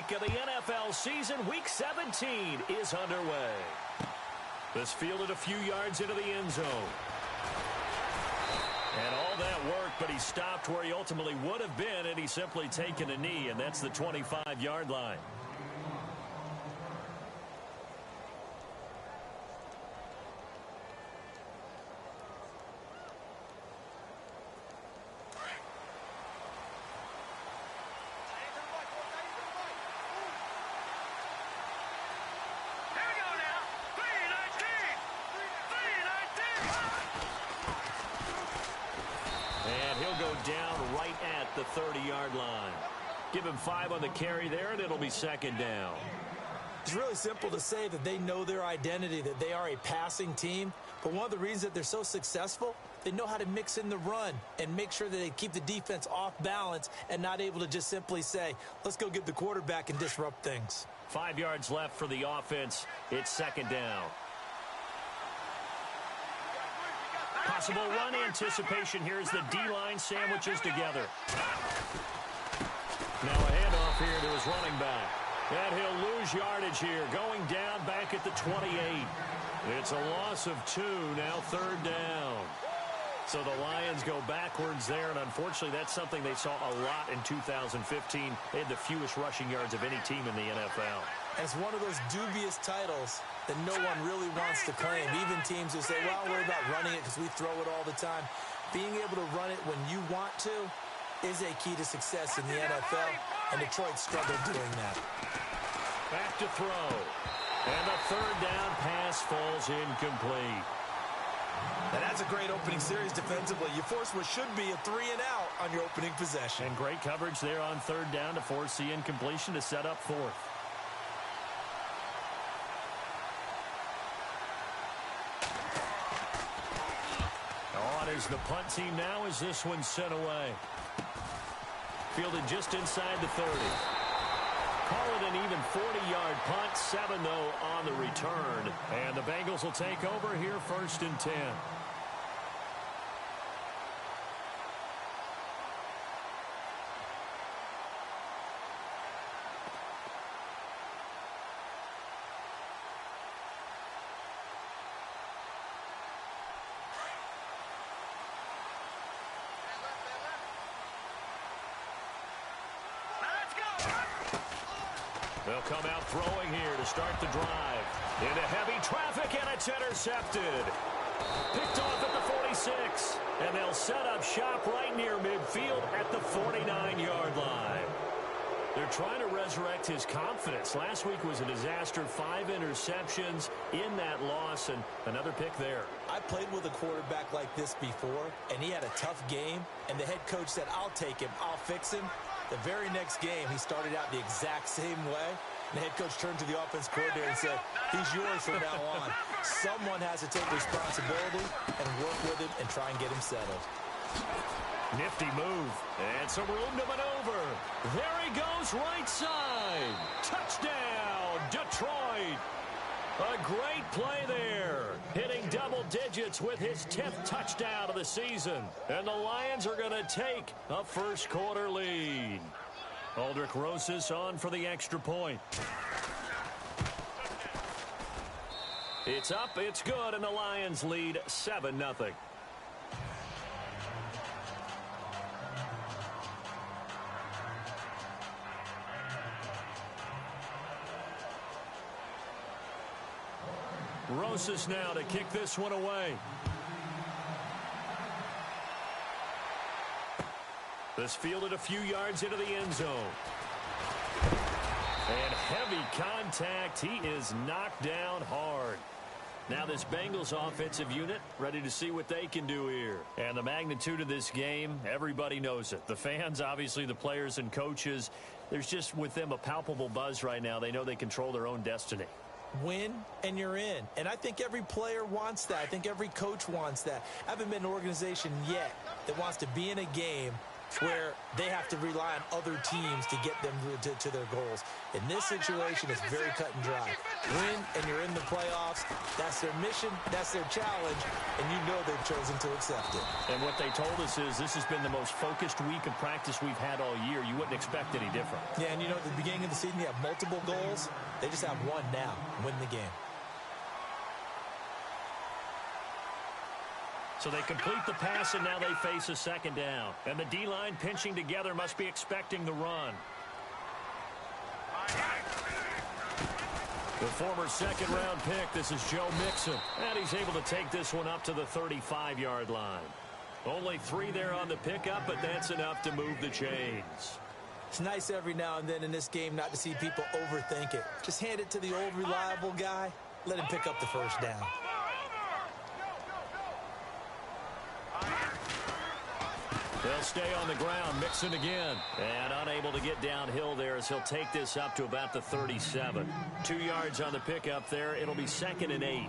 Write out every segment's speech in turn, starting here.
week of the NFL season. Week 17 is underway. This fielded a few yards into the end zone. And all that work, but he stopped where he ultimately would have been, and he's simply taken a knee, and that's the 25-yard line. Down right at the 30-yard line. Give him 5 on the carry there, and it'll be second down. It's really simple to say that they know their identity, that they are a passing team. But one of the reasons that they're so successful, they know how to mix in the run and make sure that they keep the defense off balance and not able to just simply say, let's go get the quarterback and disrupt things. 5 yards left for the offense. It's second down. Possible run anticipation here as the D-line sandwiches together. Now a handoff here to his running back. And he'll lose yardage here, going down back at the 28. It's a loss of 2, now third down. So the Lions go backwards there, and unfortunately that's something they saw a lot in 2015. They had the fewest rushing yards of any team in the NFL. It's one of those dubious titles that no one really wants to claim. Even teams who say, well, I'll worry about running it because we throw it all the time. Being able to run it when you want to is a key to success in the NFL, and Detroit struggled doing that. Back to throw. And the third down pass falls incomplete. And that's a great opening series defensively. You force what should be a 3-and-out on your opening possession. And great coverage there on third down to force the incompletion to set up fourth. On is the punt team now as this one's sent away. Fielded just inside the 30. Call it an even 40-yard punt. 7, though, on the return. And the Bengals will take over here, 1st and 10. They'll come out throwing here to start the drive. Into heavy traffic, and it's intercepted. Picked off at the 46. And they'll set up shop right near midfield at the 49-yard line. They're trying to resurrect his confidence. Last week was a disaster. 5 interceptions in that loss, and another pick there. I played with a quarterback like this before, and he had a tough game, and the head coach said, I'll take him, I'll fix him. The very next game, he started out the exact same way. And the head coach turned to the offense coordinator and said, he's yours from now on. Someone has to take responsibility and work with him and try and get him settled. Nifty move. And some room to maneuver. There he goes, right side. Touchdown, Detroit. A great play there. Hitting double digits with his 10th touchdown of the season. And the Lions are going to take a first-quarter lead. Aldrich Rosas on for the extra point. It's up, it's good, and the Lions lead 7-0. Rosas now to kick this one away. This fielded a few yards into the end zone. And heavy contact. He is knocked down hard. Now this Bengals offensive unit ready to see what they can do here. And the magnitude of this game, everybody knows it. The fans, obviously the players and coaches, there's just with them a palpable buzz right now. They know they control their own destiny. Win and you're in. And I think every player wants that. I think every coach wants that. I haven't been an organization yet that wants to be in a game where they have to rely on other teams to get them to their goals. In this situation, it's very cut and dry. Win, and you're in the playoffs. That's their mission. That's their challenge. And you know they've chosen to accept it. And what they told us is this has been the most focused week of practice we've had all year. You wouldn't expect any different. Yeah, and you know, at the beginning of the season, you have multiple goals. They just have one now. Win the game. So they complete the pass, and now they face a second down. And the D-line pinching together must be expecting the run. The former second-round pick, this is Joe Mixon. And he's able to take this one up to the 35-yard line. Only 3 there on the pickup, but that's enough to move the chains. It's nice every now and then in this game not to see people overthink it. Just hand it to the old reliable guy. Let him pick up the first down. They'll stay on the ground. Mixon again. And unable to get downhill there as he'll take this up to about the 37. 2 yards on the pickup there. It'll be 2nd and 8.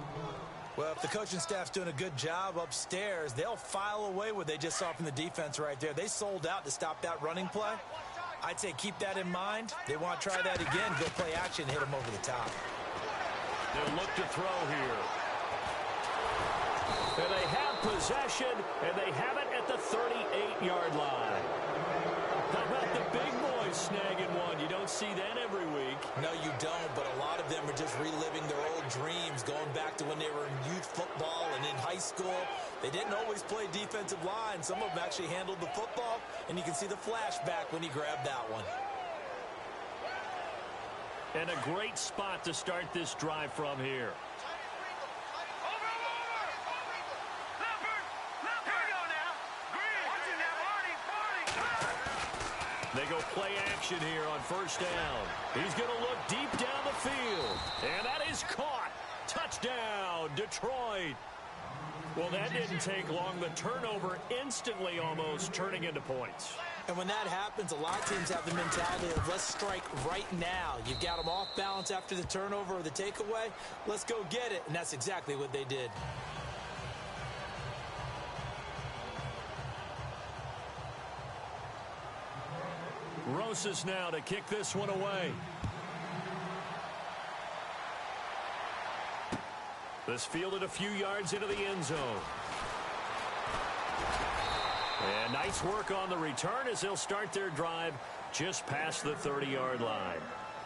Well, if the coaching staff's doing a good job upstairs, they'll file away what they just saw from the defense right there. They sold out to stop that running play. I'd say keep that in mind. They want to try that again. Go play action, hit them over the top. They'll look to throw here. And they have possession, and they have it at the 38-yard line. How about the big boys snagging one? You don't see that every week. No, you don't, but a lot of them are just reliving their old dreams, going back to when they were in youth football and in high school. They didn't always play defensive line. Some of them actually handled the football, and you can see the flashback when he grabbed that one. And a great spot to start this drive from here. They go play action here on first down. He's going to look deep down the field. And that is caught. Touchdown, Detroit. Well, that didn't take long. The turnover instantly almost turning into points. And when that happens, a lot of teams have the mentality of let's strike right now. You've got them off balance after the turnover or the takeaway. Let's go get it. And that's exactly what they did. Rosas now to kick this one away. This fielded a few yards into the end zone. And nice work on the return as they'll start their drive just past the 30-yard line.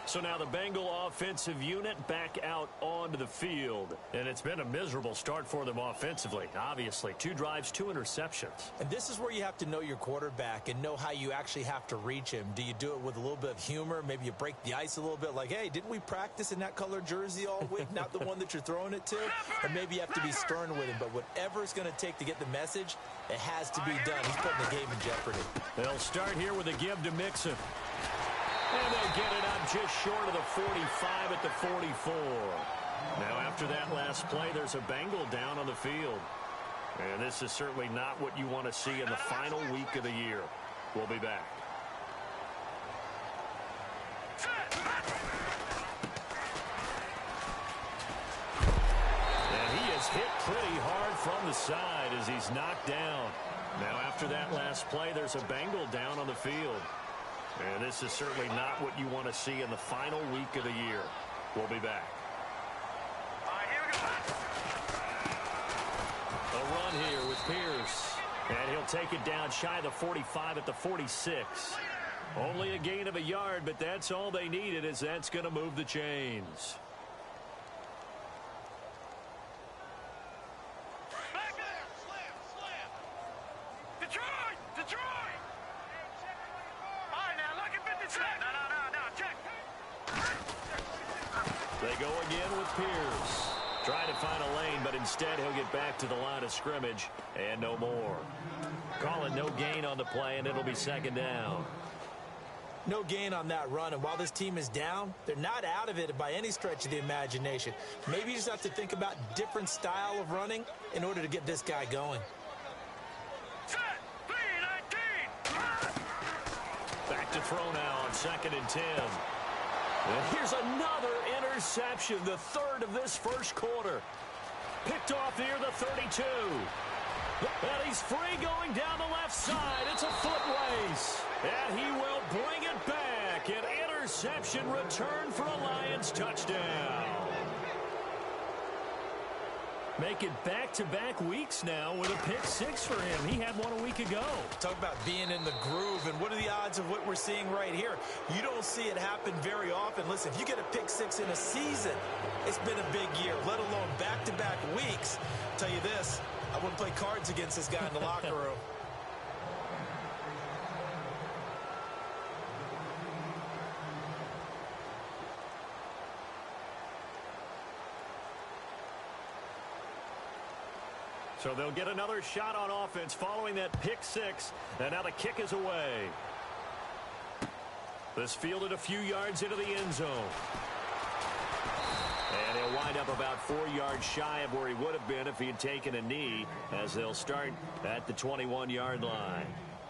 So now the Bengal offensive unit back out onto the field. And it's been a miserable start for them offensively. Obviously, 2 drives, 2 interceptions. And this is where you have to know your quarterback and know how you actually have to reach him. Do you do it with a little bit of humor? Maybe you break the ice a little bit like, hey, didn't we practice in that color jersey all week? Not the one that you're throwing it to. Or maybe you have to be stern with him. But whatever it's going to take to get the message, it has to be done. He's putting the game in jeopardy. They'll start here with a give to Mixon. And they'll get it up just short of the 45 at the 44. Now, after that last play, there's a Bengal down on the field. And this is certainly not what you want to see in the final week of the year. We'll be back. And he is hit pretty hard from the side as he's knocked down. Now, after that last play, there's a Bengal down on the field. And this is certainly not what you want to see in the final week of the year. We'll be back. A run here with Pierce. And he'll take it down shy of the 45 at the 46. Only a gain of a yard, but that's all they needed as that's going to move the chains. They go again with Pierce. Trying to find a lane, but instead he'll get back to the line of scrimmage and no more. Call it no gain on the play, and it'll be second down. No gain on that run, and while this team is down, they're not out of it by any stretch of the imagination. Maybe you just have to think about different style of running in order to get this guy going. Back to throw now on 2nd and 10. And here's another interception, the 3rd of this first quarter. Picked off near the 32. And he's free going down the left side. It's a foot race. And he will bring it back. An interception return for a Lions touchdown. Make it back-to-back weeks now with a pick six for him. He had one a week ago. Talk about being in the groove, and what are the odds of what we're seeing right here? You don't see it happen very often. Listen, if you get a pick six in a season, it's been a big year, let alone back-to-back weeks. I'll tell you this, I wouldn't play cards against this guy in the locker room. So they'll get another shot on offense following that pick six. And now the kick is away. This fielded a few yards into the end zone. And he'll wind up about 4 yards shy of where he would have been if he had taken a knee, as they'll start at the 21-yard line.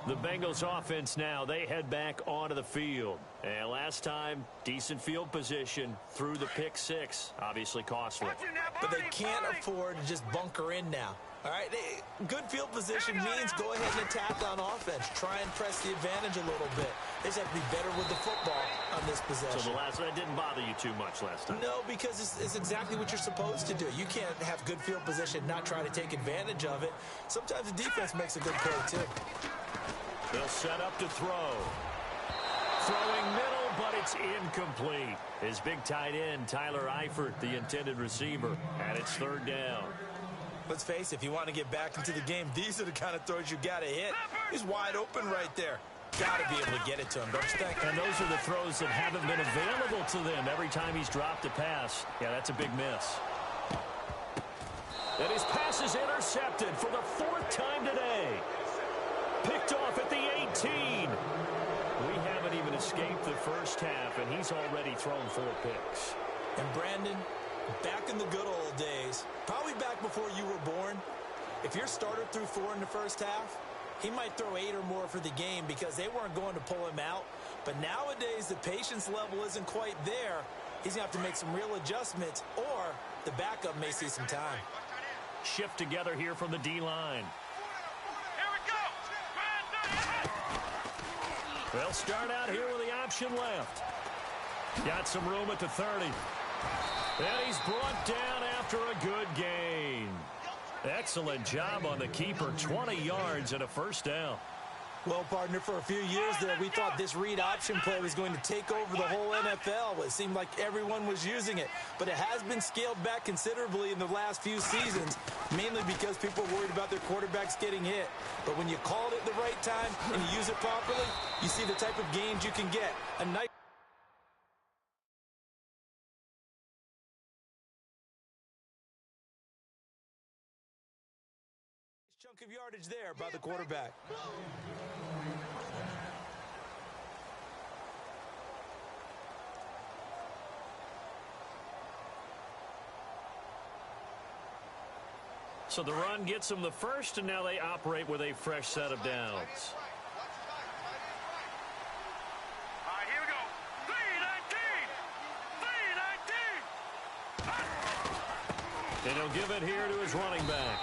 The Bengals offense now, they head back onto the field. And last time, decent field position through the pick six. Obviously costly. But they can't afford to just bunker in now. All right, good field position means go ahead and attack on offense. Try and press the advantage a little bit. They just have to be better with the football on this possession. So the last one didn't bother you too much last time? No, because it's exactly what you're supposed to do. You can't have good field position, not try to take advantage of it. Sometimes the defense makes a good play, too. They'll set up to throw. Throwing middle, but it's incomplete. His big tight end, Tyler Eifert, the intended receiver, and it's third down. Let's face it, if you want to get back into the game, these are the kind of throws you got to hit. He's wide open right there. Got to be able to get it to him, don't you think? And those are the throws that haven't been available to them every time he's dropped a pass. Yeah, that's a big miss. And his pass is intercepted for the 4th time today. Picked off at the 18. We haven't even escaped the first half, and he's already thrown 4 picks. And Brandon, back in the good old days, probably back before you were born, if your starter threw 4 in the first half, he might throw 8 or more for the game because they weren't going to pull him out. But nowadays, the patience level isn't quite there. He's going to have to make some real adjustments, or the backup may see some time. Shift together here from the D-line. They'll start out here with the option left. Got some room at the 30. And he's brought down after a good gain. Excellent job on the keeper. 20 yards and a first down. Well, partner, for a few years there, we thought this read option play was going to take over the whole NFL. It seemed like everyone was using it. But it has been scaled back considerably in the last few seasons, mainly because people are worried about their quarterbacks getting hit. But when you call it at the right time and you use it properly, you see the type of gains you can get. A nice chunk of yardage there by the quarterback. So the run gets them the first, and now they operate with a fresh set of downs. All right, here we go. 3-19! 3-19! And he'll give it here to his running back.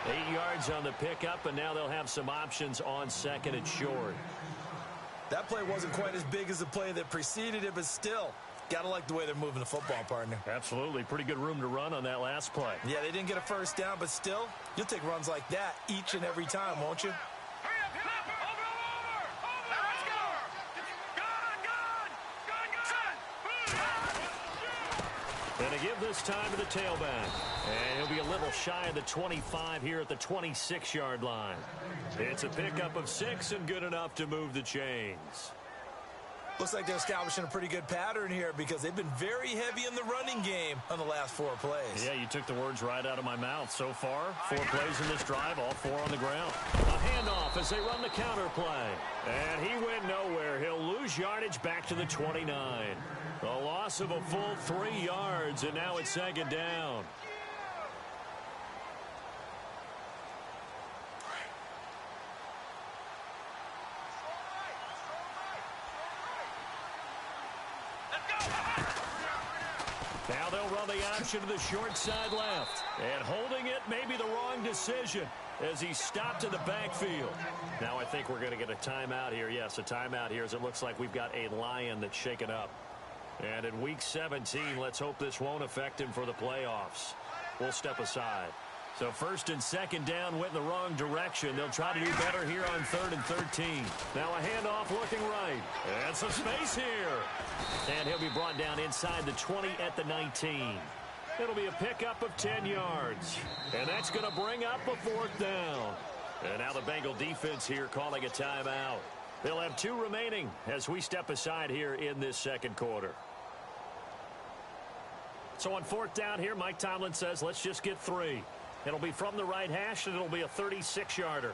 8 yards on the pickup, and now they'll have some options on second and short. That play wasn't quite as big as the play that preceded it, but still, gotta like the way they're moving the football, partner. Absolutely. Pretty good room to run on that last play. Yeah, they didn't get a first down, but still, you'll take runs like that each and every time, won't you? Hurry up, hit up! Over! Now let's go! Good! And to give this time to the tailback. And he'll be a little shy of the 25 here at the 26-yard line. It's a pickup of 6 and good enough to move the chains. Looks like they're establishing a pretty good pattern here because they've been very heavy in the running game on the last 4 plays. Yeah, you took the words right out of my mouth. So far, 4 plays in this drive, all 4 on the ground. A handoff as they run the counter play. And he went nowhere. He'll lose yardage back to the 29. A loss of a full 3 yards, and now it's second down. Now they'll run the option to the short side left. And holding it may be the wrong decision as he stopped in the backfield. Now I think we're going to get a timeout here. Yes, a timeout here as it looks like we've got a Lion that's shaken up. And in Week 17, let's hope this won't affect him for the playoffs. We'll step aside. So first and second down went in the wrong direction. They'll try to do better here on 3rd and 13. Now a handoff looking right. And some space here. And he'll be brought down inside the 20 at the 19. It'll be a pickup of 10 yards. And that's going to bring up a 4th down. And now the Bengal defense here calling a timeout. They'll have 2 remaining as we step aside here in this second quarter. So on 4th down here, Mike Tomlin says, let's just get 3. It'll be from the right hash, and it'll be a 36-yarder.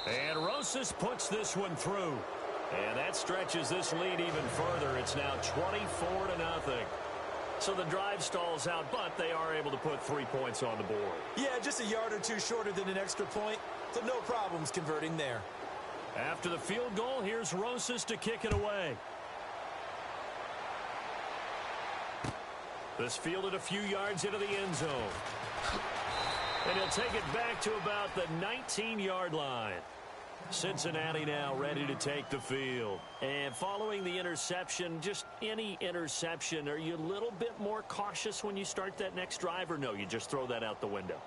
And Rosas puts this one through. And that stretches this lead even further. It's now 24-0. So the drive stalls out, but they are able to put 3 points on the board. Yeah, just a yard or 2 shorter than an extra point. So no problems converting there. After the field goal, here's Rosas to kick it away. This fielded a few yards into the end zone. And he'll take it back to about the 19-yard line. Cincinnati now ready to take the field. And following the interception, just any interception, are you a little bit more cautious when you start that next drive, or no, you just throw that out the window?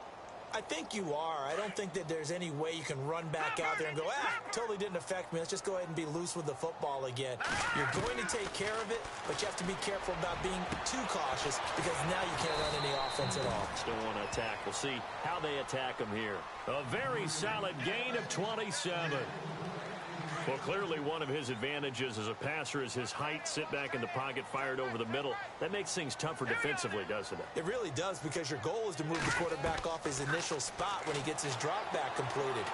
I think you are. I don't think that there's any way you can run back out there and go, totally didn't affect me. Let's just go ahead and be loose with the football again. You're going to take care of it, but you have to be careful about being too cautious because now you can't run any offense at all. Still want to attack. We'll see how they attack him here. A very solid gain of 27. Well, clearly one of his advantages as a passer is his height. Sit back in the pocket, fired over the middle. That makes things tougher defensively, doesn't it? It really does, because your goal is to move the quarterback off his initial spot when he gets his drop back completed.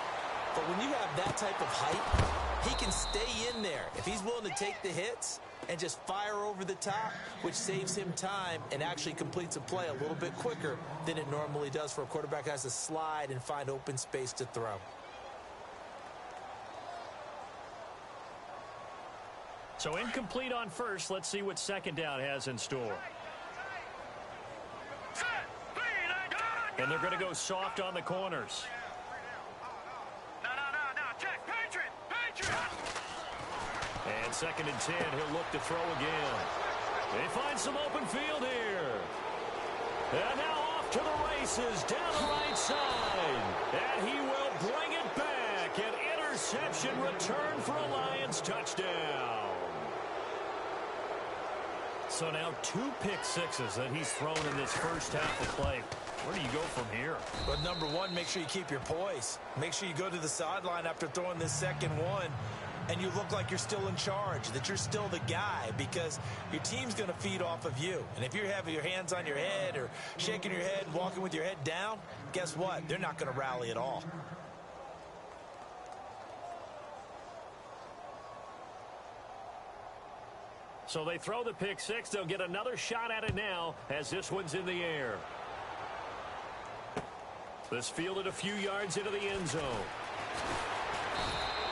But when you have that type of height, he can stay in there. If he's willing to take the hits and just fire over the top, which saves him time and actually completes a play a little bit quicker than it normally does for a quarterback who has to slide and find open space to throw. So incomplete on first. Let's see what second down has in store. And they're going to go soft on the corners. No, check. Patriot. And 2nd and 10, he'll look to throw again. They find some open field here. And now off to the races down the right side. And he will bring it back. An interception return for a Lions touchdown. So now 2 pick sixes that he's thrown in this first half of play. Where do you go from here? But number one, make sure you keep your poise. Make sure you go to the sideline after throwing this second one, and you look like you're still in charge, that you're still the guy, because your team's going to feed off of you. And if you're having your hands on your head or shaking your head, walking with your head down, guess what? They're not going to rally at all. So they throw the pick six. They'll get another shot at it now as this one's in the air. This fielded a few yards into the end zone.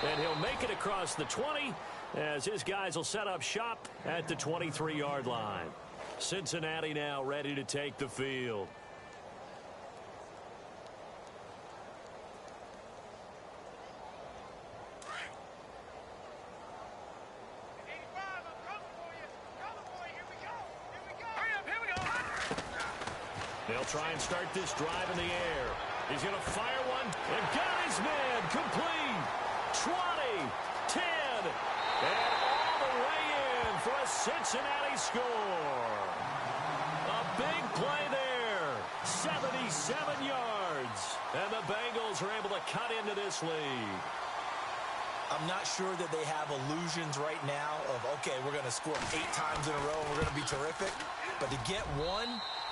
And he'll make it across the 20 as his guys will set up shop at the 23-yard line. Cincinnati now ready to take the field. They'll try and start this drive in the air. He's going to fire one and got his man complete. 20, 10, and all the way in for a Cincinnati score. A big play there. 77 yards. And the Bengals are able to cut into this lead. I'm not sure that they have illusions right now of, okay, we're going to score 8 times in a row and we're going to be terrific. But to get one,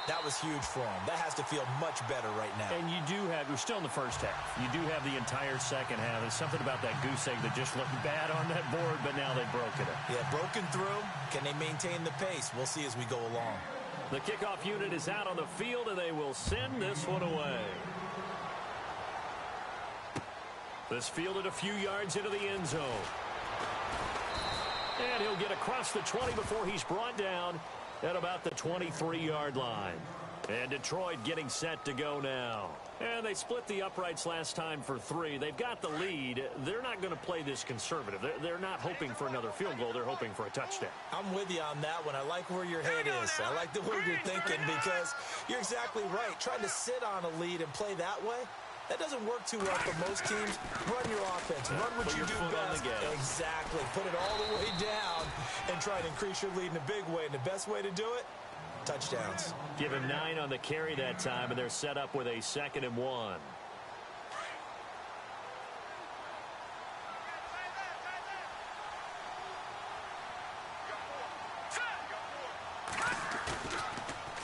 that was huge for them. That has to feel much better right now. And you do have, we're still in the first half. You do have the entire second half. There's something about that goose egg that just looked bad on that board, but now they've broken it. Yeah, broken through. Can they maintain the pace? We'll see as we go along. The kickoff unit is out on the field, and they will send this one away. This fielded a few yards into the end zone. And he'll get across the 20 before he's brought down at about the 23-yard line. And Detroit getting set to go now. And they split the uprights last time for 3. They've got the lead. They're not going to play this conservative. They're not hoping for another field goal. They're hoping for a touchdown. I'm with you on that one. I like where your head is. I like the way you're thinking because you're exactly right. Trying to sit on a lead and play that way, that doesn't work too well for most teams. Run your offense. Run what you do best. Exactly. Put it all the way down and try and increase your lead in a big way. And the best way to do it, touchdowns. Give him 9 on the carry that time, and they're set up with a 2nd and 1.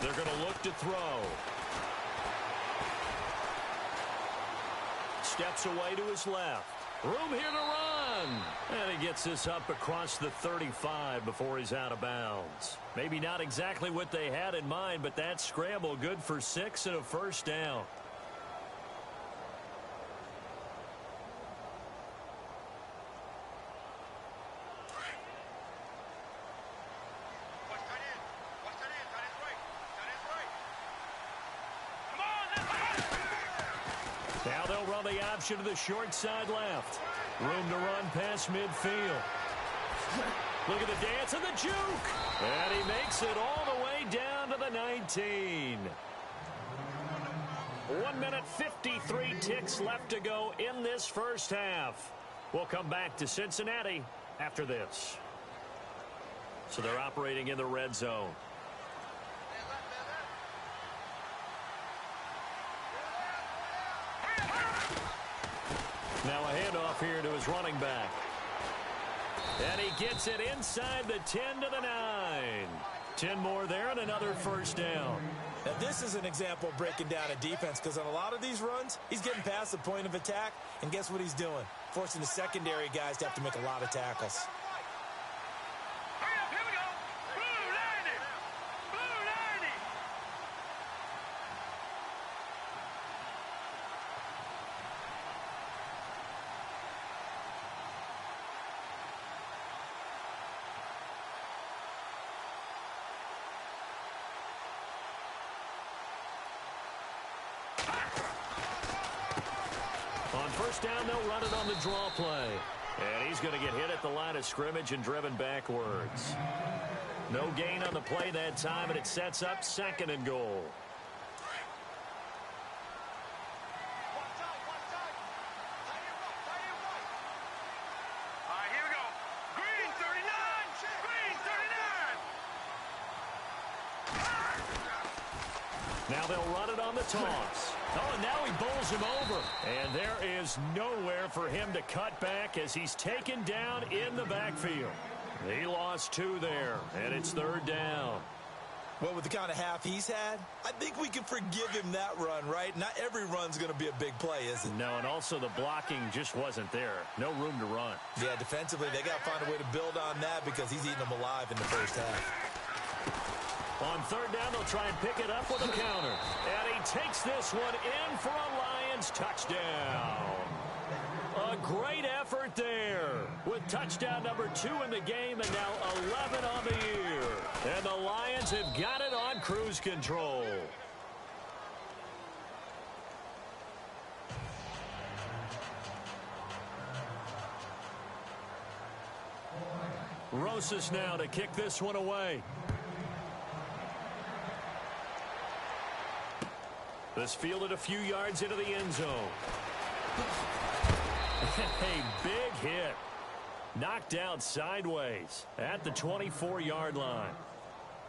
They're going to look to throw. Steps away to his left. Room here to run. And he gets this up across the 35 before he's out of bounds. Maybe not exactly what they had in mind, but that scramble good for 6 and a first down. Now they'll run the option to the short side left. Room to run past midfield. Look at the dance and the juke. And he makes it all the way down to the 19. 1 minute 53 ticks left to go in this first half. We'll come back to Cincinnati after this. So they're operating in the red zone. Now a handoff here to his running back. And he gets it inside the 10 to the 9. 10 more there and another first down. Now this is an example of breaking down a defense because on a lot of these runs, he's getting past the point of attack. And guess what he's doing? Forcing the secondary guys to have to make a lot of tackles. Here we go. Blue 90. Blue 90. On first down, they'll run it on the draw play. And he's going to get hit at the line of scrimmage and driven backwards. No gain on the play that time, and it sets up 2nd and goal. All right, here we go. Green 39. Green 39. Now they'll run it on the toss. Oh, and now he bowls him over. And there is nowhere for him to cut back as he's taken down in the backfield. He lost 2 there, and it's 3rd down. Well, with the kind of half he's had, I think we can forgive him that run, right? Not every run's going to be a big play, is it? No, and also the blocking just wasn't there. No room to run. Yeah, defensively, they got to find a way to build on that because he's eating them alive in the first half. On 3rd down, they'll try and pick it up with a counter. And he takes this one in for a Lions touchdown. A great effort there with touchdown number 2 in the game and now 11 on the year. And the Lions have got it on cruise control. Rosas now to kick this one away. This fielded a few yards into the end zone. A big hit. Knocked out sideways at the 24-yard line.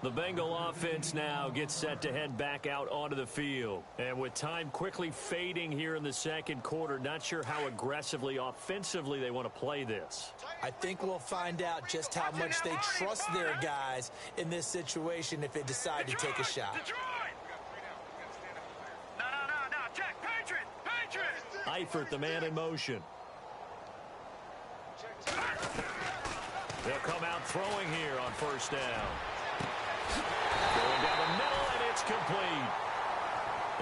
The Bengal offense now gets set to head back out onto the field. And with time quickly fading here in the second quarter, not sure how aggressively, offensively they want to play this. I think we'll find out just how much they trust their guys in this situation if they decide to take a shot. Detroit. No. Check. Patriot. Eifert, the man in motion. They'll come out throwing here on first down. Going down the middle, and it's complete.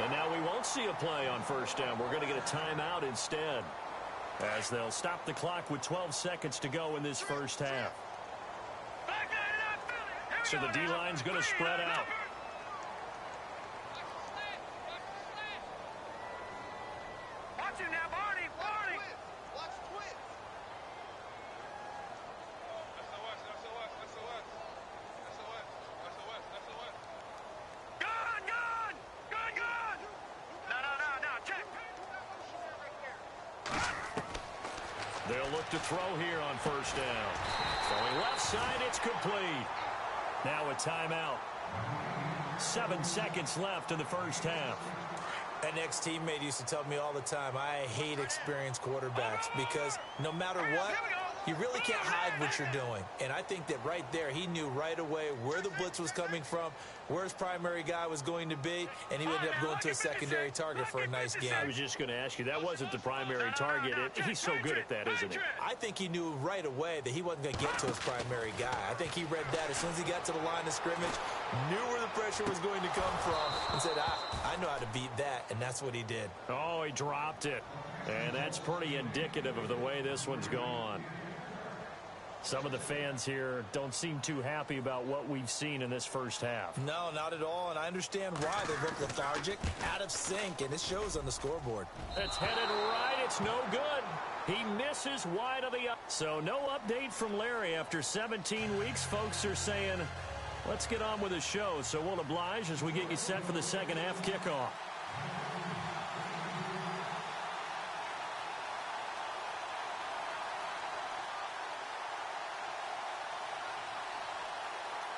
And now we won't see a play on first down. We're going to get a timeout instead, as they'll stop the clock with 12 seconds to go in this first half. So the D-line's going to spread out. Watch him now, Barney. Barney. Watch twins. Gun, gun. Gun, gun. No. Check. They'll look to throw here on first down. Throwing left side, it's complete. Now a timeout. 7 seconds left in the first half. An ex-teammate used to tell me all the time, I hate experienced quarterbacks because no matter what, you really can't hide what you're doing. And I think that right there, he knew right away where the blitz was coming from, where his primary guy was going to be, and he ended up going to a secondary target for a nice game. I was just going to ask you, that wasn't the primary target. He's so good at that, isn't he? I think he knew right away that he wasn't going to get to his primary guy. I think he read that as soon as he got to the line of scrimmage, knew where the pressure was going to come from, and said, I know how to beat that, and that's what he did. Oh, he dropped it. And that's pretty indicative of the way this one's gone. Some of the fans here don't seem too happy about what we've seen in this first half. No, not at all, and I understand why. They look lethargic, out of sync, and it shows on the scoreboard. It's headed right. It's no good. He misses wide of the up. So no update from Larry after 17 weeks. Folks are saying, let's get on with the show. So we'll oblige as we get you set for the second half kickoff.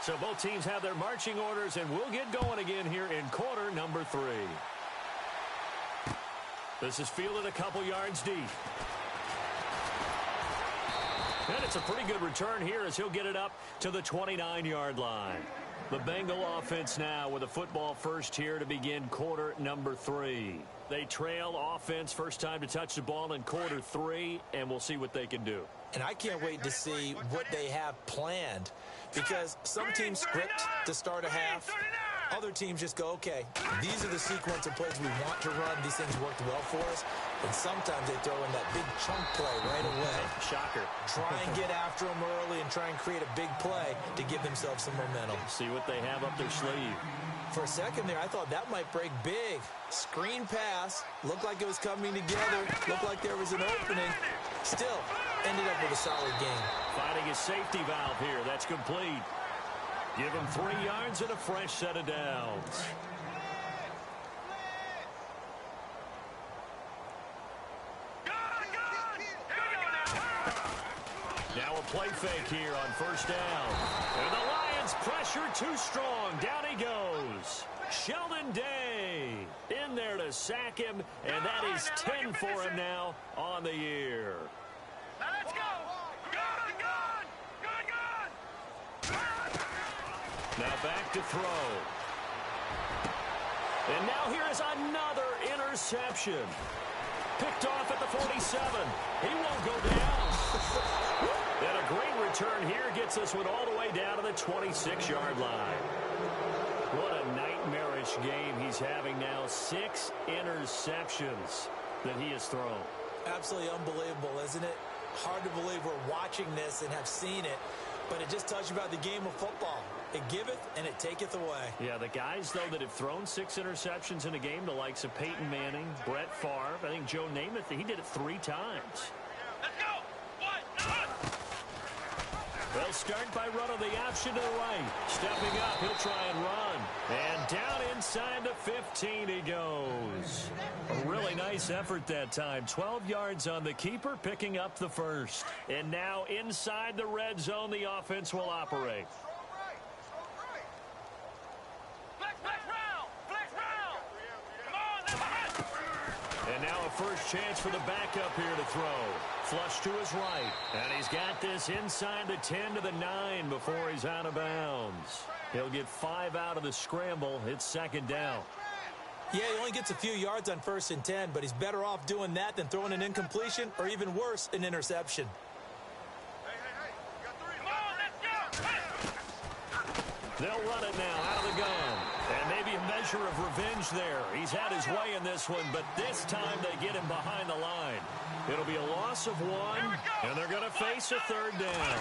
So both teams have their marching orders, and we'll get going again here in quarter number 3. This is fielded a couple yards deep. And it's a pretty good return here as he'll get it up to the 29-yard line. The Bengal offense now with a football first here to begin quarter number 3. They trail offense first time to touch the ball in quarter 3, and we'll see what they can do. And I can't wait to see what they have planned, because some teams script to start a half. Other teams just go, okay, these are the sequence of plays we want to run. These things worked well for us. And sometimes they throw in that big chunk play right away. Shocker. Try and get after them early and try and create a big play to give themselves some momentum. See what they have up their sleeve. For a second there, I thought that might break big. Screen pass. Looked like it was coming together. Looked like there was an opening. Still, ended up with a solid game. Finding his safety valve here. That's complete. Give him 3 yards and a fresh set of downs. Now a play fake here on first down. And the Lions pressure too strong. Down he goes. Sheldon Day in there to sack him, and that is 10 for him now on the year. Now let's go. Now back to throw. And now here is another interception. Picked off at the 47. He won't go down. And a great return here gets us one all the way down to the 26-yard line. What a nightmarish game he's having now. 6 interceptions that he has thrown. Absolutely unbelievable, isn't it? Hard to believe we're watching this and have seen it, but it just tells you about the game of football. It giveth and it taketh away. Yeah, the guys, though, that have thrown 6 interceptions in a game, the likes of Peyton Manning, Brett Favre, I think Joe Namath, he did it 3 times. Let's go. They'll start by running the option to the right. Stepping up, he'll try and run. And down inside the 15 he goes. A really nice effort that time. 12 yards on the keeper, picking up the first. And now inside the red zone, the offense will operate. And now a first chance for the backup here to throw. Flush to his right. And he's got this inside the 10 to the 9 before he's out of bounds. He'll get 5 out of the scramble. It's second down. Yeah, he only gets a few yards on 1st and 10, but he's better off doing that than throwing an incompletion or even worse, an interception. They'll run it now out of the gun. And maybe a pleasure of revenge there. He's had his way in this one, but this time they get him behind the line. It'll be a loss of 1, and they're going to face a third down.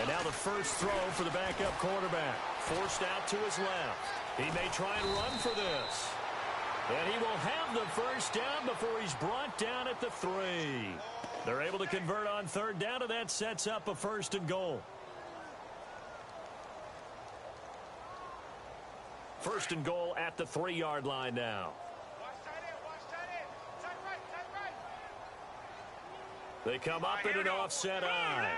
And now the first throw for the backup quarterback. Forced out to his left. He may try and run for this. And he will have the first down before he's brought down at the 3. They're able to convert on third down, and that sets up a 1st and goal. 1st and goal at the 3-yard line now. They come up in an offset eye.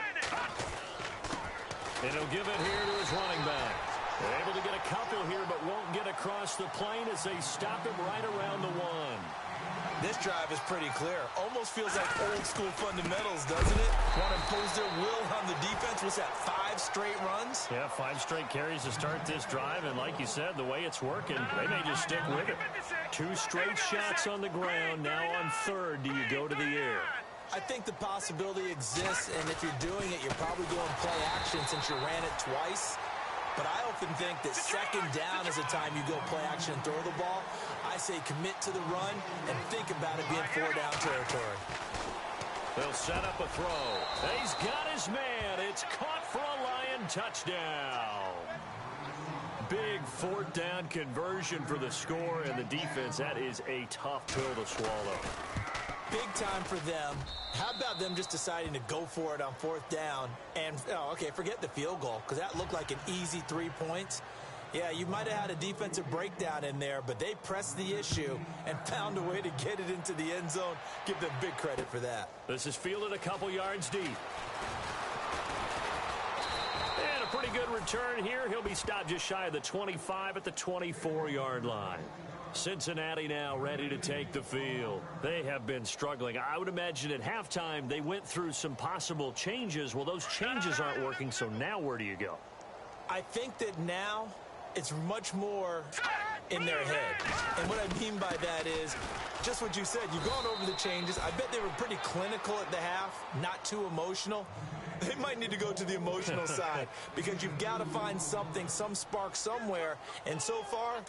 And he'll give it here to his running back. They're able to get a couple here, but won't get across the plane as they stop him right around the 1. This drive is pretty clear. Almost feels like old-school fundamentals, doesn't it? Want to impose their will on the defense. Was that 5 straight runs? Yeah, 5 straight carries to start this drive, and like you said, the way it's working, they may just stick with it. 2 straight shots on the ground. Now on third, do you go to the air? I think the possibility exists, and if you're doing it, you're probably going play action since you ran it twice. But I often think that second down is the time you go play action and throw the ball. I say commit to the run and think about it being 4-down territory. They'll set up a throw. He's got his man. It's caught for a Lion touchdown. Big 4th down conversion for the score, and the defense, that is a tough pill to swallow. Big time for them. How about them just deciding to go for it on 4th down? And, okay, forget the field goal, because that looked like an easy 3 points. Yeah, you might have had a defensive breakdown in there, but they pressed the issue and found a way to get it into the end zone. Give them big credit for that. This is fielded a couple yards deep. And a pretty good return here. He'll be stopped just shy of the 25 at the 24-yard line. Cincinnati now ready to take the field. They have been struggling. I would imagine at halftime they went through some possible changes. Well, those changes aren't working, so now where do you go? I think that now it's much more in their head. And what I mean by that is just what you said. You've gone over the changes. I bet they were pretty clinical at the half, not too emotional. They might need to go to the emotional side because you've got to find something, some spark somewhere. And so far,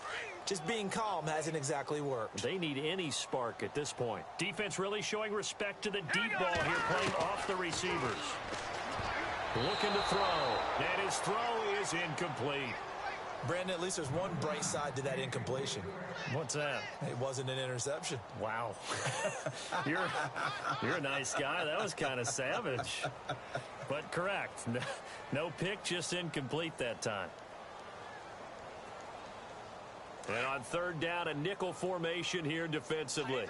just being calm hasn't exactly worked. They need any spark at this point. Defense really showing respect to the deep ball here, playing off the receivers. Looking to throw, and his throw is incomplete. Brandon, at least there's one bright side to that incompletion. What's that? It wasn't an interception. Wow. You're a nice guy. That was kind of savage. But correct. No pick, just incomplete that time. And on third down, a nickel formation here defensively.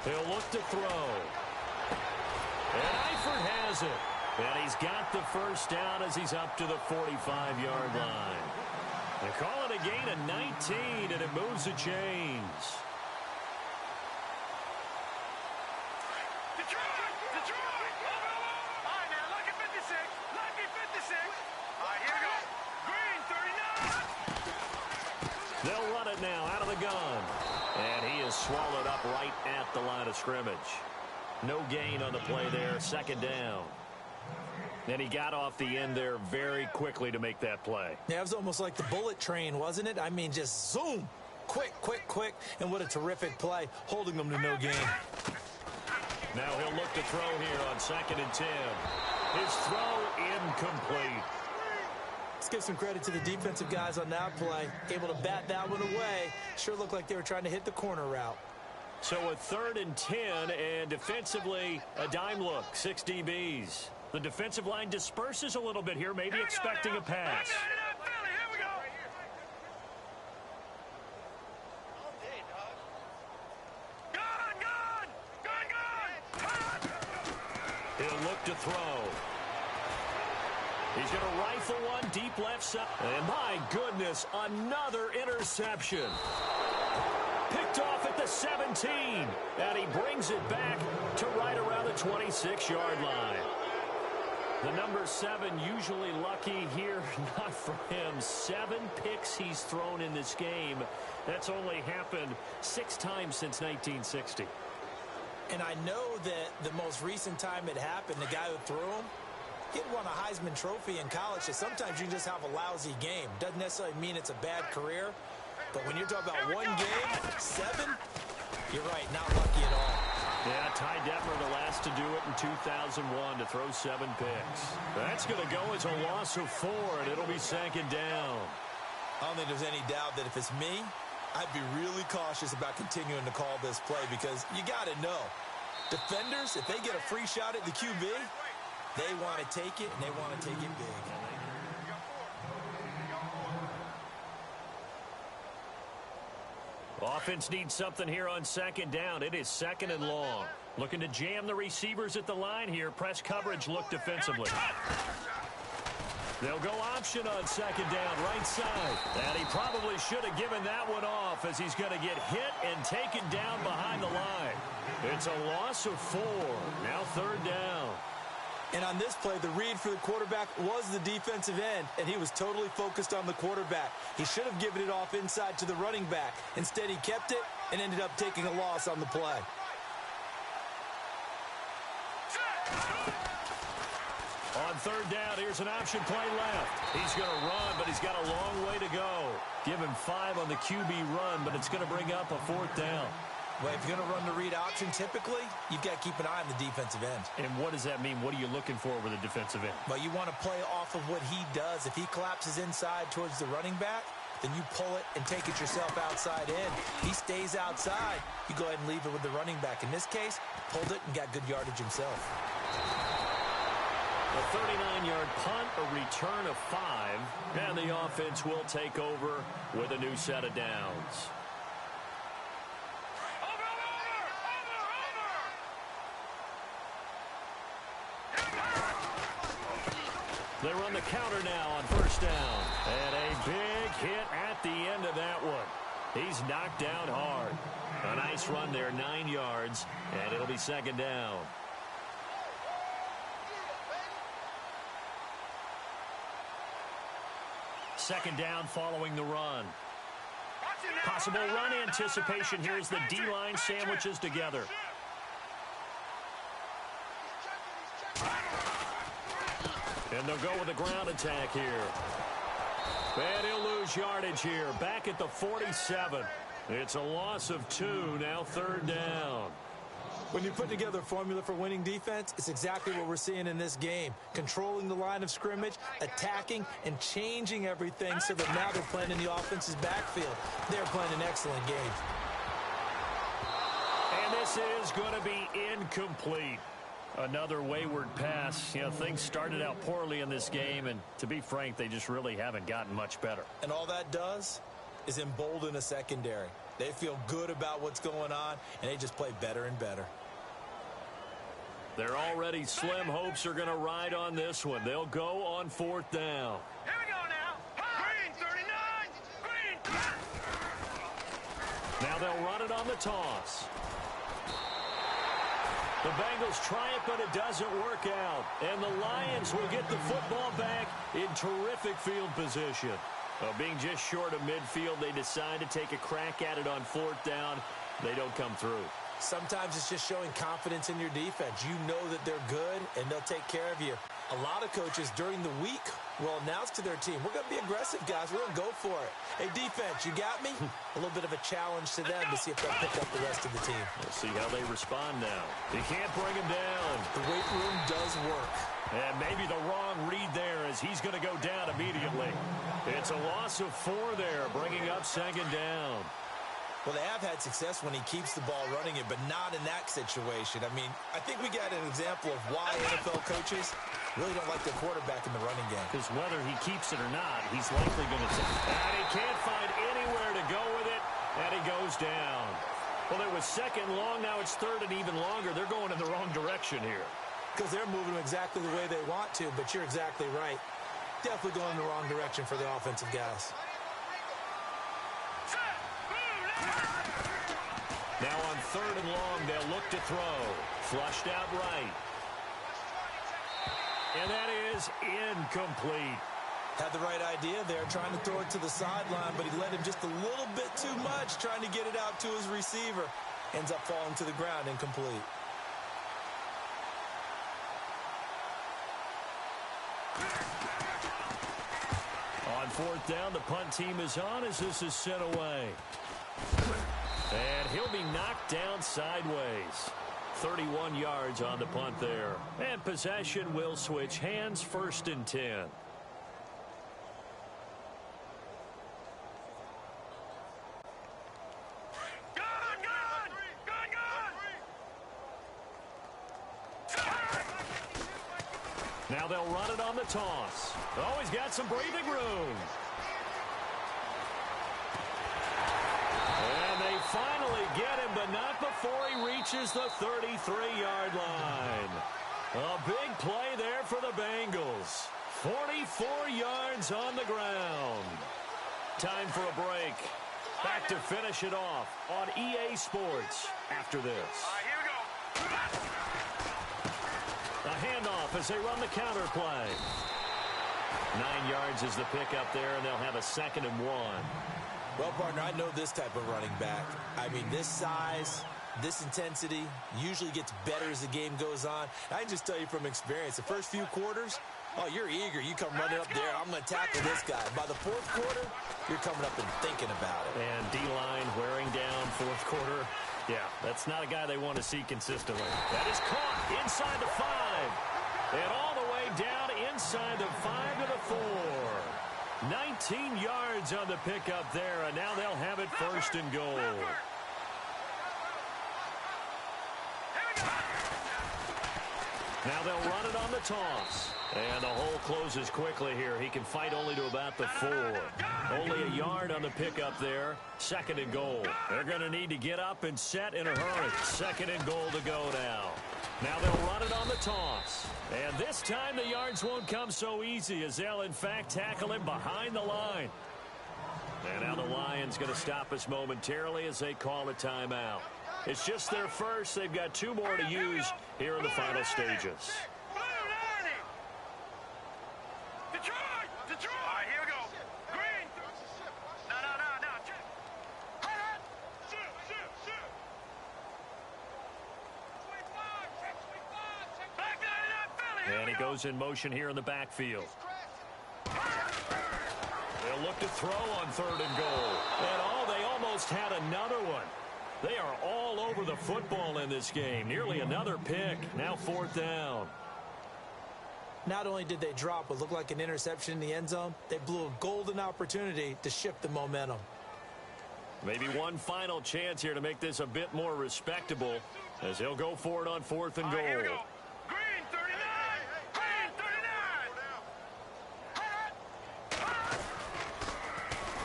He'll look to throw. And Eifert has it. And he's got the first down as he's up to the 45-yard line. They call it a gain of 19, and it moves the chains. They'll run it now out of the gun. And he is swallowed up right at the line of scrimmage. No gain on the play there. Second down. And he got off the end there very quickly to make that play. Yeah, it was almost like the bullet train, wasn't it? I mean, just zoom. Quick, quick, quick. And what a terrific play, holding them to no gain. Now he'll look to throw here on 2nd and 10. His throw incomplete. Let's give some credit to the defensive guys on that play. Able to bat that one away. Sure looked like they were trying to hit the corner route. So a 3rd and 10, and defensively, a dime look, 6 DBs. The defensive line disperses a little bit here, maybe expecting a pass. He'll look to throw. He's going to rifle one deep left side. And my goodness, another interception. Picked off at the 17. And he brings it back to right around the 26-yard line. The number 7 usually lucky here, not for him. 7 picks he's thrown in this game. That's only happened 6 times since 1960. And I know that the most recent time it happened, the guy who threw him, he had won a Heisman Trophy in college, so sometimes you just have a lousy game. Doesn't necessarily mean it's a bad career, but when you're talking about one game, 7, you're right, not lucky at all. Yeah, Ty Detmer, the last to do it in 2001 to throw 7 picks. That's going to go as a loss of 4, and it'll be 2nd down. I don't think there's any doubt that if it's me, I'd be really cautious about continuing to call this play because you got to know, defenders, if they get a free shot at the QB, they want to take it, and they want to take it big. Offense needs something here on 2nd down. It is 2nd and long. Looking to jam the receivers at the line here. Press coverage look defensively. They'll go option on 2nd down, right side. And he probably should have given that one off as he's going to get hit and taken down behind the line. It's a loss of 4. Now 3rd down. And on this play, the read for the quarterback was the defensive end, and he was totally focused on the quarterback. He should have given it off inside to the running back. Instead, he kept it and ended up taking a loss on the play. On 3rd down, here's an option play left. He's going to run, but he's got a long way to go. Give him 5 on the QB run, but it's going to bring up a 4th down. Well, if you're going to run the read option, typically, you've got to keep an eye on the defensive end. And what does that mean? What are you looking for with a defensive end? Well, you want to play off of what he does. If he collapses inside towards the running back, then you pull it and take it yourself outside in. He stays outside. You go ahead and leave it with the running back. In this case, pulled it and got good yardage himself. A 39-yard punt, a return of 5, and the offense will take over with a new set of downs. They run the counter now on 1st down. And a big hit at the end of that one. He's knocked down hard. A nice run there, 9 yards, and it'll be 2nd down. Second down following the run. Possible run anticipation here as the D-line sandwiches together. And they'll go with a ground attack here. And he'll lose yardage here. Back at the 47. It's a loss of 2. Now 3rd down. When you put together a formula for winning defense, it's exactly what we're seeing in this game. Controlling the line of scrimmage, attacking, and changing everything so that now they're playing in the offense's backfield. They're playing an excellent game. And this is going to be incomplete. Another wayward pass. You know, things started out poorly in this game, and to be frank, they just really haven't gotten much better. And all that does is embolden a secondary. They feel good about what's going on, and they just play better and better. Their already slim hopes are going to ride on this one. They'll go on 4th down. Here we go now. Green 39. Green. Now they'll run it on the toss. The Bengals try it, but it doesn't work out. And the Lions will get the football back in terrific field position. Being just short of midfield, they decide to take a crack at it on 4th down. They don't come through. Sometimes it's just showing confidence in your defense. You know that they're good, and they'll take care of you. A lot of coaches during the week will announce to their team, we're going to be aggressive, guys. We're going to go for it. Hey, defense, you got me? A little bit of a challenge to them to see if they'll pick up the rest of the team. We'll see how they respond now. You can't bring him down. The weight room does work. And maybe the wrong read there as he's going to go down immediately. It's a loss of 4 there, bringing up 2nd down. Well, they have had success when he keeps the ball running it, but not in that situation. I mean, I think we got an example of why NFL coaches really don't like their quarterback in the running game. Because whether he keeps it or not, he's likely going to take it. And he can't find anywhere to go with it, and he goes down. Well, it was 2nd long, now it's 3rd and even longer. They're going in the wrong direction here. Because they're moving exactly the way they want to, but you're exactly right. Definitely going in the wrong direction for the offensive guys. Now on 3rd and long, they'll look to throw. Flushed out right. And that is incomplete. Had the right idea there, trying to throw it to the sideline, but he let him just a little bit too much, trying to get it out to his receiver. Ends up falling to the ground, incomplete. fourth down. The punt team is on as this is sent away. And he'll be knocked down sideways. 31 yards on the punt there. And possession will switch hands, 1st and 10. Now they'll run it on the toss. Oh, he's got some breathing room. And they finally get him, but not before he reaches the 33-yard line. A big play there for the Bengals. 44 yards on the ground. Time for a break. Back to finish it off on EA Sports after this. All right, here we go. A handoff as they run the counter play. 9 yards is the pickup there, and they'll have a 2nd and 1. Well, partner, I know this type of running back. I mean, this size, this intensity usually gets better as the game goes on. I can just tell you from experience, the first few quarters, oh, you're eager. You come running up there, I'm going to tackle this guy. By the 4th quarter, you're coming up and thinking about it. And D-line wearing down 4th quarter. Yeah, that's not a guy they want to see consistently. That is caught inside the 5. And all the way down inside the 5 to the 4. 19 yards on the pickup there, and now they'll have it 1st and goal. Now they'll run it on the toss. And the hole closes quickly here. He can fight only to about the 4. Only a yard on the pickup there. 2nd and goal. They're going to need to get up and set in a hurry. 2nd and goal to go now. Now they'll run it on the toss. And this time the yards won't come so easy as they'll in fact tackle him behind the line. And now the Lions going to stop us momentarily as they call a timeout. It's just their first. They've got 2 more to use here in the final stages. Detroit! All right, here we go. Green. No. And he goes in motion here in the backfield. They'll look to throw on 3rd and goal. And they almost had another one. They are all over the football in this game. Nearly another pick. Now 4th down. Not only did they drop what looked like an interception in the end zone, they blew a golden opportunity to shift the momentum. Maybe one final chance here to make this a bit more respectable as they'll go for it on 4th and goal. Here we go. Green 39. Green 39.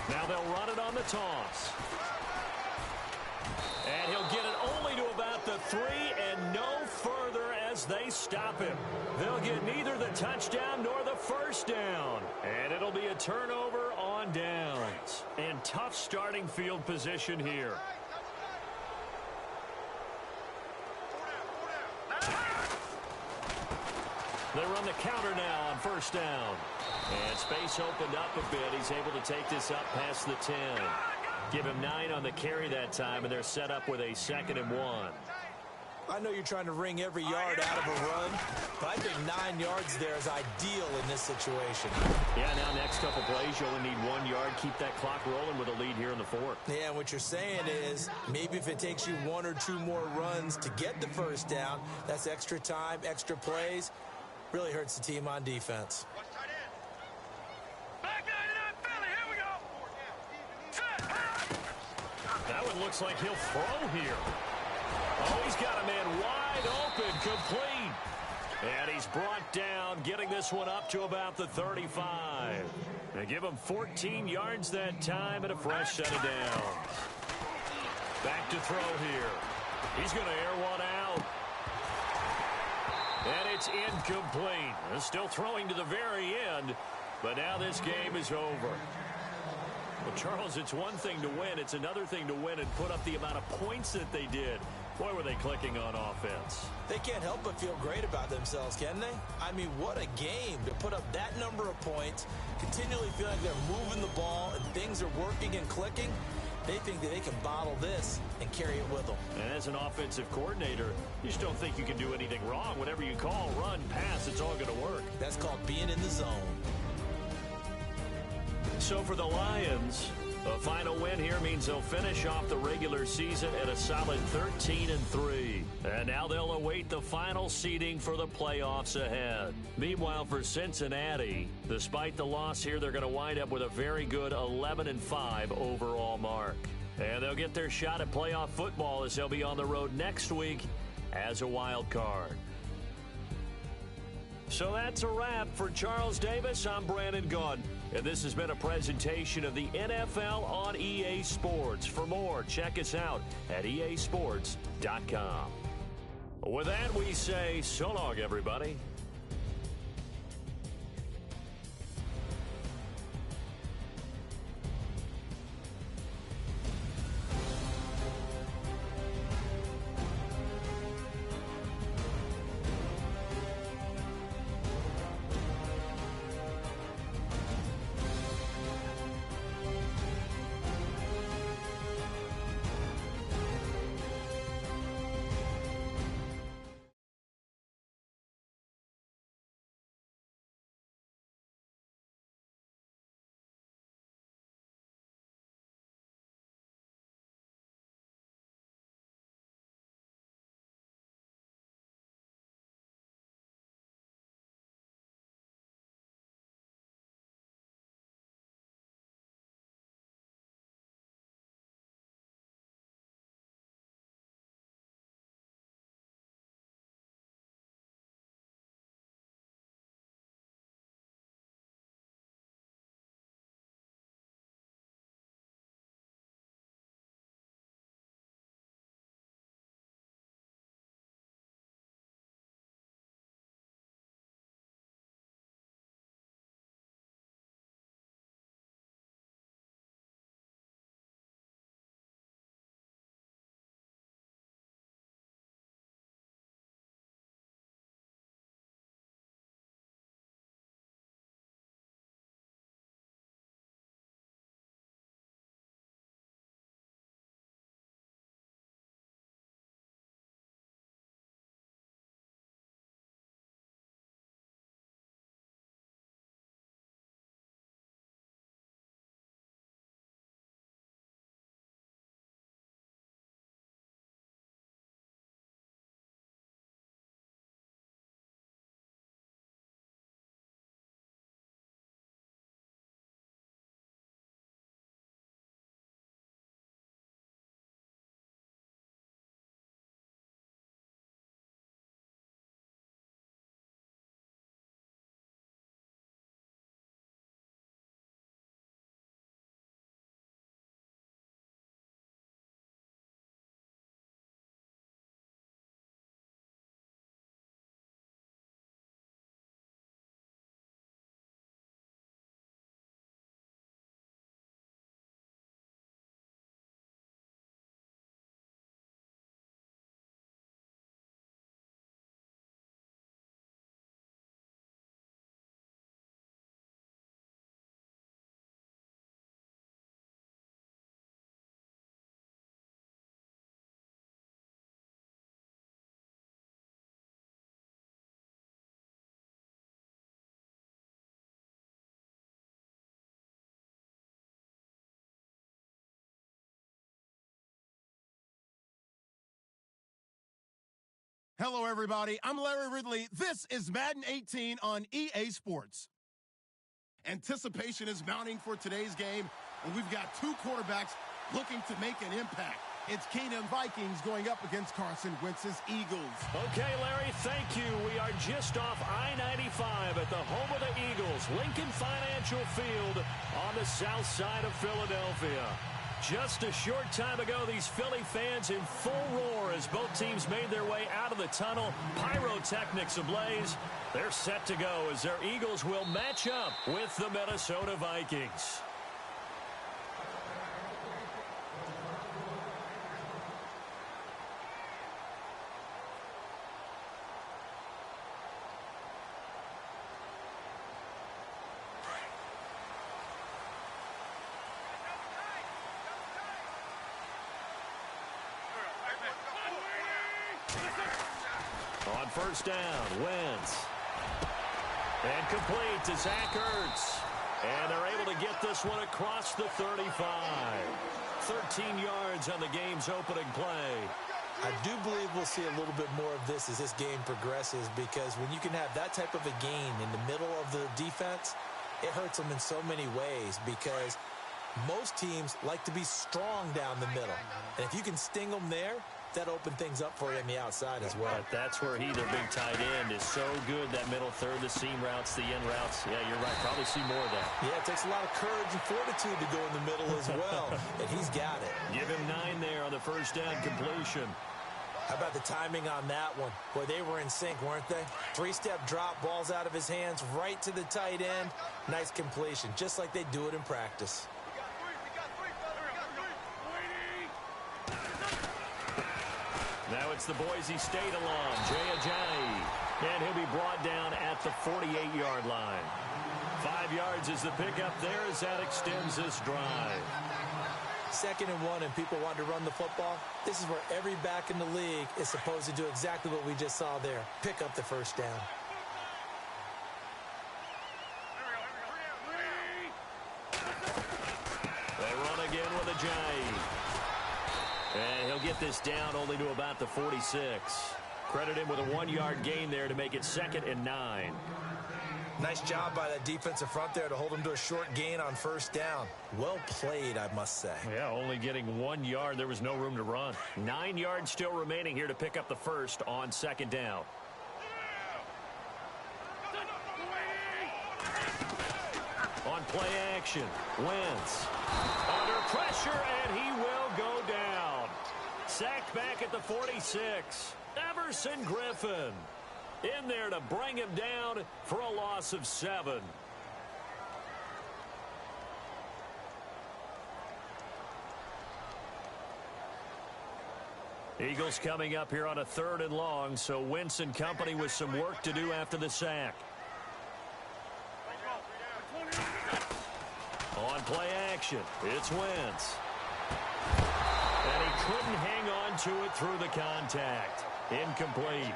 Now they'll run it on the toss. And he'll get it only to about the 3 and no further as they stop him. They'll get neither the touchdown nor the 1st down. And it'll be a turnover on downs. And tough starting field position here. They run the counter now on 1st down. And space opened up a bit. He's able to take this up past the 10. Give him 9 on the carry that time, and they're set up with a 2nd and 1. I know you're trying to wring every yard out of a run, but I think 9 yards there is ideal in this situation. Yeah, now next couple plays, you only need 1 yard. Keep that clock rolling with a lead here in the 4th. Yeah, and what you're saying is maybe if it takes you 1 or 2 more runs to get the 1st down, that's extra time, extra plays. Really hurts the team on defense. That one looks like he'll throw here. Oh, he's got a man wide open, complete. And he's brought down, getting this one up to about the 35. They give him 14 yards that time and a fresh set of downs. Back to throw here. He's going to air one out. And it's incomplete. They're still throwing to the very end, but now this game is over. Well, Charles, it's one thing to win. It's another thing to win and put up the amount of points that they did. Boy, were they clicking on offense. They can't help but feel great about themselves, can they? I mean, what a game to put up that number of points, continually feel like they're moving the ball and things are working and clicking. They think that they can bottle this and carry it with them. And as an offensive coordinator, you just don't think you can do anything wrong. Whatever you call, run, pass, it's all going to work. That's called being in the zone. So for the Lions, a final win here means they'll finish off the regular season at a solid 13-3. And now they'll await the final seeding for the playoffs ahead. Meanwhile, for Cincinnati, despite the loss here, they're going to wind up with a very good 11-5 overall mark. And they'll get their shot at playoff football as they'll be on the road next week as a wild card. So that's a wrap. For Charles Davis, I'm Brandon Gunn. And this has been a presentation of the NFL on EA Sports. For more, check us out at easports.com. With that, we say so long, everybody. Hello, everybody. I'm Larry Ridley. This is Madden 18 on EA Sports. Anticipation is mounting for today's game, and we've got two quarterbacks looking to make an impact. It's Rn4em Vikings going up against Carson Wentz's Eagles. Okay, Larry, thank you. We are just off I-95 at the home of the Eagles, Lincoln Financial Field on the south side of Philadelphia. Just a short time ago, these Philly fans in full roar as both teams made their way out of the tunnel. Pyrotechnics ablaze. They're set to go as their Eagles will match up with the Minnesota Vikings. On first down, Wentz. And complete to Zach Ertz. And they're able to get this one across the 35. 13 yards on the game's opening play. I do believe we'll see a little bit more of this as this game progresses, because when you can have that type of a gain in the middle of the defense, it hurts them in so many ways, because most teams like to be strong down the middle. And if you can sting them there, that open things up for you on the outside as well. But that's where their big tight end, is so good. That middle third, the seam routes, the in routes. Yeah, you're right. Probably see more of that. Yeah, it takes a lot of courage and fortitude to go in the middle as well. And he's got it. Give him 9 there on the first down completion. How about the timing on that one? Boy, they were in sync, weren't they? 3-step drop, balls out of his hands, right to the tight end. Nice completion, just like they do it in practice. Now it's the Boise State alum, Jay Ajayi. And he'll be brought down at the 48-yard line. 5 yards is the pickup there as that extends this drive. 2nd and 1, and people want to run the football. This is where every back in the league is supposed to do exactly what we just saw there. Pick up the first down. They run again with Ajayi. And he'll get this down only to about the 46. Credit him with a 1-yard gain there to make it 2nd and 9. Nice job by that defensive front there to hold him to a short gain on first down. Well played, I must say. Yeah, only getting 1 yard. There was no room to run. 9 yards still remaining here to pick up the first on 2nd down. On play action, Wentz under pressure, and he will go down. Sacked back at the 46. Everson Griffin in there to bring him down for a loss of 7. Eagles coming up here on a 3rd and long, so Wentz and company with some work to do after the sack. On play action, it's Wentz. And he couldn't hang on to it through the contact. Incomplete.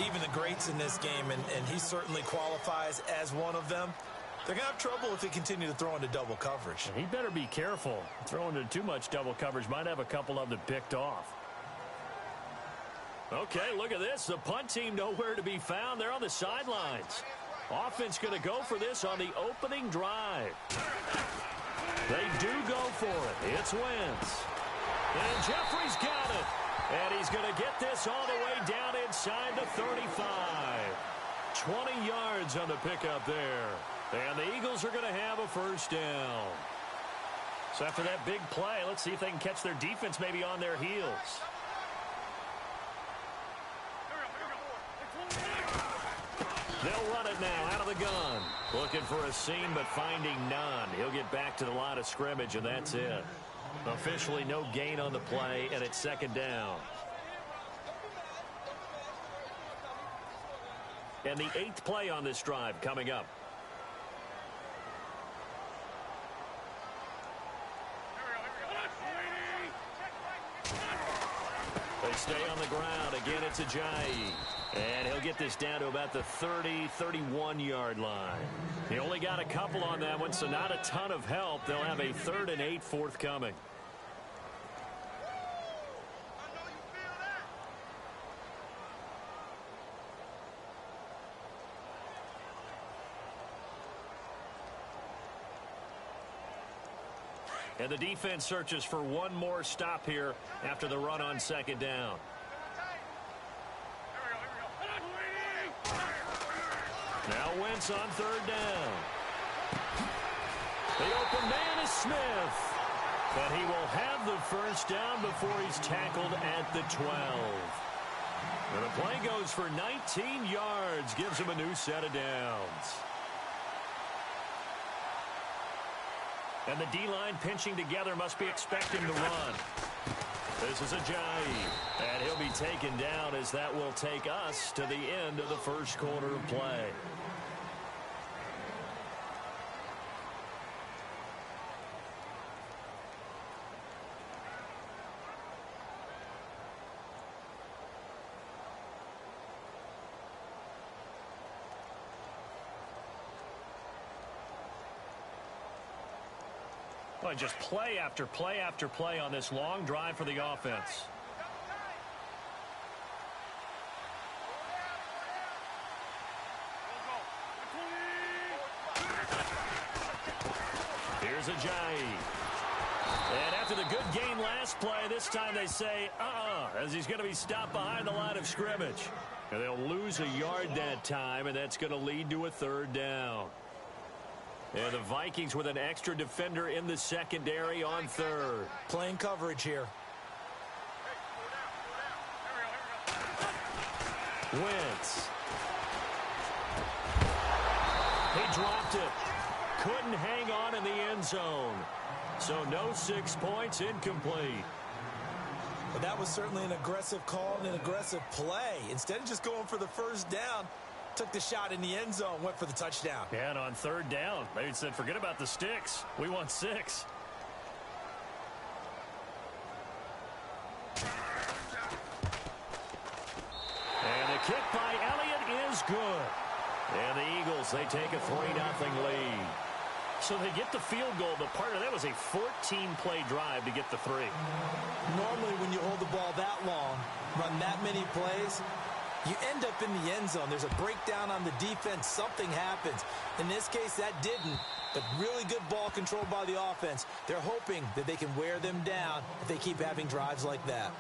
Even the greats in this game, and he certainly qualifies as one of them, they're going to have trouble if they continue to throw into double coverage. He better be careful. Throwing into too much double coverage might have a couple of them picked off. Okay, look at this. The punt team nowhere to be found. They're on the sidelines. Offense going to go for this on the opening drive. They do go for it. It's Wentz. And Jeffrey's got it. And he's going to get this all the way down inside the 35. 20 yards on the pickup there. And the Eagles are going to have a first down. So after that big play, let's see if they can catch their defense maybe on their heels. They'll run it now out of the gun. Looking for a seam, but finding none. He'll get back to the line of scrimmage, and that's it. Officially no gain on the play, and it's 2nd down. And the 8th play on this drive coming up. They stay on the ground. Again, it's Ajayi. And he'll get this down to about the 30, 31-yard line. He only got a couple on that one, so not a ton of help. They'll have a 3rd and 8 forthcoming. And the defense searches for one more stop here after the run on 2nd down. Now Wentz on 3rd down. The open man is Smith. But he will have the first down before he's tackled at the 12. And the play goes for 19 yards, gives him a new set of downs. And the D-line pinching together, must be expecting to run. This is Ajayi, and he'll be taken down as that will take us to the end of the first quarter of play. Well, just play after play after play on this long drive for the offense. Here's Ajayi. And after the good game last play, this time they say, as he's going to be stopped behind the line of scrimmage. And they'll lose a yard that time, and that's going to lead to a third down. And the Vikings with an extra defender in the secondary on third. Playing coverage here. Wentz. He dropped it. Couldn't hang on in the end zone. So no 6 points, incomplete. But that was certainly an aggressive call and an aggressive play. Instead of just going for the first down, took the shot in the end zone, went for the touchdown. Yeah, and on third down, they said, forget about the sticks. We want 6. And the kick by Elliott is good. And the Eagles, they take a 3-0 lead. So they get the field goal, but part of that was a 14-play drive to get the 3. Normally when you hold the ball that long, run that many plays, you end up in the end zone. There's a breakdown on the defense. Something happens. In this case, that didn't, but really good ball control by the offense. They're hoping that they can wear them down if they keep having drives like that.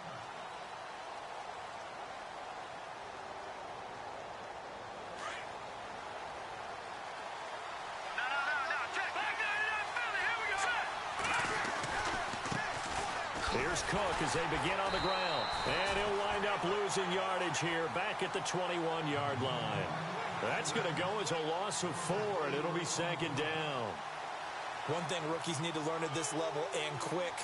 Here's Cook as they begin on the ground. And he'll wind up losing yardage here back at the 21-yard line. That's going to go as a loss of 4, and it'll be second down. One thing rookies need to learn at this level, and quick.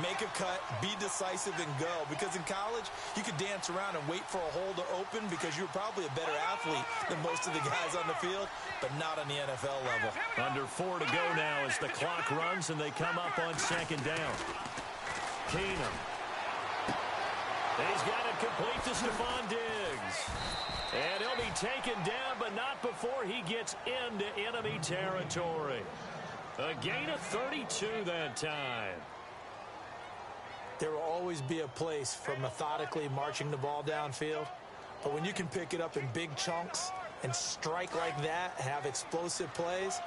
Make a cut, be decisive, and go. Because in college, you could dance around and wait for a hole to open because you're probably a better athlete than most of the guys on the field, but not on the NFL level. Under 4 to go now as the clock runs and they come up on second down. Keenum. He's got it complete to Stephon Diggs. And he'll be taken down, but not before he gets into enemy territory. A gain of 32 that time. There will always be a place for methodically marching the ball downfield. But when you can pick it up in big chunks and strike like that, have explosive plays,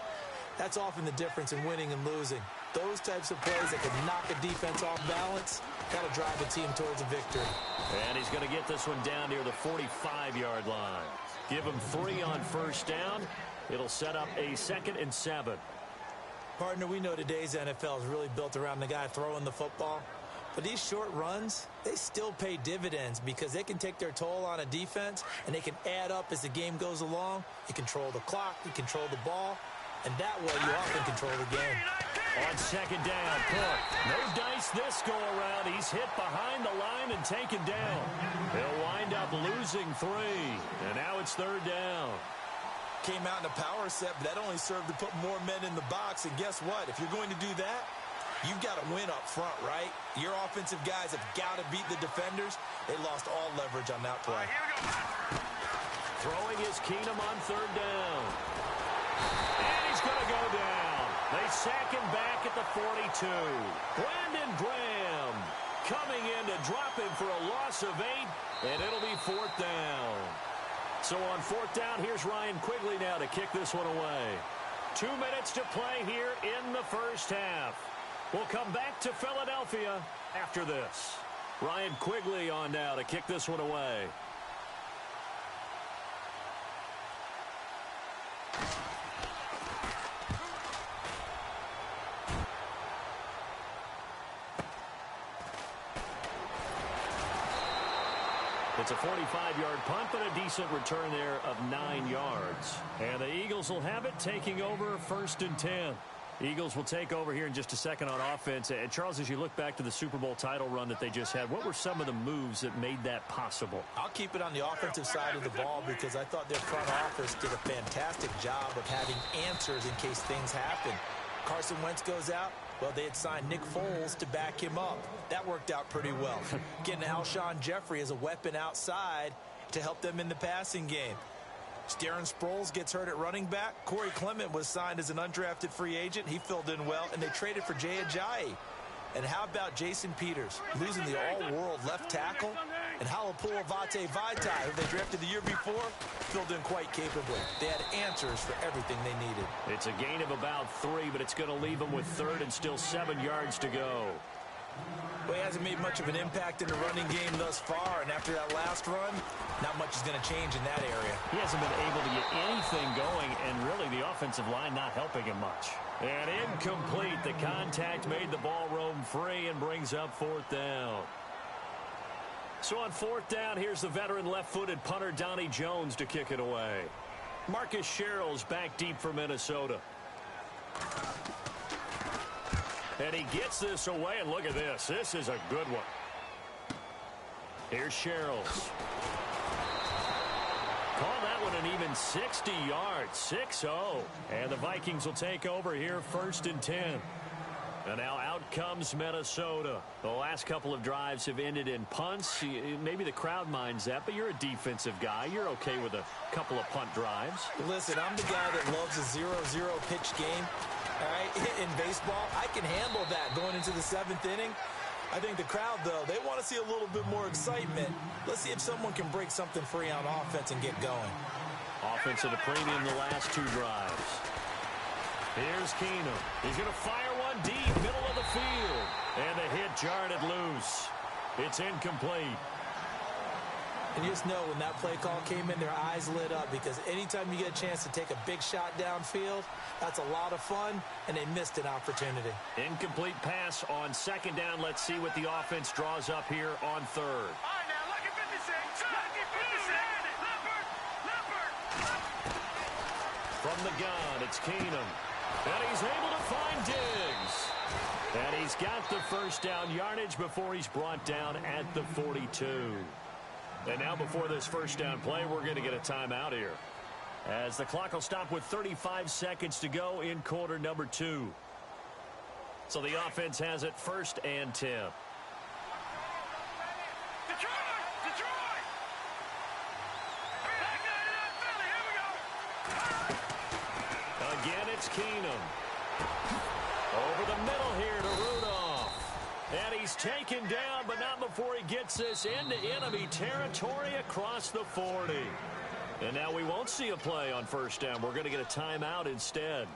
that's often the difference in winning and losing. Those types of plays that can knock a defense off balance, that'll drive a team towards a victory. And he's going to get this one down near the 45-yard line. Give him 3 on first down. It'll set up a 2nd and 7. Partner, we know today's NFL is really built around the guy throwing the football. But these short runs, they still pay dividends because they can take their toll on a defense and they can add up as the game goes along. You control the clock, you control the ball, and that way you often control the game. On second down, Cook. No dice this go around. He's hit behind the line and taken down. He'll wind up losing 3. And now it's third down. Came out in a power set, but that only served to put more men in the box. And guess what? If you're going to do that, you've got to win up front, right? Your offensive guys have got to beat the defenders. They lost all leverage on that play. Throwing is Keenum on third down. And he's going to go down. They sack him back at the 42. Brandon Graham coming in to drop him for a loss of 8, and it'll be 4th down. So on 4th down, here's Ryan Quigley now to kick this one away. 2 minutes to play here in the first half. We'll come back to Philadelphia after this. Ryan Quigley on now to kick this one away. It's a 45-yard punt, but a decent return there of 9 yards. And the Eagles will have it, taking over 1st and 10. Eagles will take over here in just a second on offense. And Charles, as you look back to the Super Bowl title run that they just had, what were some of the moves that made that possible? I'll keep it on the offensive side of the ball because I thought their front office did a fantastic job of having answers in case things happen. Carson Wentz goes out. Well, they had signed Nick Foles to back him up. That worked out pretty well. Getting Alshon Jeffrey as a weapon outside to help them in the passing game. Darren Sproles gets hurt at running back. Corey Clement was signed as an undrafted free agent. He filled in well, and they traded for Jay Ajayi. And how about Jason Peters, losing the all-world left tackle? And Halapoulivaati Vaitai, who they drafted the year before, filled in quite capably. They had answers for everything they needed. It's a gain of about 3, but it's going to leave them with 3rd and still 7 yards to go. Well, he hasn't made much of an impact in the running game thus far, and after that last run, not much is going to change in that area. He hasn't been able to get anything going, and really the offensive line not helping him much. And incomplete. The contact made the ball roam free and brings up 4th down. So on 4th down, here's the veteran left-footed punter Donnie Jones to kick it away. Marcus Sherrill's back deep for Minnesota. And he gets this away, and look at this. This is a good one. Here's Sherrills. Call that one an even 60 yards, 6-0. And the Vikings will take over here 1st and 10. And now out comes Minnesota. The last couple of drives have ended in punts. Maybe the crowd minds that, but you're a defensive guy. You're okay with a couple of punt drives. Listen, I'm the guy that loves a 0-0 pitch game. All right, in baseball, I can handle that going into the 7th inning. I think the crowd, though, they want to see a little bit more excitement. Let's see if someone can break something free on offense and get going. Offense at a premium the last 2 drives. Here's Keenum. He's going to fire one deep, middle of the field. And the hit jarred it loose. It's incomplete. And you just know when that play call came in, their eyes lit up, because anytime you get a chance to take a big shot downfield, that's a lot of fun, and they missed an opportunity. Incomplete pass on 2nd down. Let's see what the offense draws up here on 3rd. All right, now look at 56. Look at 56. Leopard. From the gun, it's Keenum. And he's able to find Diggs. And he's got the 1st down yardage before he's brought down at the 42. And now before this 1st down play, we're going to get a timeout here, as the clock will stop with 35 seconds to go in quarter number 2. So the offense has it 1st and 10. Detroit! Back Philly, here we go. Again, it's Keenum. Over the middle here to Rudolph. And he's taken down, but not before he gets this into enemy territory across the 40. And now we won't see a play on 1st down. We're going to get a timeout instead,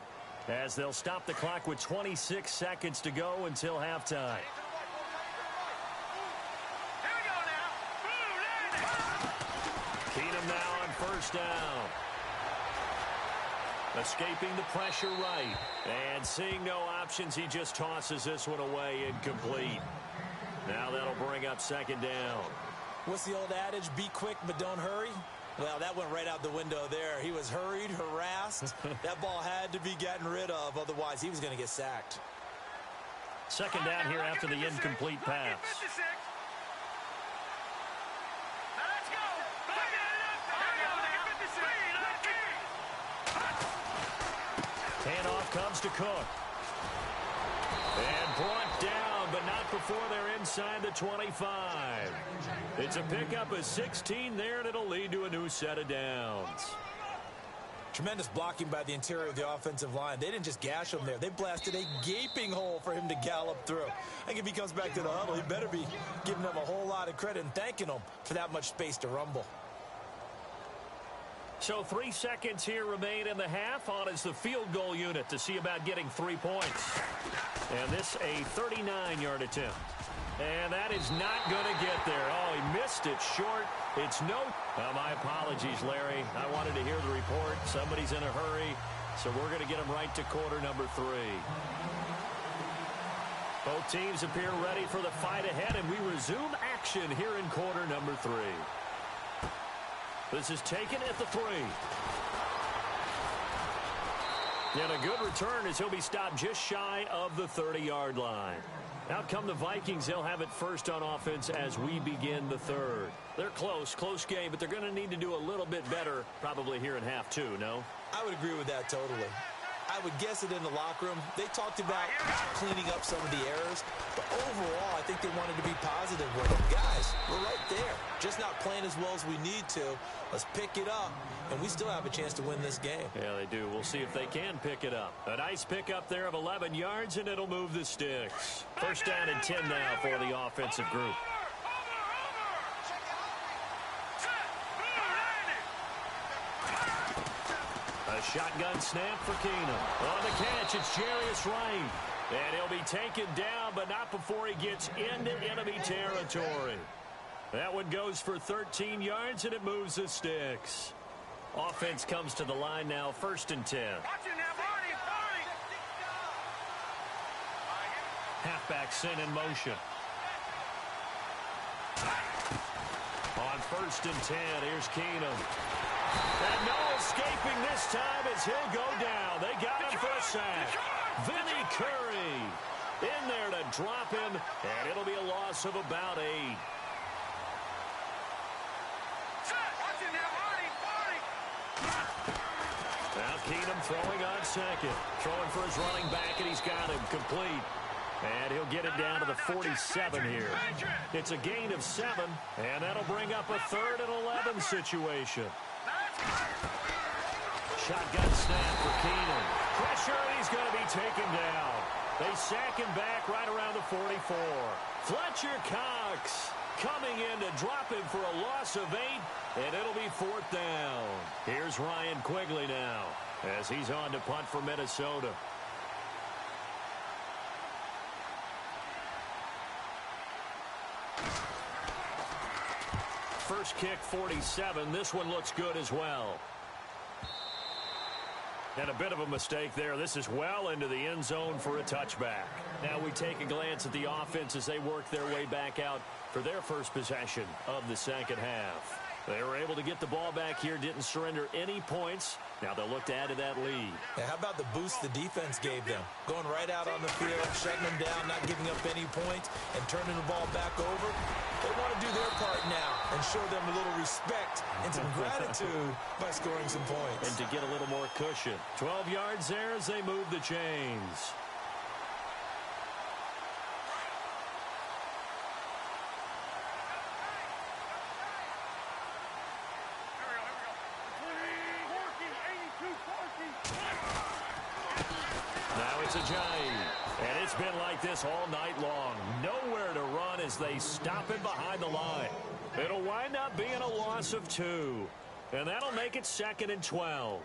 as they'll stop the clock with 26 seconds to go until halftime. Here we go now. Keenum now on 1st down. Escaping the pressure right. And seeing no options, he just tosses this one away, incomplete. Now that'll bring up 2nd down. What's the old adage? Be quick, but don't hurry. Well, that went right out the window there. He was hurried, harassed. That ball had to be gotten rid of, otherwise he was going to get sacked. 2nd down here after the incomplete pass. Now let's go. Handoff comes to Cook. And brought down, but not before they're inside the 25. It's a pickup of 16 there, and it'll lead to a new set of downs. Tremendous blocking by the interior of the offensive line. They didn't just gash him there. They blasted a gaping hole for him to gallop through. I think if he comes back to the huddle, he better be giving them a whole lot of credit and thanking them for that much space to rumble. So 3 seconds here remain in the half. On is the field goal unit to see about getting 3 points. And this a 39-yard attempt. And that is not going to get there. Oh, he missed it short. It's no... my apologies, Larry. I wanted to hear the report. Somebody's in a hurry. So we're going to get him right to quarter number 3. Both teams appear ready for the fight ahead, and we resume action here in quarter number 3. This is taken at the 3. And a good return as he'll be stopped just shy of the 30-yard line. Out come the Vikings. They'll have it first on offense as we begin the 3rd. They're close game, but they're going to need to do a little bit better probably here in half 2, no? I would agree with that totally. I would guess it in the locker room. They talked about cleaning up some of the errors, but overall, I think they wanted to be positive with them. Guys, we're right there. just not playing as well as we need to. Let's pick it up, and we still have a chance to win this game. Yeah, they do. We'll see if they can pick it up. A nice pickup there of 11 yards, and it'll move the sticks. First down and 10 now for the offensive group. A shotgun snap for Keenum. On the catch, it's Jarius Wright. And he'll be taken down, but not before he gets into enemy territory. That one goes for 13 yards, and it moves the sticks. Offense comes to the line now, first and 10. Halfback sent in motion. On first and 10, here's Keenum. And no escaping this time as he'll go down. They got him for a sack. Vinny Curry in there to drop him, and it'll be a loss of about 8. Now Keenum throwing on second. Throwing for his running back, and he's got him complete. And he'll get it down to the 47 here. It's a gain of 7, and that'll bring up a 3rd and 11 situation. Shotgun snap for Keenum. Pressure, and he's going to be taken down. They sack him back right around the 44. Fletcher Cox coming in to drop him for a loss of 8, and it'll be 4th down. Here's Ryan Quigley now as he's on to punt for Minnesota. First kick, 47. This one looks good as well. And a bit of a mistake there. This is well into the end zone for a touchback. Now we take a glance at the offense as they work their way back out for their first possession of the second half. They were able to get the ball back here, didn't surrender any points. Now they'll look to add to that lead. Yeah, how about the boost the defense gave them? Going right out on the field, shutting them down, not giving up any points, and turning the ball back over. They want to do their part now and show them a little respect and some gratitude by scoring some points. And to get a little more cushion. 12 yards there as they move the chains. Now it's a giant. And it's been like this all night long. Nowhere to run as they stop him behind the line. It'll wind up being a loss of 2. And that'll make it 2nd and 12.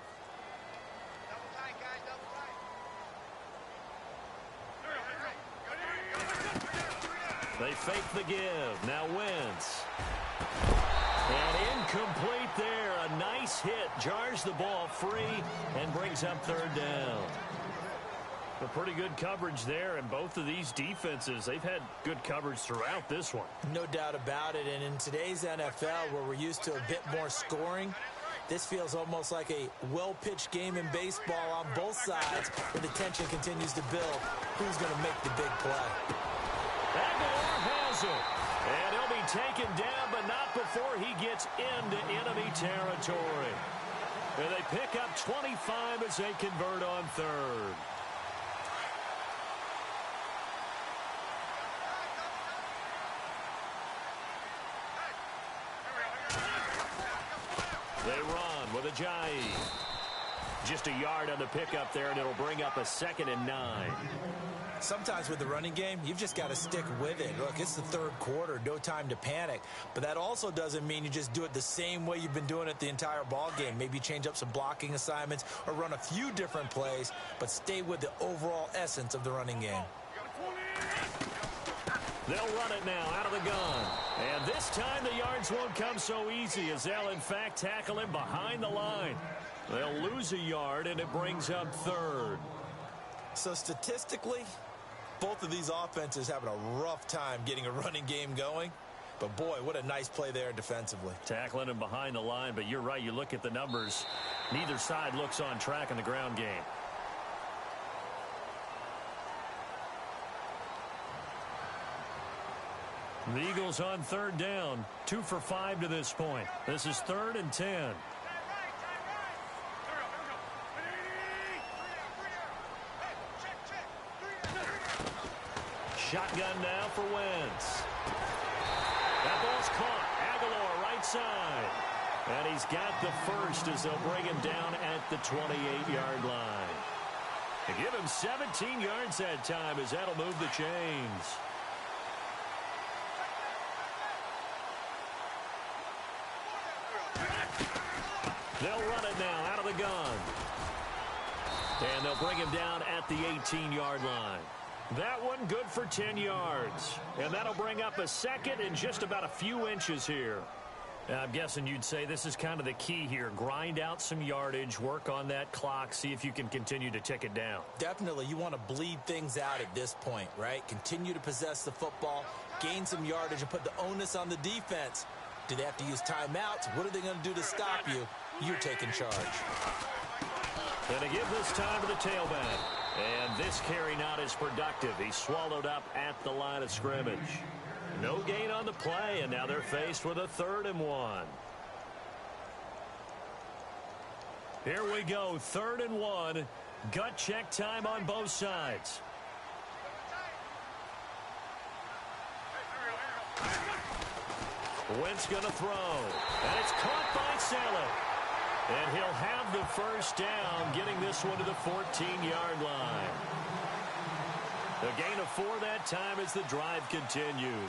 They fake the give. Now Wentz. And incomplete there. A nice hit. Jars the ball free and brings up 3rd down. A pretty good coverage there, and both of these defenses, they've had good coverage throughout this one. No doubt about it, and in today's NFL, where we're used to a bit more scoring, this feels almost like a well-pitched game in baseball on both sides, where the tension continues to build. Who's going to make the big play? Aguilar has it, and he'll be taken down, but not before he gets into enemy territory. And they pick up 25 as they convert on 3rd. They run with Ajayi. Just a yard on the pickup there, and it'll bring up a 2nd and 9. Sometimes with the running game, you've just got to stick with it. Look, it's the 3rd quarter, no time to panic. But that also doesn't mean you just do it the same way you've been doing it the entire ball game. Maybe change up some blocking assignments or run a few different plays, but stay with the overall essence of the running game. They'll run it now out of the gun. And this time the yards won't come so easy as they'll, in fact, tackle him behind the line. They'll lose a yard, and it brings up 3rd. So statistically, both of these offenses having a rough time getting a running game going. But, boy, what a nice play there defensively. Tackling him behind the line, but you're right. You look at the numbers. Neither side looks on track in the ground game. The Eagles on 3rd down. 2 for 5 to this point. This is 3rd and 10. Shotgun now for Wentz. That ball's caught. Aguilar side. And he's got the first as they'll bring him down at the 28-yard line. They give him 17 yards that time as that'll move the chains. They'll run it now out of the gun. And they'll bring him down at the 18-yard line. That one good for 10 yards. And that'll bring up a second in just about a few inches here. I'm guessing you'd say this is kind of the key here. Grind out some yardage, work on that clock, see if you can continue to tick it down. Definitely. You want to bleed things out at this point, right? Continue to possess the football, gain some yardage, and put the onus on the defense. Do they have to use timeouts? What are they going to do to stop you? You're taking charge. And to give this time to the tailback. And this carry not as productive. He's swallowed up at the line of scrimmage. No gain on the play, and now they're faced with a 3rd and 1. Here we go, 3rd and 1. Gut check time on both sides. Wentz going to throw, and it's caught by Saleh. And he'll have the first down, getting this one to the 14-yard line. A gain of 4 that time as the drive continues.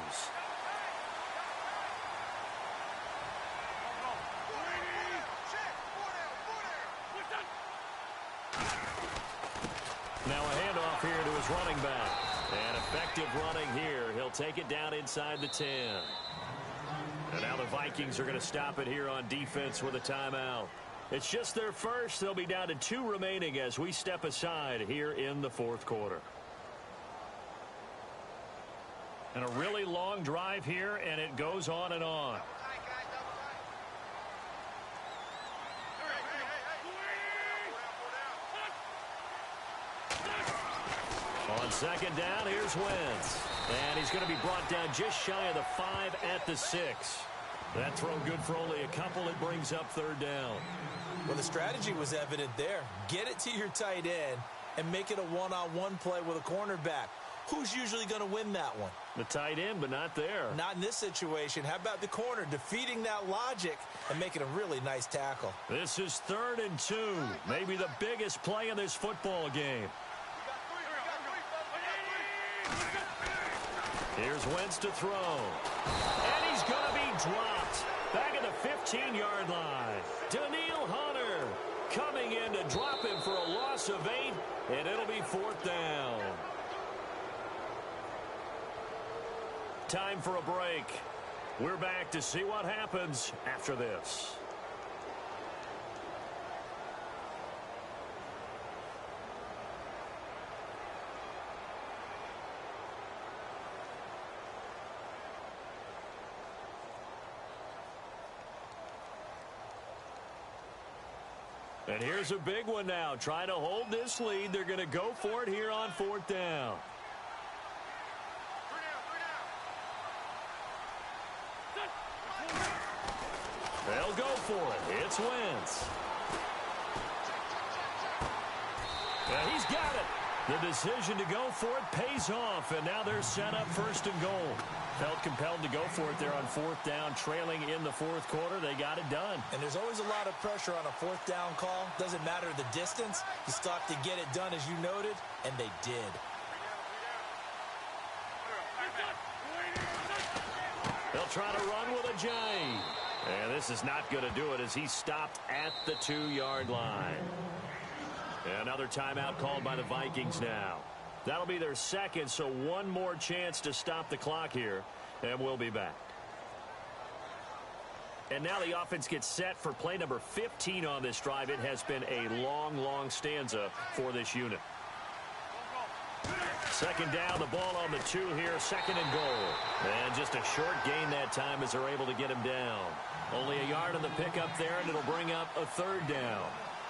Now a handoff here to his running back. And effective running here. He'll take it down inside the 10. And now the Vikings are going to stop it here on defense with a timeout. It's just their first. They'll be down to 2 remaining as we step aside here in the 4th quarter. And a really long drive here, and it goes on and on. On 2nd down, here's Wentz. And he's going to be brought down just shy of the 5 at the 6. That throw good for only a couple. It brings up 3rd down. Well, the strategy was evident there. Get it to your tight end and make it a one-on-one play with a cornerback. Who's usually going to win that one? The tight end, but not there. Not in this situation. How about the corner defeating that logic and making a really nice tackle? This is 3rd and 2. Maybe the biggest play in this football game. Here's Wentz to throw. And he's going to be dropped. Back at the 15-yard line. Daniil Hunter coming in to drop him for a loss of 8. And it'll be 4th down. Time for a break. We're back to see what happens after this. And here's a big one now. Trying to hold this lead. They're going to go for it here on 4th down. They'll go for it. It's Wentz. And he's got it. The decision to go for it pays off, and now they're set up 1st and goal. Felt compelled to go for it there on 4th down, trailing in the 4th quarter. They got it done. And there's always a lot of pressure on a 4th down call. Doesn't matter the distance. You still have to get it done, as you noted, and they did. They'll try to run with a J. And this is not going to do it as he's stopped at the 2-yard line. Another timeout called by the Vikings now. That'll be their 2nd, so one more chance to stop the clock here, and we'll be back. And now the offense gets set for play number 15 on this drive. It has been a long, long stanza for this unit. 2nd down, the ball on the 2 here, 2nd and goal. And just a short gain that time as they're able to get him down. Only a yard on the pickup there, and it'll bring up a 3rd down.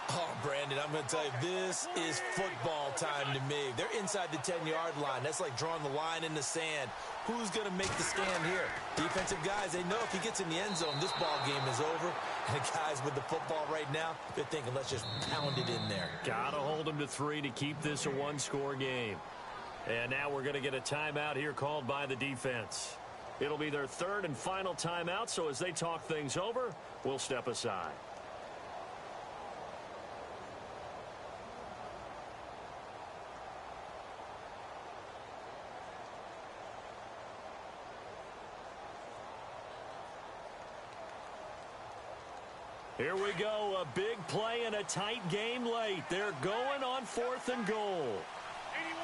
Oh, Brandon, I'm going to tell you, this is football time to me. They're inside the 10-yard line. That's like drawing the line in the sand. Who's going to make the stand here? Defensive guys, they know if he gets in the end zone, this ball game is over. And the guys with the football right now, they're thinking, let's just pound it in there. Got to hold them to 3 to keep this a one-score game. And now we're going to get a timeout here called by the defense. It'll be their third and final timeout, so as they talk things over, we'll step aside. Here we go, a big play and a tight game late. They're going on 4th and goal. 81.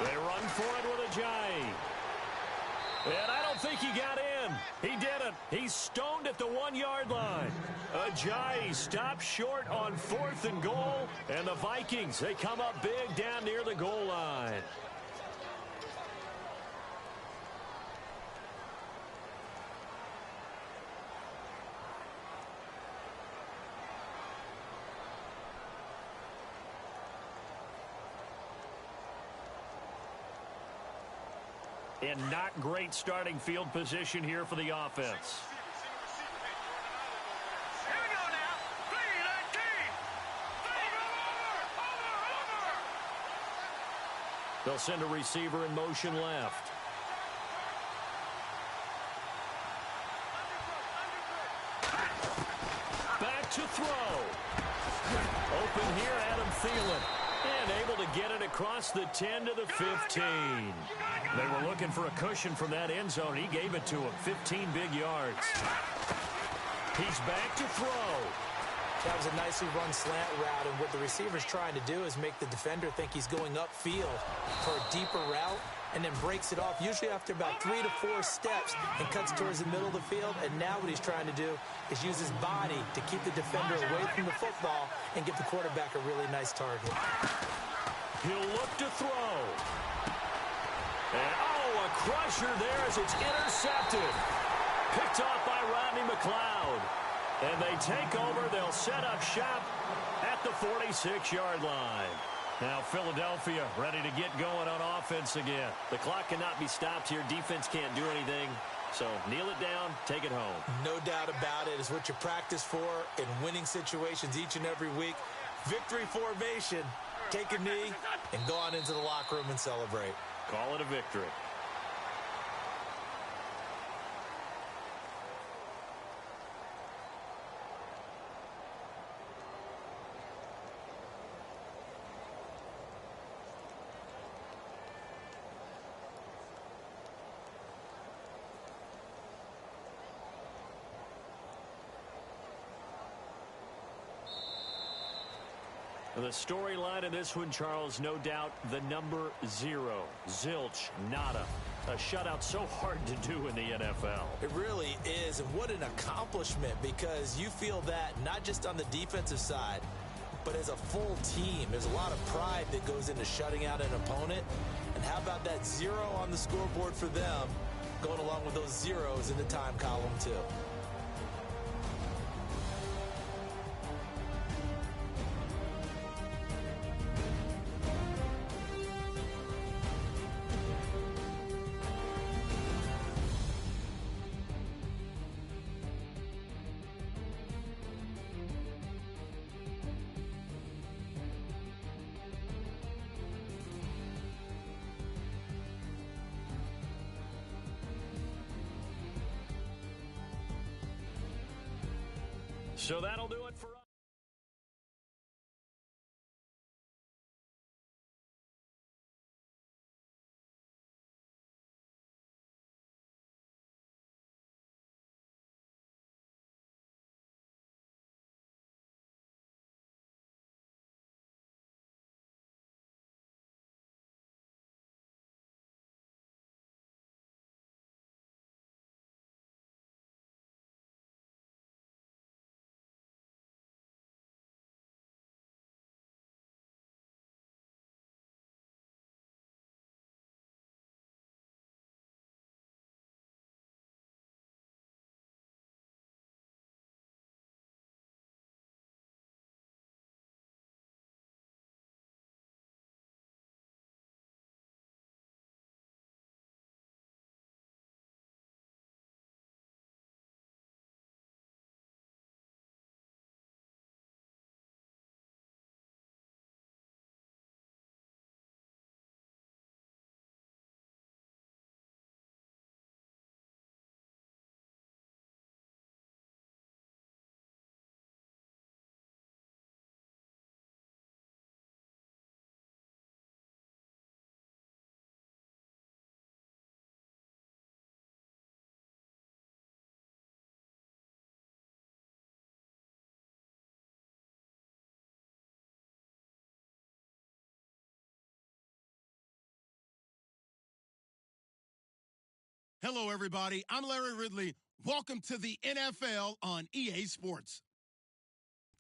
They run for it with Ajayi. And I don't think he got in. He didn't. He's stoned at the 1-yard line. Ajayi stops short on 4th and goal. And the Vikings, they come up big down near the goal line. And not great starting field position here for the offense. Here we go now. 3-19. They'll send a receiver in motion left. Back to throw. Open here, Adam Thielen. And able to get it across the 10 to the 15. They were looking for a cushion from that end zone. He gave it to him. 15 big yards. He's back to throw. That was a nicely run slant route, and what the receiver's trying to do is make the defender think he's going upfield for a deeper route, and then breaks it off, usually after about 3 to 4 steps, and cuts towards the middle of the field. And now what he's trying to do is use his body to keep the defender away from the football and give the quarterback a really nice target. He'll look to throw. And, a crusher there as it's intercepted. Picked off by Rodney McLeod. And they take over. They'll set up shop at the 46-yard line. Now Philadelphia ready to get going on offense again. The clock cannot be stopped here. Defense can't do anything. So kneel it down, take it home. No doubt about it. It's what you practice for in winning situations each and every week. Victory formation. Take a knee and go on into the locker room and celebrate. Call it a victory. The storyline of this one, Charles, no doubt the number 0. Zilch, nada. A shutout so hard to do in the NFL. It really is, and what an accomplishment, because you feel that not just on the defensive side, but as a full team. There's a lot of pride that goes into shutting out an opponent. And how about that 0 on the scoreboard for them, going along with those zeros in the time column too. So that'll do it for us. Hello, everybody. I'm Larry Ridley. Welcome to the NFL on EA Sports.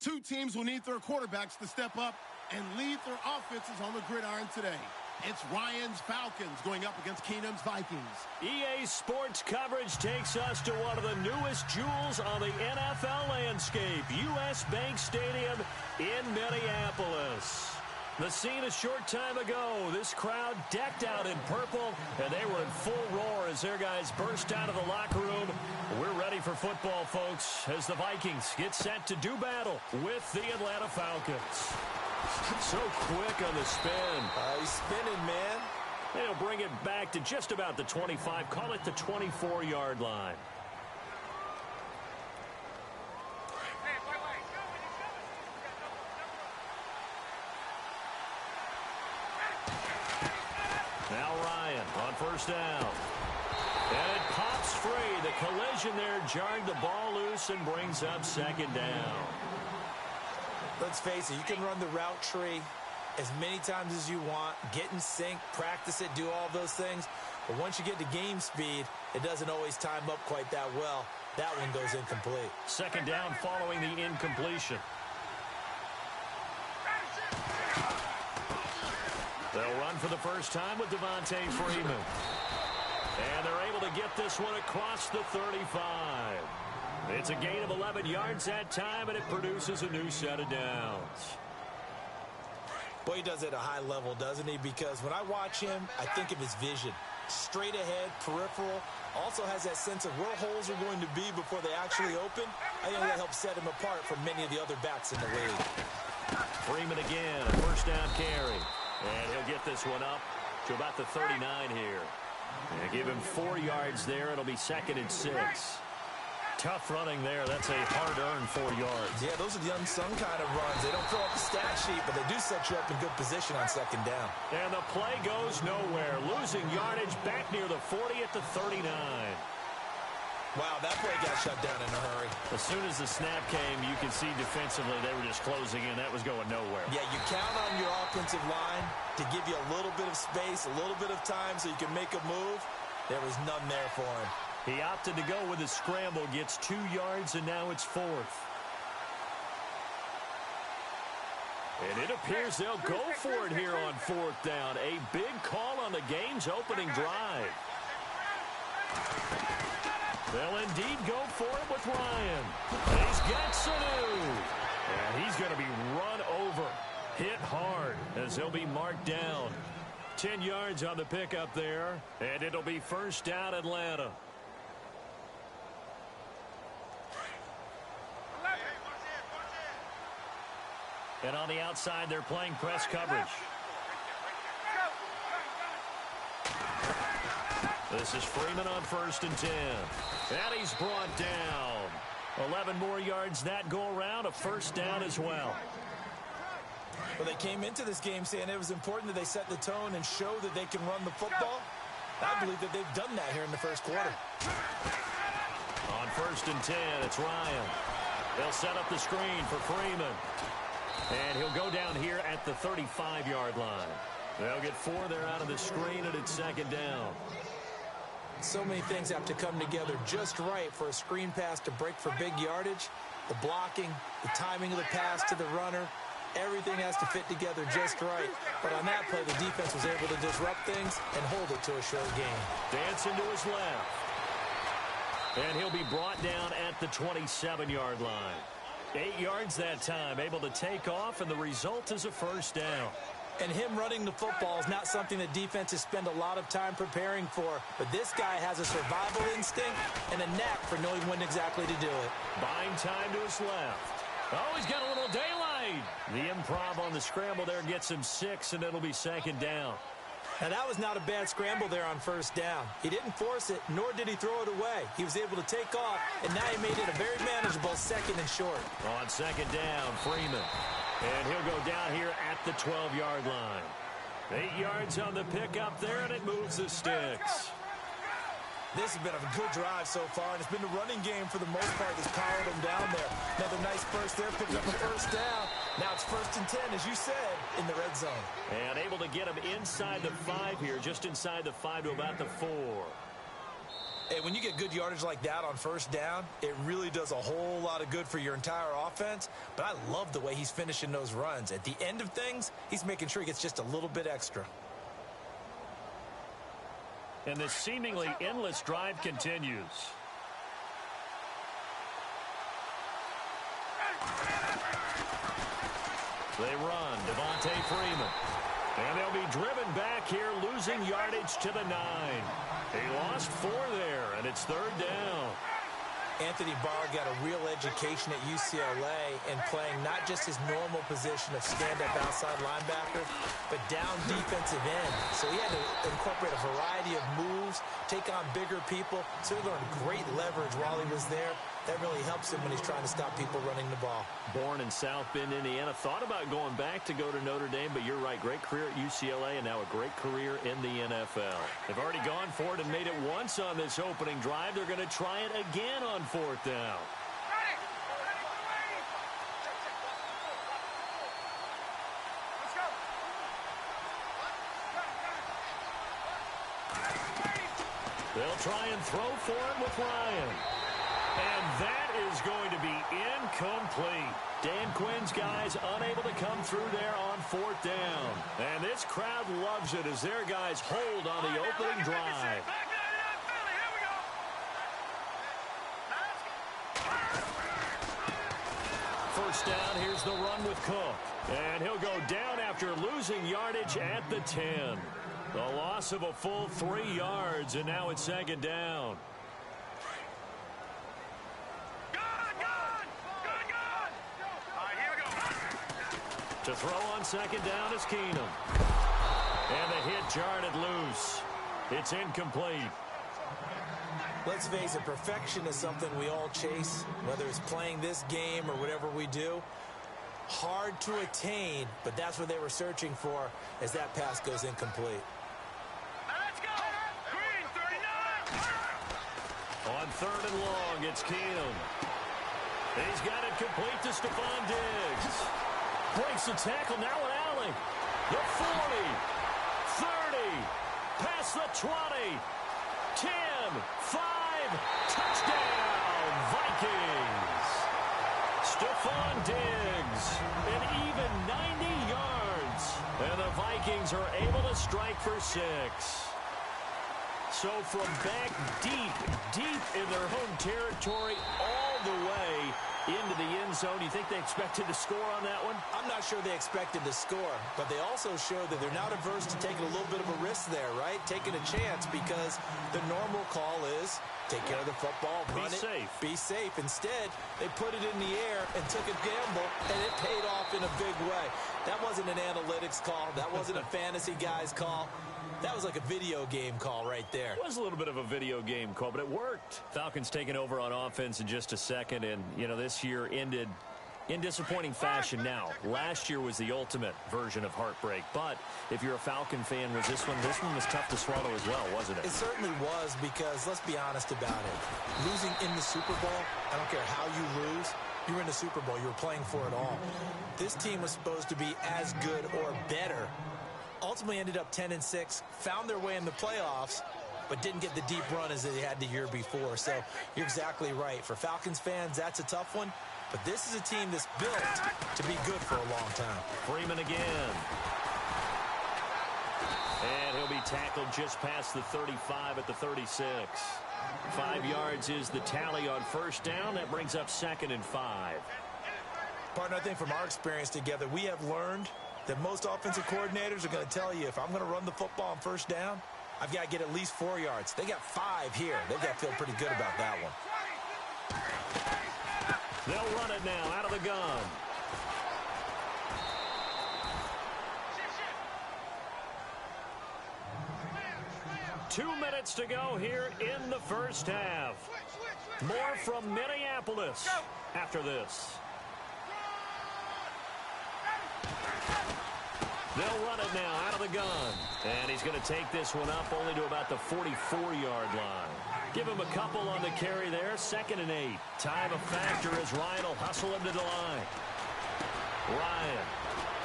Two teams will need their quarterbacks to step up and lead their offenses on the gridiron today. It's Ryan's Falcons going up against Keenum's Vikings. EA Sports coverage takes us to one of the newest jewels on the NFL landscape, US Bank Stadium in Minneapolis. The scene a short time ago, this crowd decked out in purple, and they were in full roar as their guys burst out of the locker room. We're ready for football, folks, as the Vikings get set to do battle with the Atlanta Falcons. So quick on the spin. He's spinning, man. They'll bring it back to just about the 25, call it the 24-yard line. Now Ryan on first down. And it pops free. The collision there jarred the ball loose and brings up second down. Let's face it, you can run the route tree as many times as you want, get in sync, practice it, do all those things. But once you get to game speed, it doesn't always time up quite that well. That one goes incomplete. Second down following the incompletion. They'll run for the first time with Rn4em. And they're able to get this one across the 35. It's a gain of 11 yards that time, and it produces a new set of downs. Boy, he does it at a high level, doesn't he? Because when I watch him, I think of his vision. Straight ahead, peripheral. Also has that sense of where holes are going to be before they actually open. I think that helps set him apart from many of the other backs in the league. Freeman again, a first down carry. And he'll get this one up to about the 39 here. And give him 4 yards there. It'll be 2nd and 6. Tough running there. That's a hard-earned 4 yards. Yeah, those are the unsung kind of runs. They don't fill up the stat sheet, but they do set you up in good position on second down. And the play goes nowhere. Losing yardage back near the 40 at the 39. Wow, that play got shut down in a hurry. As soon as the snap came, you can see defensively they were just closing in. That was going nowhere. Yeah, you count on your offensive line to give you a little bit of space, a little bit of time so you can make a move. There was none there for him. He opted to go with a scramble, gets 2 yards, and now it's 4th. And it appears they'll go for it here on 4th down. A big call on the game's opening drive. They'll indeed go for it with Ryan. He's got Sanu. And he's going to be run over, hit hard, as he'll be marked down. 10 yards on the pickup there, and it'll be first down Atlanta. And on the outside, they're playing press coverage. This is Freeman on 1st and 10. And he's brought down. 11 more yards that go around, a first down as well. Well, they came into this game saying it was important that they set the tone and show that they can run the football. I believe that they've done that here in the first quarter. On 1st and 10, it's Ryan. They'll set up the screen for Freeman. And he'll go down here at the 35-yard line. They'll get 4 there out of the screen, and it's 2nd down. So many things have to come together just right for a screen pass to break for big yardage. The blocking, the timing of the pass to the runner, everything has to fit together just right. But on that play, the defense was able to disrupt things and hold it to a short gain. Dancing to his left. And he'll be brought down at the 27-yard line. 8 yards that time, able to take off, and the result is a first down. And him running the football is not something that defenses spend a lot of time preparing for. But this guy has a survival instinct and a knack for knowing when exactly to do it. Buying time to his left. Oh, he's got a little daylight. The improv on the scramble there gets him 6, and it'll be 2nd down. Now, that was not a bad scramble there on first down. He didn't force it, nor did he throw it away. He was able to take off, and now he made it a very manageable 2nd and short. On 2nd down, Freeman. And he'll go down here at the 12-yard line. 8 yards on the pickup there, and it moves the sticks. This has been a good drive so far, and it's been the running game for the most part that's powered him down there. Another nice burst there, picking up a first down. Now it's 1st and 10, as you said, in the red zone. And able to get him inside the 5 here, just inside the 5 to about the 4. Hey, when you get good yardage like that on first down, it really does a whole lot of good for your entire offense. But I love the way he's finishing those runs. At the end of things, he's making sure he gets just a little bit extra. And this seemingly endless drive continues. They run, Rn4em. And they'll be driven back here, losing yardage to the 9. He lost 4 there, and it's third down. Anthony Barr got a real education at UCLA and playing not just his normal position of stand-up outside linebacker, but down defensive end. So he had to incorporate a variety of moves, take on bigger people. So he learned great leverage while he was there. That really helps him when he's trying to stop people running the ball. Born in South Bend, Indiana. Thought about going back to go to Notre Dame, but you're right. Great career at UCLA and now a great career in the NFL. They've already gone for it and made it once on this opening drive. They're going to try it again on fourth down. They'll try and throw for it with Ryan. And that is going to be incomplete. Dan Quinn's guys unable to come through there on fourth down. And this crowd loves it as their guys hold on the opening drive. First down, here's the run with Cook. And he'll go down after losing yardage at the 10. The loss of a full 3 yards, and now it's second down. To throw on second down is Keenum. And the hit jarred it loose. It's incomplete. Let's face it, perfection is something we all chase, whether it's playing this game or whatever we do. Hard to attain, but that's what they were searching for as that pass goes incomplete. Let's go! Green, 39! On third and long, it's Keenum. He's got it complete to Stephon Diggs. Breaks the tackle, now an alley. The 40, 30, past the 20, 10, 5, touchdown, Vikings. Stephon Diggs, an even 90 yards. And the Vikings are able to strike for 6. So from back deep in their home territory, all the way into the end zone. Do you think they expected to score on that one? I'm not sure they expected to score, but they also showed that they're not averse to taking a little bit of a risk there, right? Taking a chance because the normal call is take care of the football, run it, be safe. Instead, they put it in the air and took a gamble, and it paid off in a big way. That wasn't an analytics call. That wasn't a fantasy guy's call. That was like a video game call right there. It was a little bit of a video game call, but it worked. Falcons taking over on offense in just a second, and, you know, this year ended in disappointing fashion. Now, last year was the ultimate version of heartbreak, but if you're a Falcon fan, this one was tough to swallow as well, wasn't it? It certainly was because, let's be honest about it, losing in the Super Bowl, I don't care how you lose, you were in the Super Bowl, you were playing for it all. This team was supposed to be as good or better. Ultimately ended up 10-6, found their way in the playoffs, but didn't get the deep run as they had the year before. So you're exactly right. For Falcons fans, that's a tough one. But this is a team that's built to be good for a long time. Freeman again. And he'll be tackled just past the 35 at the 36. 5 yards is the tally on first down. That brings up 2nd and 5. Partner, I think from our experience together, we have learned that most offensive coordinators are going to tell you, if I'm going to run the football on first down, I've got to get at least 4 yards. They got 5 here. They've got to feel pretty good about that one. They'll run it now out of the gun. Two minutes to go here in the first half. More from Minneapolis after this. They'll run it now out of the gun. And he's going to take this one up only to about the 44-yard line. Give him a couple on the carry there. 2nd and 8. Time a factor as Ryan will hustle him to the line. Ryan.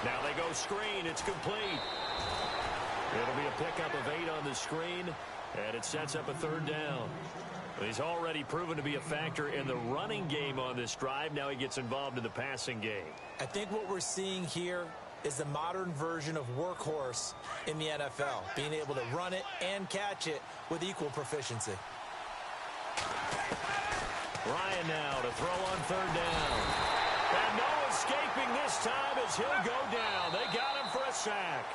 Now they go screen. It's complete. It'll be a pickup of 8 on the screen. And it sets up a 3rd down. He's already proven to be a factor in the running game on this drive. Now he gets involved in the passing game. I think what we're seeing here is the modern version of workhorse in the NFL, being able to run it and catch it with equal proficiency. Ryan now to throw on third down. And no escaping this time as he'll go down. They got him for a sack.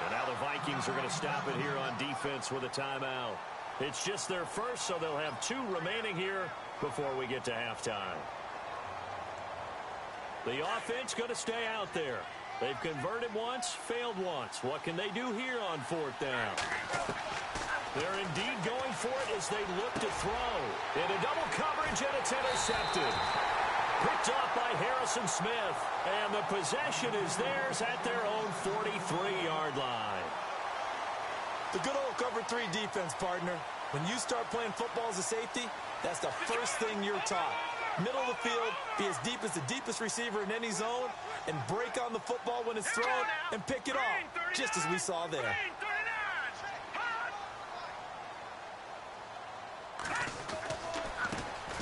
And now the Vikings are going to stop it here on defense with a timeout. It's just their first, so they'll have 2 remaining here before we get to halftime. The offense going to stay out there. They've converted once, failed once. What can they do here on fourth down? They're indeed going for it as they look to throw. Into double coverage, and it's intercepted. Picked off by Harrison Smith. And the possession is theirs at their own 43-yard line. The good old cover 3 defense, partner. When you start playing football as a safety, that's the first thing you're taught. Middle of the field, be as deep as the deepest receiver in any zone, and break on the football when it's thrown and pick it off, just as we saw there.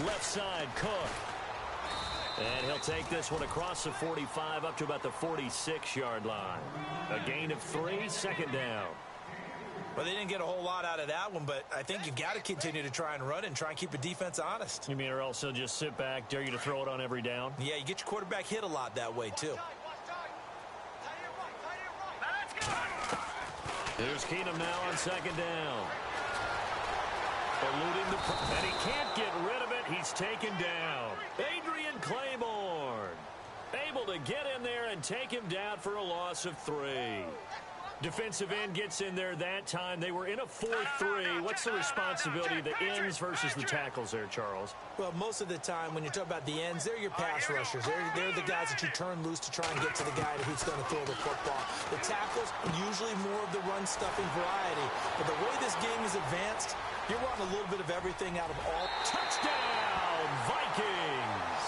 Left side, Cook. And he'll take this one across the 45 up to about the 46-yard line. A gain of 3, second down. Well, they didn't get a whole lot out of that one, but I think you've got to continue to try and run and try and keep the defense honest. You mean or else they'll just sit back, dare you to throw it on every down? Yeah, you get your quarterback hit a lot that way, too. Here's Keenum now on second down. Eluding the... And he can't get rid of it. He's taken down. Adrian Claiborne able to get in there and take him down for a loss of 3. Defensive end gets in there that time. They were in a 4-3. What's the responsibility of the ends versus the tackles there, Charles? Well, most of the time when you talk about the ends, they're your pass rushers. They're the guys that you turn loose to try and get to the guy who's going to throw the football. The tackles, usually more of the run-stuffing variety. But the way this game is advanced, you're wanting a little bit of everything out of all. Touchdown, Vikings!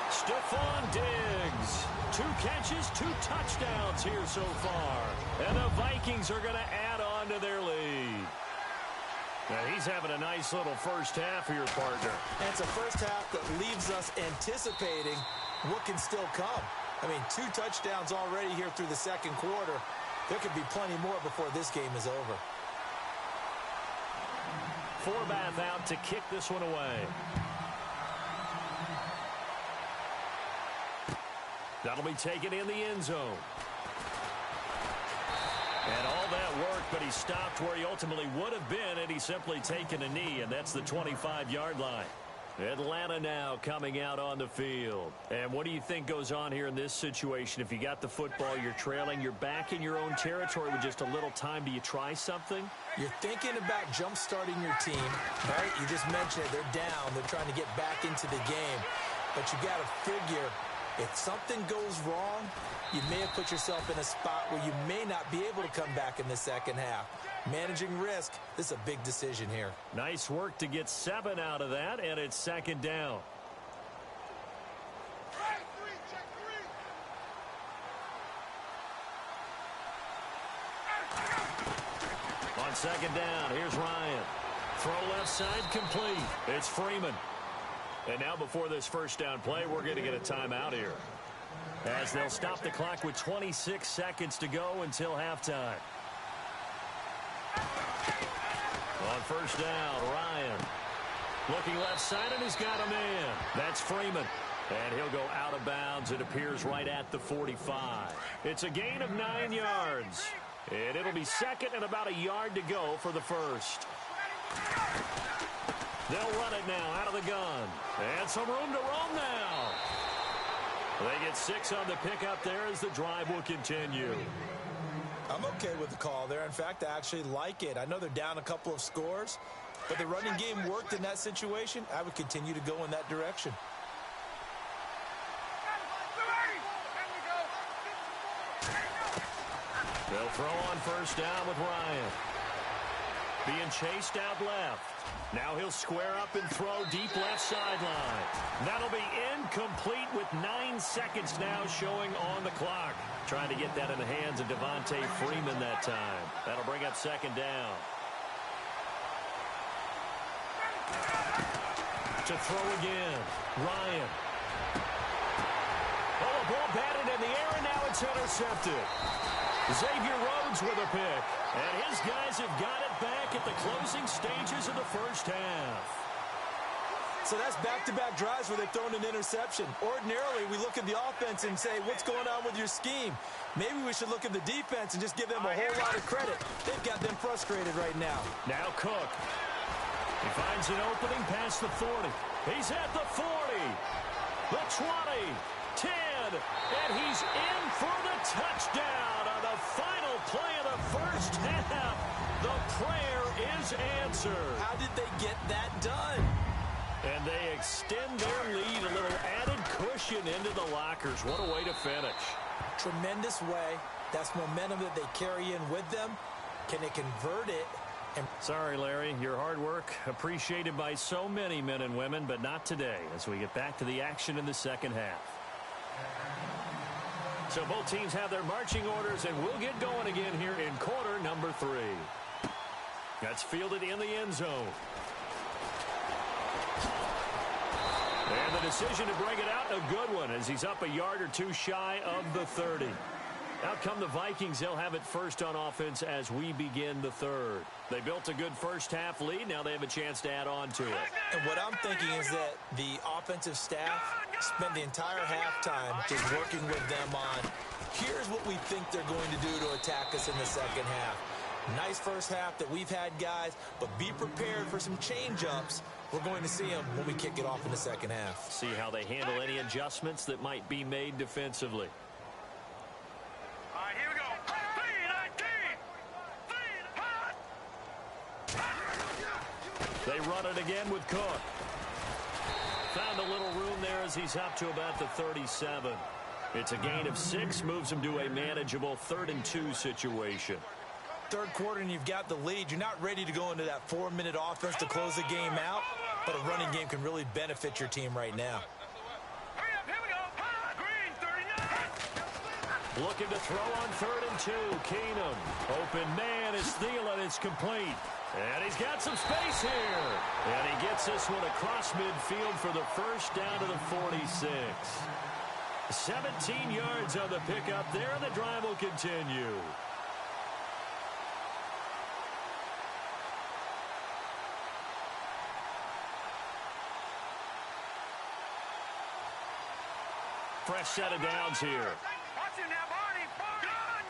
Stephon Diggs. 2 catches, 2 touchdowns here so far. And the Vikings are going to add on to their lead. Now he's having a nice little first half here, partner. And it's a first half that leaves us anticipating what can still come. I mean, 2 touchdowns already here through the second quarter. There could be plenty more before this game is over. Forbath out to kick this one away. That'll be taken in the end zone. And all that work, but he stopped where he ultimately would have been had he simply taken a knee, and that's the 25-yard line. Atlanta now coming out on the field. And what do you think goes on here in this situation? If you got the football, you're trailing, you're back in your own territory with just a little time. Do you try something? You're thinking about jump-starting your team, right? You just mentioned it. They're down. They're trying to get back into the game. But you got to figure, if something goes wrong, you may have put yourself in a spot where you may not be able to come back in the second half. Managing risk, this is a big decision here. Nice work to get 7 out of that, and it's second down. On second down, here's Ryan. Throw left side complete. It's Freeman. And now before this first down play, we're going to get a timeout here, as they'll stop the clock with 26 seconds to go until halftime. On first down, Ryan looking left side, and he's got a man. That's Freeman. And he'll go out of bounds. It appears right at the 45. It's a gain of 9 yards. And it'll be second and about a yard to go for the first. They'll run it now out of the gun. And some room to roam now. They get 6 on the pickup there as the drive will continue. I'm okay with the call there. In fact, I actually like it. I know they're down a couple of scores, but the running game worked in that situation. I would continue to go in that direction. They'll throw on first down with Ryan. Being chased out left. Now he'll square up and throw deep left sideline. That'll be incomplete with 9 seconds now showing on the clock. Trying to get that in the hands of Devontae Freeman that time. That'll bring up second down. To throw again. Ryan. Oh, a ball batted in the air, and now it's intercepted. Xavier Rhodes with a pick. And his guys have got it back at the closing stages of the first half. So that's back-to-back drives where they've thrown an interception. Ordinarily, we look at the offense and say, what's going on with your scheme? Maybe we should look at the defense and just give them a whole lot of credit. They've got them frustrated right now. Now Cook. He finds an opening past the 40. He's at the 40. The 20. 10. And he's in for the touchdown on the final play of the first half. The prayer is answered. How did they get that done? And they extend their lead, a little added cushion into the lockers. What a way to finish. Tremendous way. That's momentum that they carry in with them. Can they convert it? Sorry, Larry. Your hard work appreciated by so many men and women, but not today as we get back to the action in the second half. So both teams have their marching orders, and we'll get going again here in quarter number 3. That's fielded in the end zone. And the decision to bring it out, a good one, as he's up a yard or two shy of the 30. Out come the Vikings. They'll have it first on offense as we begin the third. They built a good first half lead. Now they have a chance to add on to it. And what I'm thinking is that the offensive staff spent the entire halftime just working with them on, here's what we think they're going to do to attack us in the second half. Nice first half that we've had, guys, but be prepared for some change-ups. We're going to see them when we kick it off in the second half. See how they handle any adjustments that might be made defensively. All right, here we go. 3-19. They run it again with Cook. Found a little room there as he's up to about the 37. It's a gain of 6, moves him to a manageable 3rd and 2 situation. Third quarter and you've got the lead. You're not ready to go into that 4-minute offense to close the game out, but a running game can really benefit your team right now. Hurry up, here we go. Green, 39. Looking to throw on 3rd and 2. Keenum. Open man is Thielen. It's complete. And he's got some space here. And he gets this one across midfield for the first down to the 46. 17 yards on the pickup there, and the drive will continue. Fresh set of downs here. Watch him now, Barney. Gone.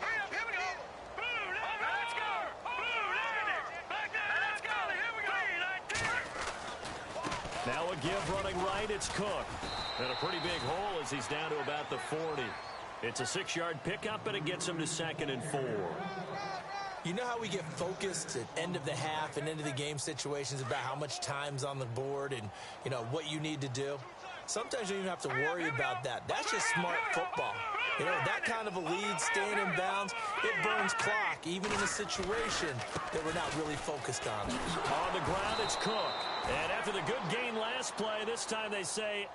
Hurry up, here we go. Boom, let's go. Boom, back there, let's go. Here we go. Now a give running right, it's Cook. And a pretty big hole as he's down to about the 40. It's a 6-yard pickup, and it gets him to 2nd and 4. You know how we get focused at end of the half and end of the game situations about how much time's on the board and, you know, what you need to do? Sometimes you don't even have to worry about that. That's just smart football. You know, that kind of a lead, staying in bounds, it burns clock, even in a situation that we're not really focused on. On the ground, it's Cook. And after the good gain last play, this time they say,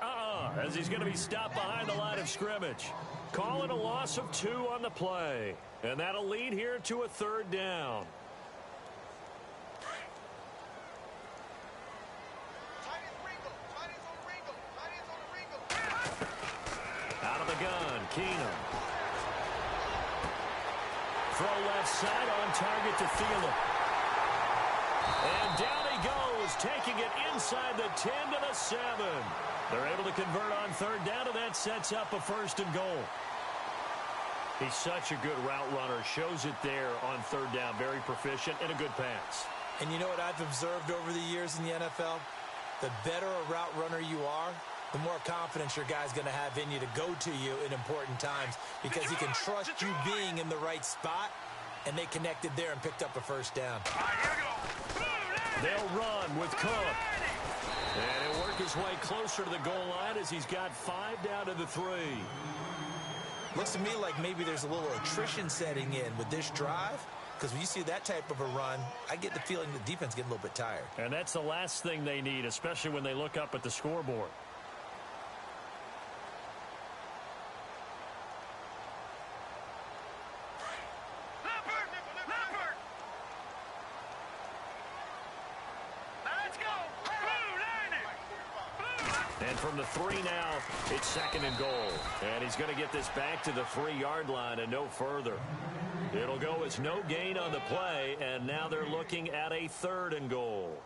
as he's going to be stopped behind the line of scrimmage. Calling a loss of 2 on the play. And that'll lead here to a 3rd down. Out of the gun, Keenum. Throw left side on target to Thielen. And down he goes, taking it inside the 10 to the 7. They're able to convert on 3rd down, and that sets up a 1st and goal. He's such a good route runner. Shows it there on 3rd down. Very proficient and a good pass. And you know what I've observed over the years in the NFL? The better a route runner you are, the more confidence your guy's going to have in you to go to you in important times because he can trust you being in the right spot, and they connected there and picked up a 1st down. All right, here we go. They'll run with Cook. And he'll work his way closer to the goal line as he's got 5 down to the 3. Looks to me like maybe there's a little attrition setting in with this drive, because when you see that type of a run, I get the feeling the defense getting a little bit tired. And that's the last thing they need, especially when they look up at the scoreboard. And from the 3 now, it's 2nd and goal. And he's going to get this back to the 3-yard line and no further. It'll go as no gain on the play, and now they're looking at a 3rd and goal.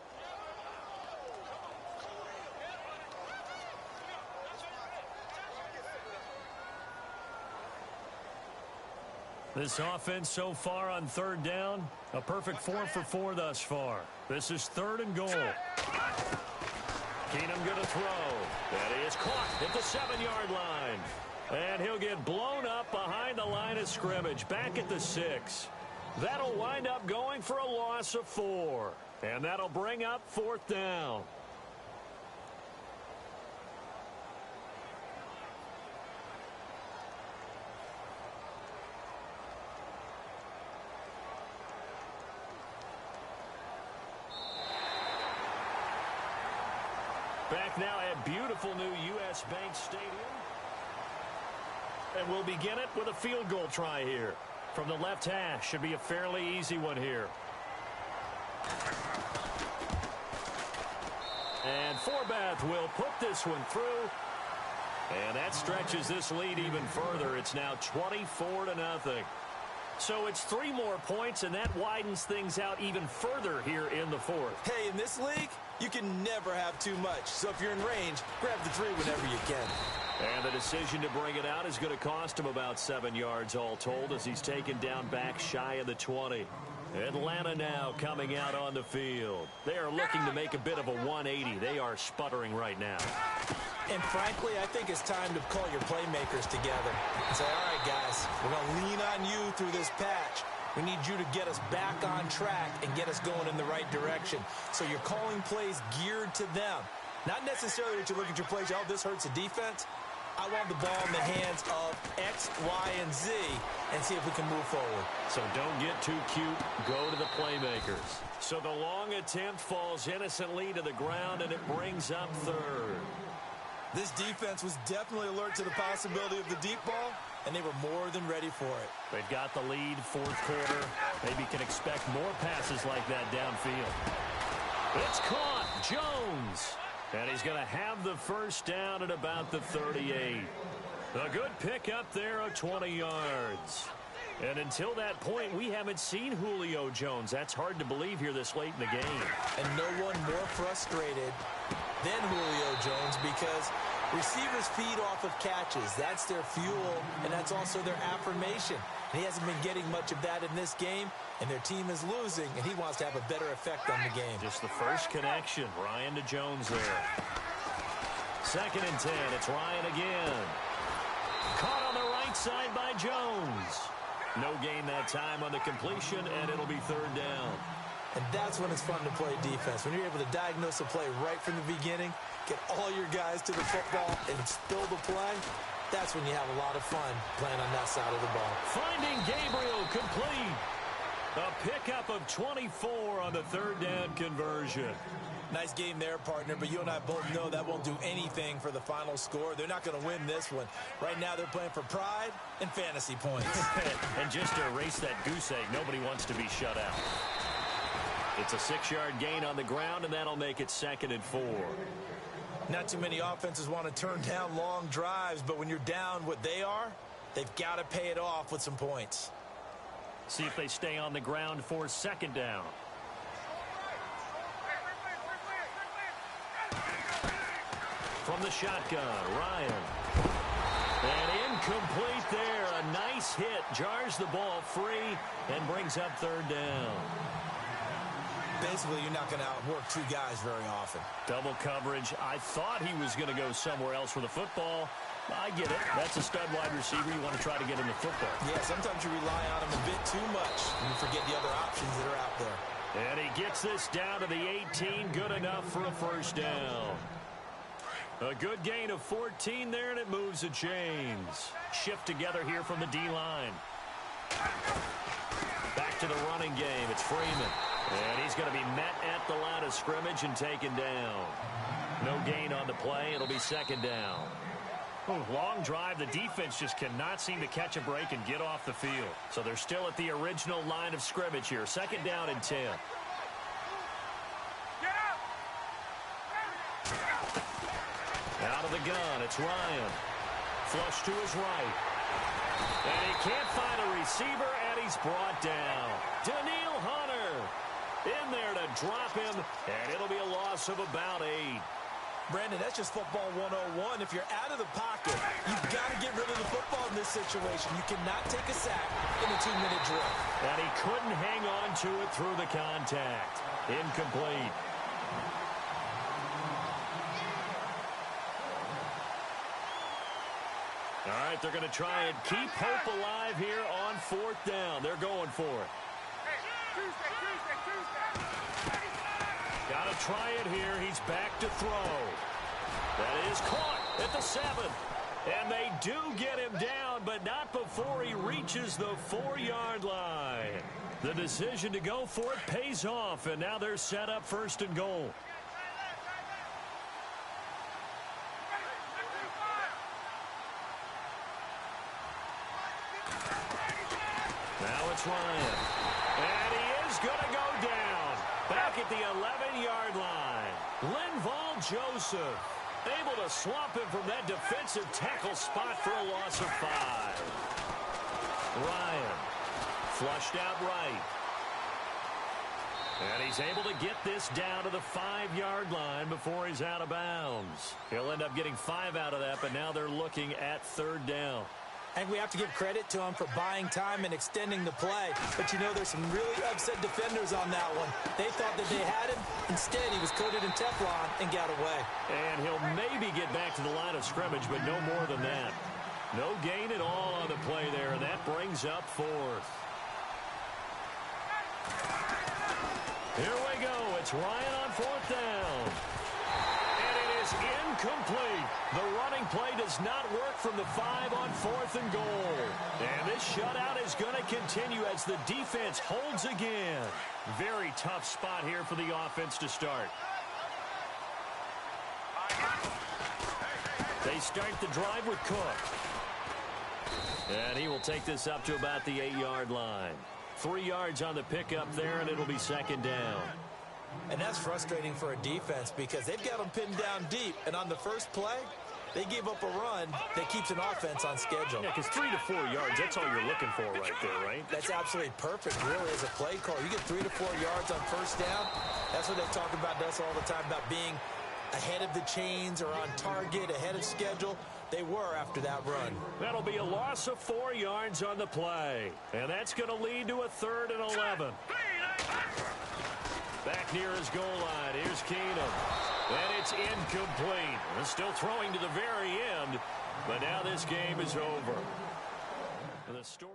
This offense so far on 3rd down, a perfect 4 for 4 thus far. This is 3rd and goal. Keenum going to throw. That is caught at the 7-yard line. And he'll get blown up behind the line of scrimmage, back at the 6. That'll wind up going for a loss of 4. And that'll bring up 4th down. Back now at beautiful new U.S. Bank Stadium. And we'll begin it with a field goal try here. From the left hash, should be a fairly easy one here. And Forbath will put this one through. And that stretches this lead even further. It's now 24-0. So it's 3 more points, and that widens things out even further here in the 4th. Hey, in this league, you can never have too much. So if you're in range, grab the 3 whenever you can. And the decision to bring it out is going to cost him about 7 yards all told as he's taken down back shy of the 20. Atlanta now coming out on the field. They are looking to make a bit of a 180. They are sputtering right now. And frankly, I think it's time to call your playmakers together and say, all right, guys, we're going to lean on you through this patch. We need you to get us back on track and get us going in the right direction. So you're calling plays geared to them. Not necessarily that you look at your plays, oh, this hurts the defense. I want the ball in the hands of X, Y, and Z and see if we can move forward. So don't get too cute. Go to the playmakers. So the long attempt falls innocently to the ground, and it brings up 3rd. This defense was definitely alert to the possibility of the deep ball, and they were more than ready for it. They've got the lead, 4th quarter. Maybe can expect more passes like that downfield. It's caught. Jones. And he's going to have the 1st down at about the 38. A good pickup there of 20 yards. And until that point, we haven't seen Julio Jones. That's hard to believe here this late in the game. And no one more frustrated than Julio Jones because receivers feed off of catches. That's their fuel, and that's also their affirmation. And he hasn't been getting much of that in this game, and their team is losing, and he wants to have a better effect on the game. Just the first connection, Ryan to Jones there. 2nd and 10, it's Ryan again. Caught on the right side by Jones. No gain that time on the completion, and it'll be 3rd down. And that's when it's fun to play defense. When you're able to diagnose a play right from the beginning, get all your guys to the football, and spill the play, that's when you have a lot of fun playing on that side of the ball. Finding Gabriel complete. A pickup of 24 on the 3rd down conversion. Nice game there, partner, but you and I both know that won't do anything for the final score. They're not going to win this one. Right now, they're playing for pride and fantasy points. And just to erase that goose egg, nobody wants to be shut out. It's a 6-yard gain on the ground, and that'll make it 2nd and 4. Not too many offenses want to turn down long drives, but when you're down what they are, they've got to pay it off with some points. See if they stay on the ground for 2nd down. From the shotgun, Ryan. And incomplete there. A nice hit. Jars the ball free and brings up 3rd down. Basically, you're not going to outwork 2 guys very often. Double coverage. I thought he was going to go somewhere else with the football. I get it. That's a stud wide receiver. You want to try to get him the football. Yeah, sometimes you rely on him a bit too much, and you forget the other options that are out there. And he gets this down to the 18. Good enough for a 1st down. A good gain of 14 there, and it moves the chains. Shift together here from the D-line. Back to the running game. It's Freeman. And he's going to be met at the line of scrimmage and taken down. No gain on the play. It'll be 2nd down. Long drive. The defense just cannot seem to catch a break and get off the field. So they're still at the original line of scrimmage here. 2nd down and 10. Out of the gun, it's Ryan. Flush to his right. And he can't find a receiver, and he's brought down. Daniil Hunter in there to drop him, and it'll be a loss of about 8. Brandon, that's just football 101. If you're out of the pocket, you've got to get rid of the football in this situation. You cannot take a sack in a 2-minute drill. And he couldn't hang on to it through the contact. Incomplete. All right, they're going to try and keep hope alive here on 4th down. They're going for it. Got to try it here. He's back to throw. That is caught at the 7. And they do get him down, but not before he reaches the 4-yard line. The decision to go for it pays off, and now they're set up 1st and goal. Now it's Ryan. And he is going to go down. Back at the 11-yard line. Linval Joseph able to swamp him from that defensive tackle spot for a loss of 5. Ryan flushed out right. And he's able to get this down to the 5-yard line before he's out of bounds. He'll end up getting 5 out of that, but now they're looking at 3rd down. And we have to give credit to him for buying time and extending the play. But, you know, there's some really upset defenders on that one. They thought that they had him. Instead, he was coated in Teflon and got away. And he'll maybe get back to the line of scrimmage, but no more than that. No gain at all on the play there, and that brings up 4th. Here we go. It's Ryan on 4th down. And it is incomplete. The running play does not work from the 5 on 4th and goal. And this shutout is going to continue as the defense holds again. Very tough spot here for the offense to start. They start the drive with Cook. And he will take this up to about the 8-yard line. 3 yards on the pickup there, and it'll be 2nd down. And that's frustrating for a defense because they've got them pinned down deep. And on the first play, they gave up a run that keeps an offense on schedule. Yeah, because 3 to 4 yards, that's all you're looking for right there, right? That's absolutely perfect, really, as a play call. You get 3 to 4 yards on 1st down. That's what they talk about to us all the time, about being ahead of the chains or on target, ahead of schedule. They were after that run. That'll be a loss of 4 yards on the play. And that's going to lead to a 3rd and 11. Back near his goal line. Here's Keenum. And it's incomplete. They're still throwing to the very end. But now this game is over. The story.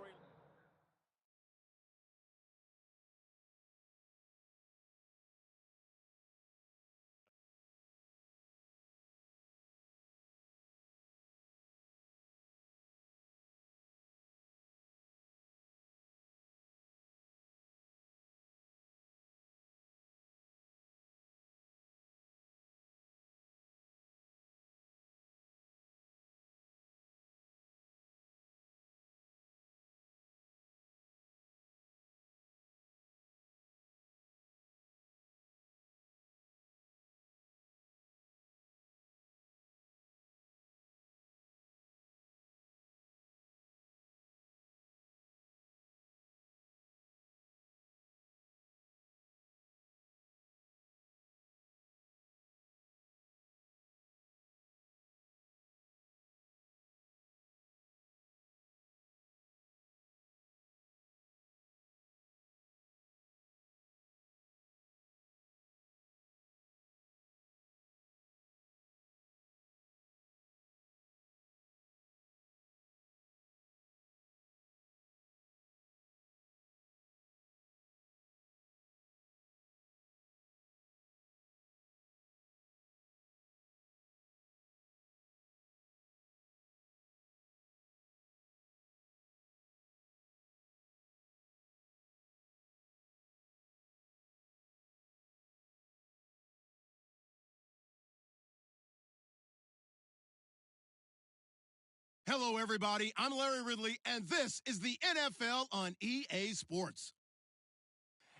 Hello, everybody. I'm Larry Ridley, and this is the NFL on EA Sports.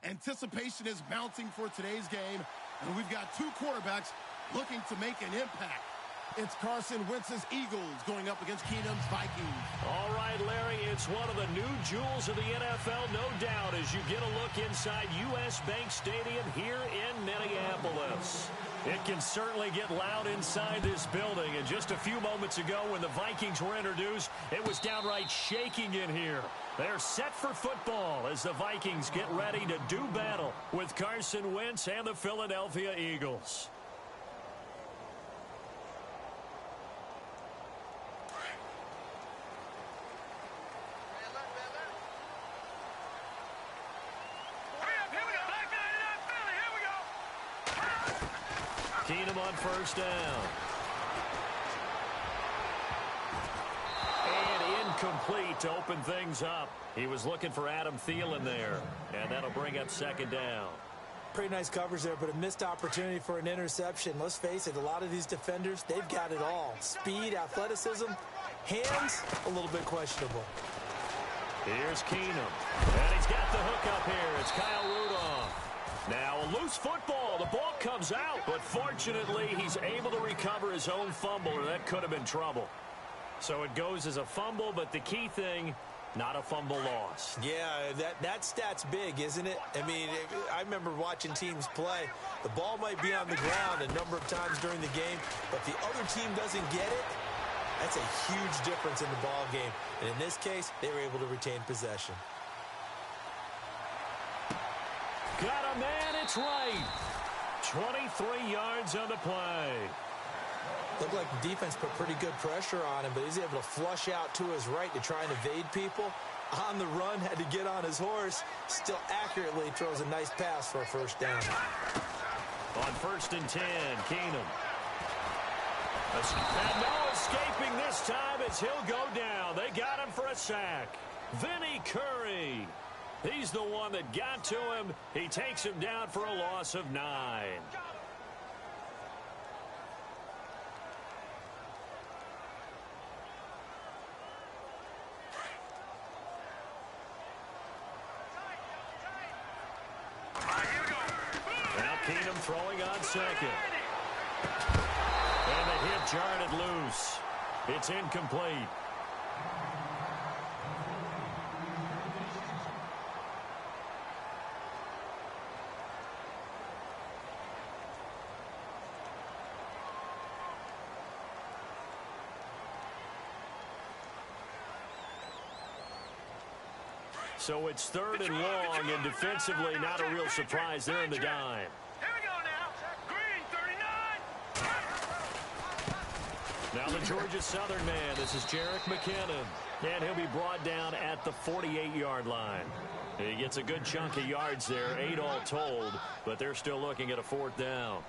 Anticipation is mounting for today's game, and we've got 2 quarterbacks looking to make an impact. It's Carson Wentz's Eagles going up against Keenum's Vikings. All right, Larry, it's one of the new jewels of the NFL, no doubt, as you get a look inside U.S. Bank Stadium here in Minneapolis. It can certainly get loud inside this building, and just a few moments ago when the Vikings were introduced, it was downright shaking in here. They're set for football as the Vikings get ready to do battle with Carson Wentz and the Philadelphia Eagles. Keenum on first down. And incomplete to open things up. He was looking for Adam Thielen there. And that'll bring up second down. Pretty nice coverage there, but a missed opportunity for an interception. Let's face it, a lot of these defenders, they've got it all. Speed, athleticism, hands, a little bit questionable. Here's Keenum. And he's got the hook up here. It's Kyle Rudolph. Now, a loose football. The ball comes out, but fortunately, he's able to recover his own fumble, or that could have been trouble. So it goes as a fumble, but the key thing, not a fumble loss. Yeah, that stat's big, isn't it? I mean, I remember watching teams play. The ball might be on the ground a number of times during the game, but if the other team doesn't get it, that's a huge difference in the ball game. And in this case, they were able to retain possession. Got a man, it's right. 23 yards on the play. Looked like the defense put pretty good pressure on him, but he's able to flush out to his right to try and evade people. On the run, had to get on his horse. Still accurately throws a nice pass for a first down. On 1st and 10, Keenum. And no escaping this time as he'll go down. They got him for a sack. Vinny Curry. He's the one that got to him. He takes him down for a loss of 9. Now Keenum throwing on second. And the hit jarred it loose. It's incomplete. So it's 3rd and long, and defensively not a real surprise there in the dime. Here we go now. Green, 39. Now the Georgia Southern man, this is Jerick McKinnon. And he'll be brought down at the 48-yard line. He gets a good chunk of yards there, 8 all told, but they're still looking at a 4th down.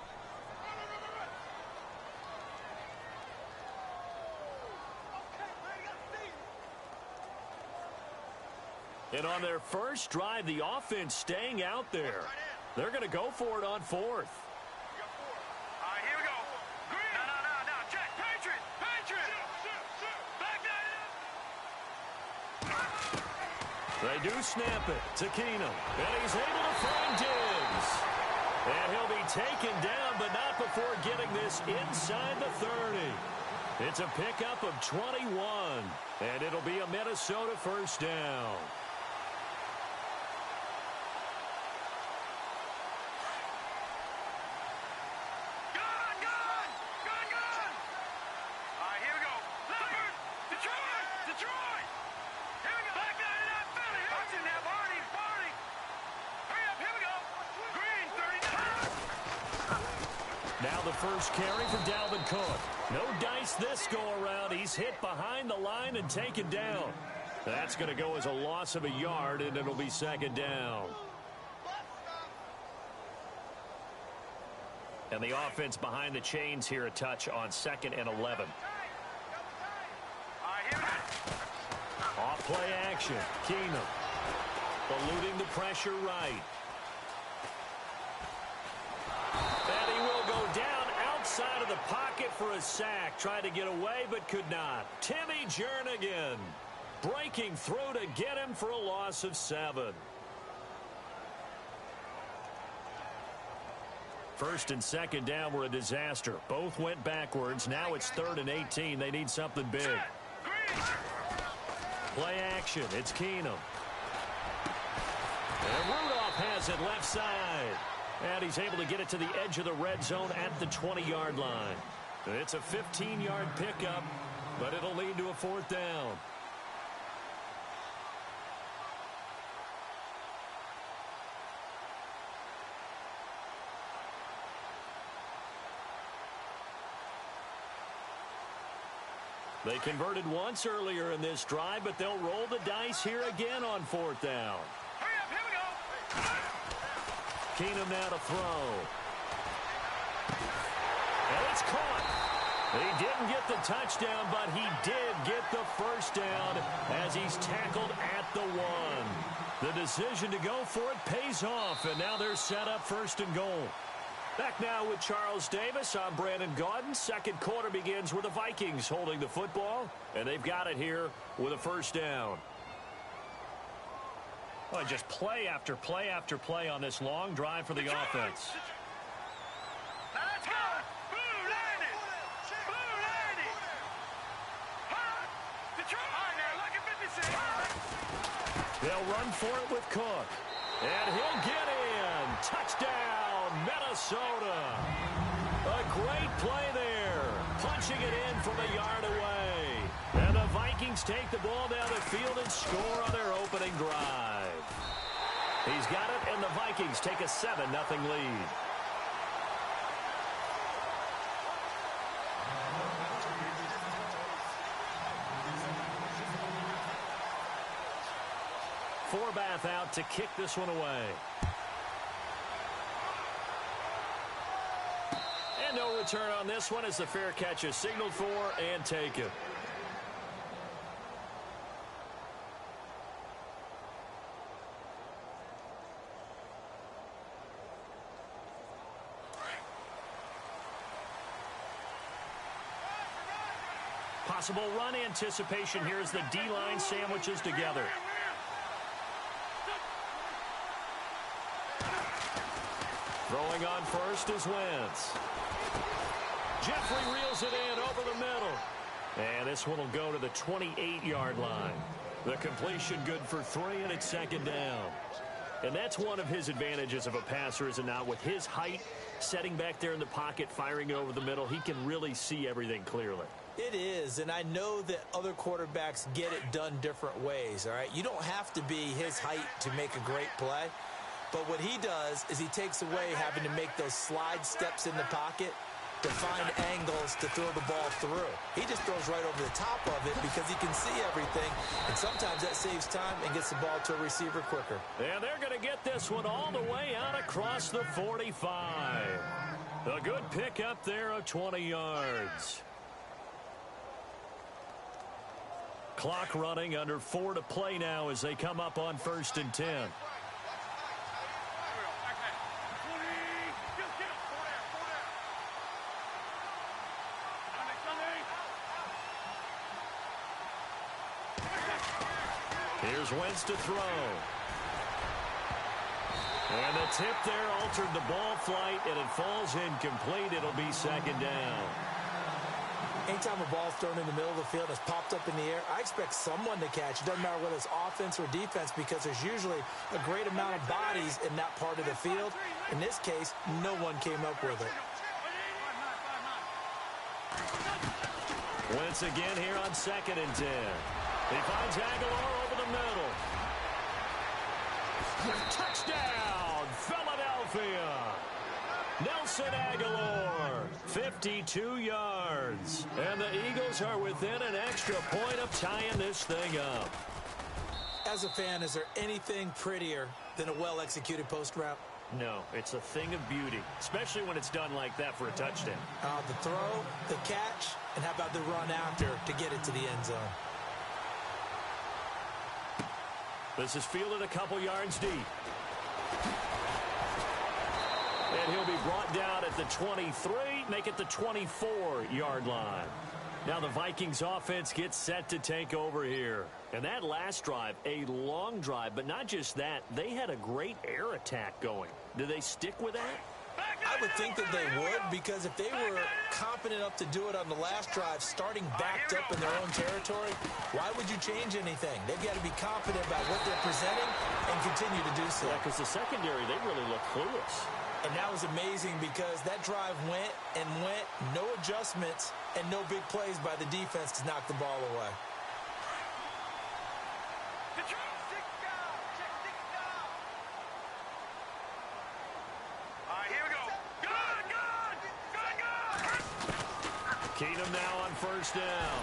And on their first drive, the offense staying out there. They're going to go for it on 4th. All right, here we go. Green. No. Check. Patriot. Back that. They do snap it to Keenum. And he's able to find Diggs. And he'll be taken down, but not before getting this inside the 30. It's a pickup of 21. And it'll be a Minnesota first down. Now the first carry for Dalvin Cook. No dice this go-around. He's hit behind the line and taken down. That's going to go as a loss of a yard, and it'll be 2nd down. And the offense behind the chains here a touch on 2nd and 11. Off play action. Keenum eluding the pressure right. And he will go down outside of the pocket for a sack. Tried to get away but could not. Timmy Jernigan breaking through to get him for a loss of 7. First and second down were a disaster. Both went backwards. Now it's 3rd and 18. They need something big. Play action. It's Keenum. And Rudolph has it left side. And he's able to get it to the edge of the red zone at the 20-yard line. It's a 15-yard pickup, but it'll lead to a 4th down. They converted once earlier in this drive, but they'll roll the dice here again on 4th down. Hurry up, here we go. Keenum now to throw. And it's caught. He didn't get the touchdown, but he did get the first down as he's tackled at the 1. The decision to go for it pays off, and now they're set up 1st and goal. Back now with Charles Davis. I'm Brandon Gaudin. Second quarter begins with the Vikings holding the football, and they've got it here with a 1st down. Well, just play after play after play on this long drive for the offense. Let's go. Boo, land it. Boo, land it. Detroit. All right, now, look at 56. They'll run for it with Cook. And he'll get in. Touchdown, Minnesota. A great play there. Punching it in from a yard away. And the Vikings take the ball down the field and score on their opening drive. He's got it, and the Vikings take a 7-0 lead. Forbath out to kick this one away. And no return on this one as the fair catch is signaled for and taken. Possible run anticipation here as the D-line sandwiches together. Throwing on first is Wentz. Jeffrey reels it in over the middle. And this one will go to the 28-yard line. The completion good for 3, and it's 2nd down. And that's one of his advantages of a passer, is it not? With his height, setting back there in the pocket, firing it over the middle, he can really see everything clearly. It is, and I know that other quarterbacks get it done different ways, all right? You don't have to be his height to make a great play. But what he does is he takes away having to make those slide steps in the pocket to find angles to throw the ball through. He just throws right over the top of it because he can see everything, and sometimes that saves time and gets the ball to a receiver quicker. And they're going to get this one all the way out across the 45. A good pick up there of 20 yards. Clock running, under 4 to play now as they come up on 1st and 10. Here's Wentz to throw. And the tip there altered the ball flight, and it falls incomplete. It'll be 2nd down. Anytime a ball's thrown in the middle of the field and it's popped up in the air, I expect someone to catch. It doesn't matter whether it's offense or defense, because there's usually a great amount of bodies in that part of the field. In this case, no one came up with it. Wentz again here on 2nd and 10. He finds Aguilar over the middle. Touchdown, Philadelphia. Nelson Aguilar, 52 yards. And the Eagles are within an extra point of tying this thing up. As a fan, is there anything prettier than a well-executed post route? No, it's a thing of beauty, especially when it's done like that for a touchdown. The throw, the catch, and how about the run after to get it to the end zone? This is fielded a couple yards deep. And he'll be brought down at the 23, make it the 24-yard line. Now the Vikings offense gets set to take over here. And that last drive, a long drive, but not just that, they had a great air attack going. Do they stick with that? I would think that they would, because if they were confident enough to do it on the last drive, starting backed up in their own territory, why would you change anything? They've got to be confident about what they're presenting and continue to do so. Yeah, because the secondary, they really look clueless. And that was amazing because that drive went and went, no adjustments, and no big plays by the defense to knock the ball away. Keenum now on first down.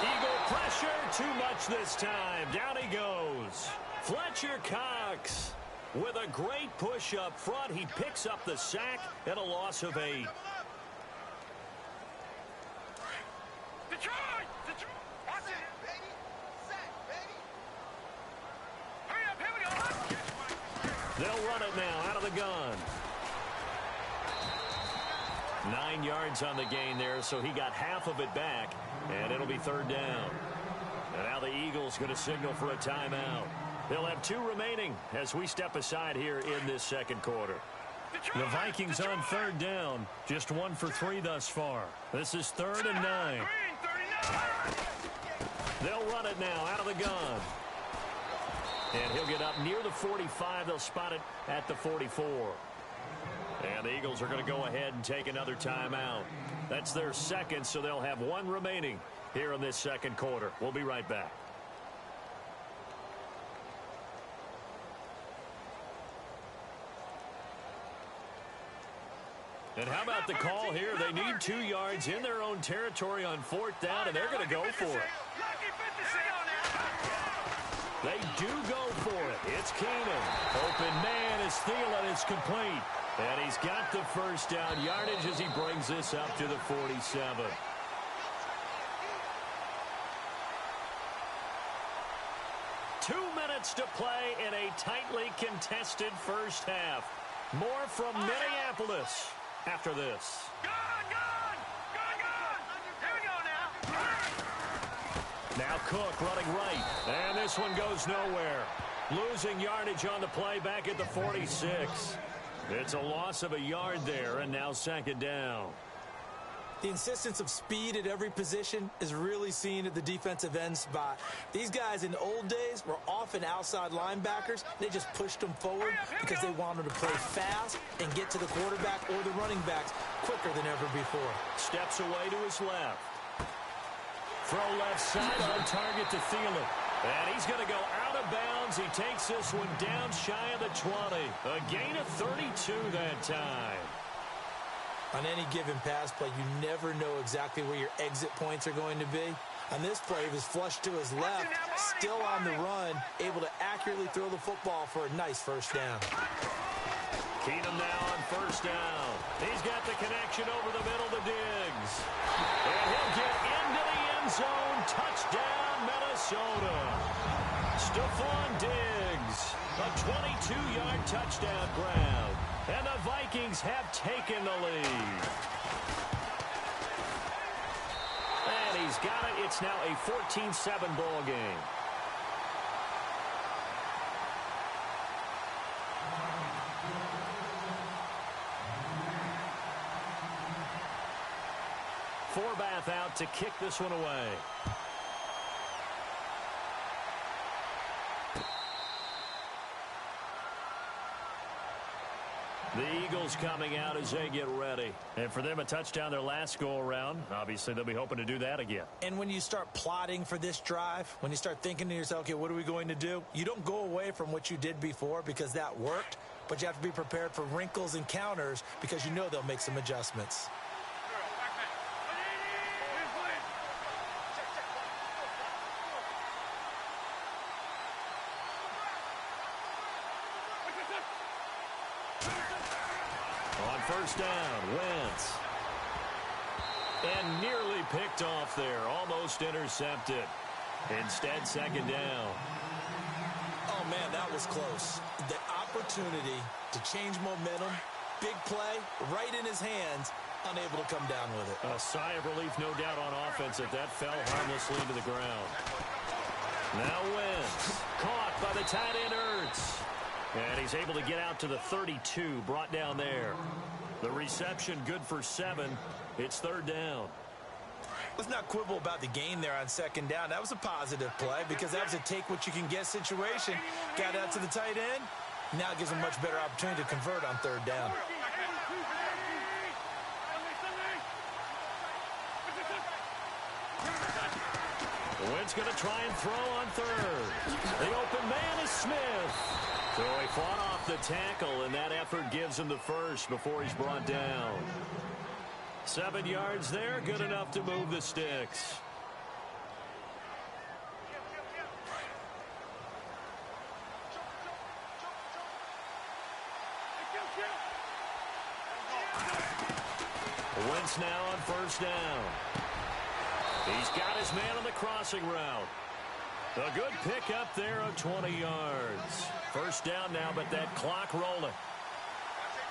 Eagle pressure, too much this time. Down he goes. Fletcher Cox with a great push up front. He picks up the sack and a loss of 8. Detroit! Watch it, baby. Sack, baby. Hurry up, here we go. They'll run it now out of the gun. 9 yards on the gain there, so he got half of it back, and it'll be third down. And now the Eagles going to signal for a timeout. They'll have 2 remaining as we step aside here in this second quarter. The Vikings on third down, just 1 for 3 thus far. This is 3rd and 9. They'll run it now out of the gun. And he'll get up near the 45. They'll spot it at the 44. And the Eagles are going to go ahead and take another timeout. That's their second, so they'll have 1 remaining here in this second quarter. We'll be right back. And how about the call here? They need 2 yards in their own territory on 4th down, and they're going to go for it. They do go for it. It's Keenum. Open man is Thielen. It's complete. And he's got the first down yardage as he brings this up to the 47. Two minutes to play in a tightly contested first half. More from Minneapolis after this. Now Cook running right. And this one goes nowhere. Losing yardage on the play back at the 46. It's a loss of a yard there, and now second down. The insistence of speed at every position is really seen at the defensive end spot. These guys in the old days were often outside linebackers. They just pushed them forward because they wanted to play fast and get to the quarterback or the running backs quicker than ever before. Steps away to his left. Throw left side on target to Thielen. And he's going to go out of bounds. He takes this one down shy of the 20. A gain of 32 that time. On any given pass play, you never know exactly where your exit points are going to be. On this play, he was flushed to his left, still on the run, able to accurately throw the football for a nice first down. Keenum now on first down. He's got the connection over the middle to Diggs. And he'll get into the end zone. Touchdown, Minnesota. Stephon Diggs, a 22-yard touchdown grab. And the Vikings have taken the lead. And he's got it. It's now a 14-7 ball game. Forbath out to kick this one away. The Eagles coming out as they get ready. And for them, a touchdown their last go-around. Obviously, they'll be hoping to do that again. And when you start plotting for this drive, when you start thinking to yourself, okay, what are we going to do? You don't go away from what you did before because that worked, but you have to be prepared for wrinkles and counters because you know they'll make some adjustments. First down, Wentz. And nearly picked off there, almost intercepted. Instead, second down. Oh, man, that was close. The opportunity to change momentum, big play, right in his hands, unable to come down with it. A sigh of relief, no doubt, on offense that fell harmlessly to the ground. Now Wentz, caught by the tight end Ertz. And he's able to get out to the 32, brought down there. The reception good for 7. It's third down. Let's not quibble about the gain there on second down. That was a positive play because that was a take-what-you-can-get situation. Got out to the tight end. Now it gives him a much better opportunity to convert on third down. Wynn's going to try and throw on third. The open man is Smith. So he fought off the tackle, and that effort gives him the first before he's brought down. 7 yards there, good enough to move the sticks. Wentz now on first down. He's got his man on the crossing route. A good pick up there of 20 yards. First down now, but that clock rolling.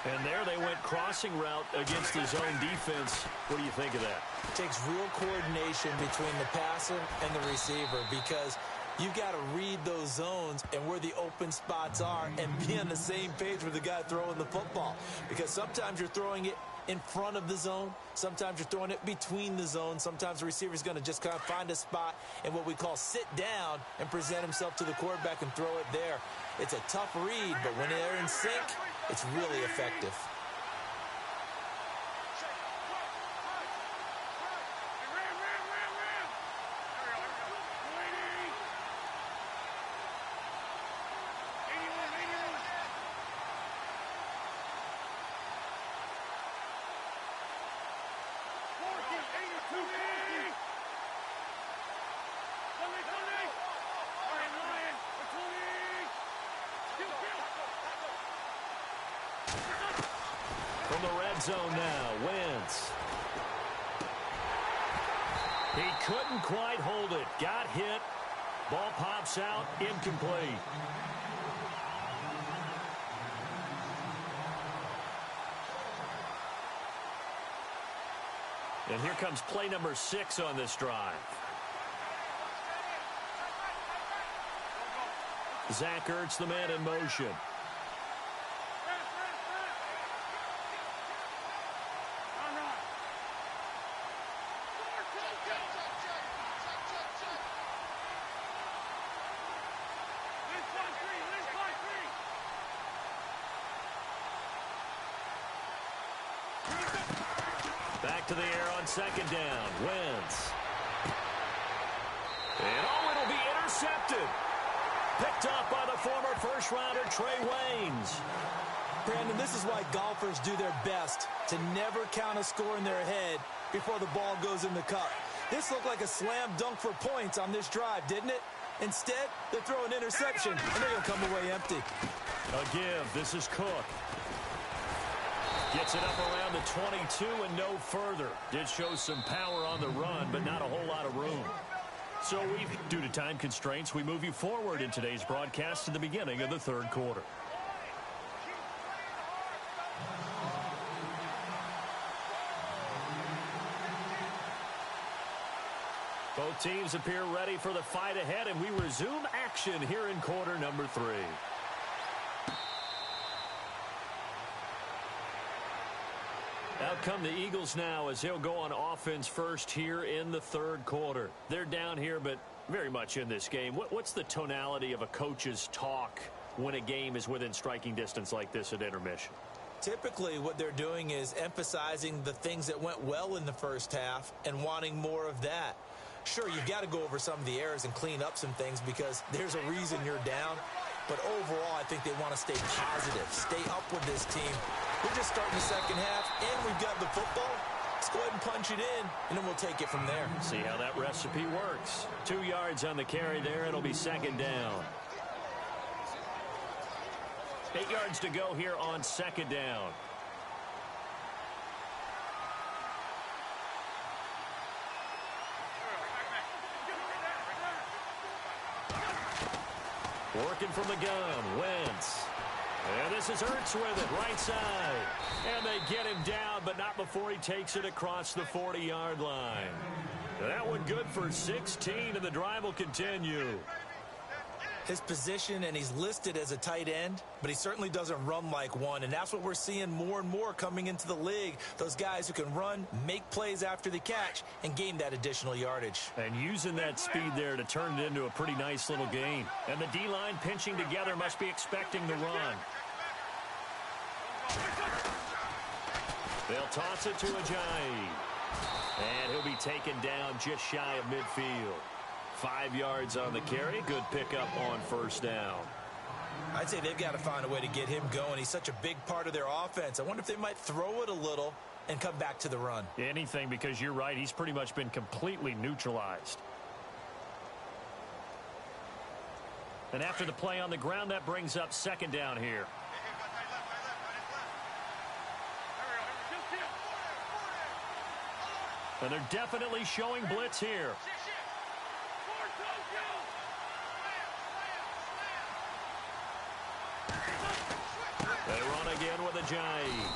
And there they went crossing route against the zone defense. What do you think of that? It takes real coordination between the passer and the receiver because you've got to read those zones and where the open spots are and be on the same page with the guy throwing the football. Because sometimes you're throwing it in front of the zone. Sometimes you're throwing it between the zones. Sometimes the receiver's going to just kind of find a spot and what we call sit down and present himself to the quarterback and throw it there. It's a tough read, but when they're in sync, it's really effective. From the red zone now, Wentz. He couldn't quite hold it. Got hit. Ball pops out. Incomplete. And here comes play number 6 on this drive. Zach Ertz, the man in motion. Back to the air on second down. Wentz. And it'll be intercepted. Picked up by the former first-rounder Trey Waynes. Brandon, this is why golfers do their best to never count a score in their head before the ball goes in the cup. This looked like a slam dunk for points on this drive, didn't it? Instead, they throw an interception, and they're going to come away empty. A give. This is Cook. Gets it up around the 22 and no further. Did show some power on the run, but not a whole lot of room. So due to time constraints, we move you forward in today's broadcast to the beginning of the third quarter. Both teams appear ready for the fight ahead, and we resume action here in quarter number 3. Out come the Eagles now as they'll go on offense first here in the third quarter. They're down here, but very much in this game. What's the tonality of a coach's talk when a game is within striking distance like this at intermission? Typically, what they're doing is emphasizing the things that went well in the first half and wanting more of that. Sure, you've got to go over some of the errors and clean up some things because there's a reason you're down. But overall, I think they want to stay positive, stay up with this team. We're just starting the second half, and we've got the football. Let's go ahead and punch it in, and then we'll take it from there. See how that recipe works. 2 yards on the carry there. It'll be second down. 8 yards to go here on second down. Working from the gun, Wentz. And this is Ertz with it, right side. And they get him down, but not before he takes it across the 40-yard line. That one good for 16, and the drive will continue. His position, and he's listed as a tight end, but he certainly doesn't run like one, and that's what we're seeing more and more coming into the league. Those guys who can run, make plays after the catch, and gain that additional yardage. And using that speed there to turn it into a pretty nice little game. And the D-line pinching together must be expecting the run. They'll toss it to Ajayi. And he'll be taken down just shy of midfield. 5 yards on the carry. Good pickup on first down. I'd say they've got to find a way to get him going. He's such a big part of their offense. I wonder if they might throw it a little and come back to the run. Anything, because you're right. He's pretty much been completely neutralized. And after the play on the ground, that brings up second down here. And they're definitely showing blitz here. They run again with Ajayi.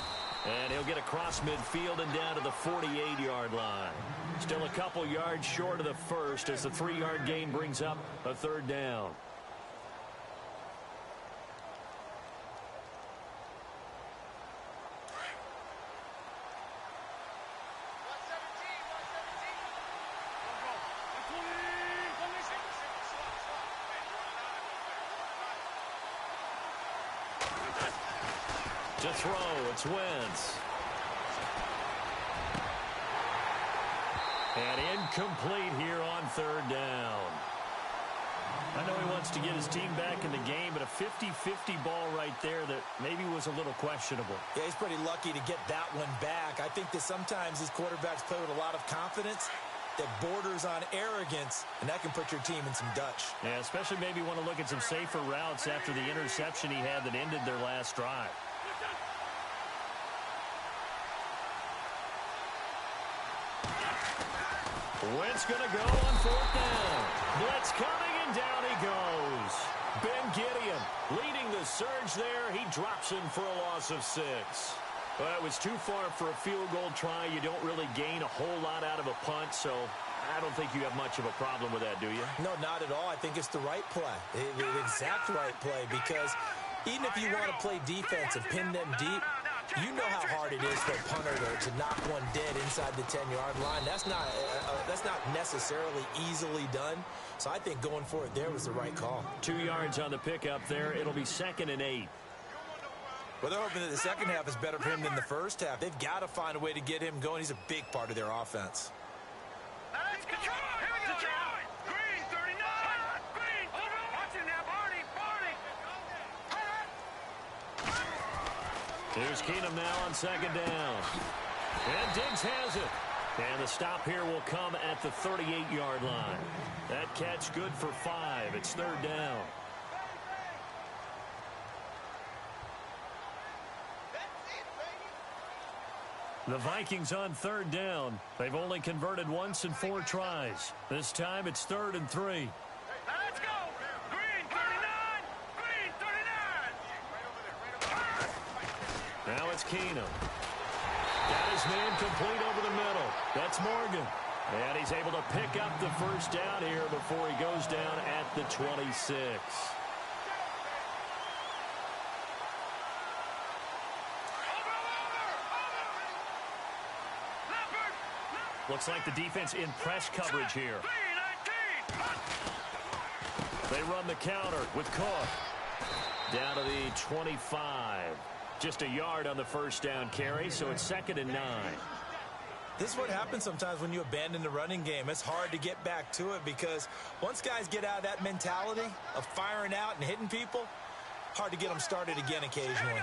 And he'll get across midfield and down to the 48-yard line. Still a couple yards short of the first as the 3-yard gain brings up a third down. To throw, it's Wentz. And incomplete here on third down. I know he wants to get his team back in the game, but a 50-50 ball right there that maybe was a little questionable. Yeah, he's pretty lucky to get that one back. I think that sometimes these quarterbacks play with a lot of confidence that borders on arrogance, and that can put your team in some Dutch. Yeah, especially maybe want to look at some safer routes after the interception he had that ended their last drive. Wentz going to go on fourth down. Blitz coming, and down he goes. Ben Gideon leading the surge there. He drops him for a loss of 6. Well, it was too far for a field goal try. You don't really gain a whole lot out of a punt, so I don't think you have much of a problem with that, do you? No, not at all. I think it's the right play, the exact right play, because even if you want to play defense and pin them deep, you know how hard it is for a punter to knock one dead inside the 10-yard line. That's not necessarily easily done. So I think going for it there was the right call. 2 yards on the pickup there. It'll be 2nd and 8. Well, they're hoping that the second half is better for him than the first half. They've got to find a way to get him going. He's a big part of their offense. Let's go. Here we go. Green, 39. Green. Watch it now, Barney. Here's Keenum now on second down. And Diggs has it. And the stop here will come at the 38-yard line. That catch good for 5. It's third down. The Vikings on third down. They've only converted once in 4 tries. This time it's 3rd and 3. Let's go. Green, 39. Green, 39. Now it's Keenum. Got his man complete over the middle. That's Morgan. And he's able to pick up the first down here before he goes down at the 26. Looks like the defense in press coverage here. They run the counter with Cook. Down to the 25. Just a yard on the first down carry, so it's 2nd and 9. This is what happens sometimes when you abandon the running game. It's hard to get back to it because once guys get out of that mentality of firing out and hitting people, hard to get them started again occasionally.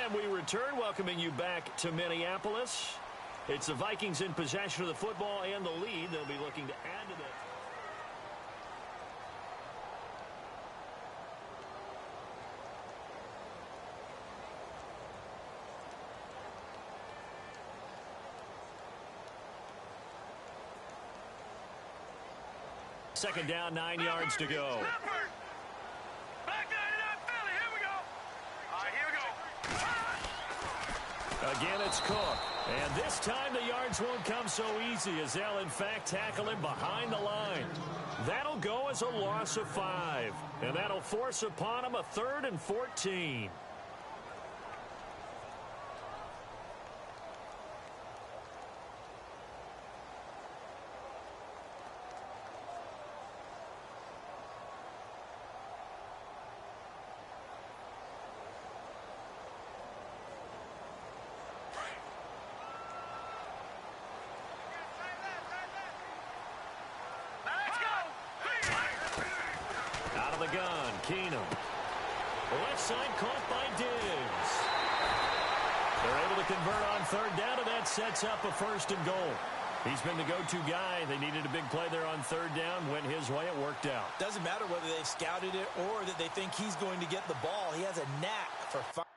And we return, welcoming you back to Minneapolis. It's the Vikings in possession of the football and the lead. They'll be looking to add to that. Second down, 9 yards to go. Again, it's Cook. And this time the yards won't come so easy as they'll, in fact, tackle him behind the line. That'll go as a loss of 5. And that'll force upon him a 3rd and 14. Gun, Keenum. Left side caught by Diggs. They're able to convert on 3rd down, and that sets up a 1st and goal. He's been the go-to guy. They needed a big play there on 3rd down. Went his way. It worked out. Doesn't matter whether they've scouted it or that they think he's going to get the ball. He has a knack for finding.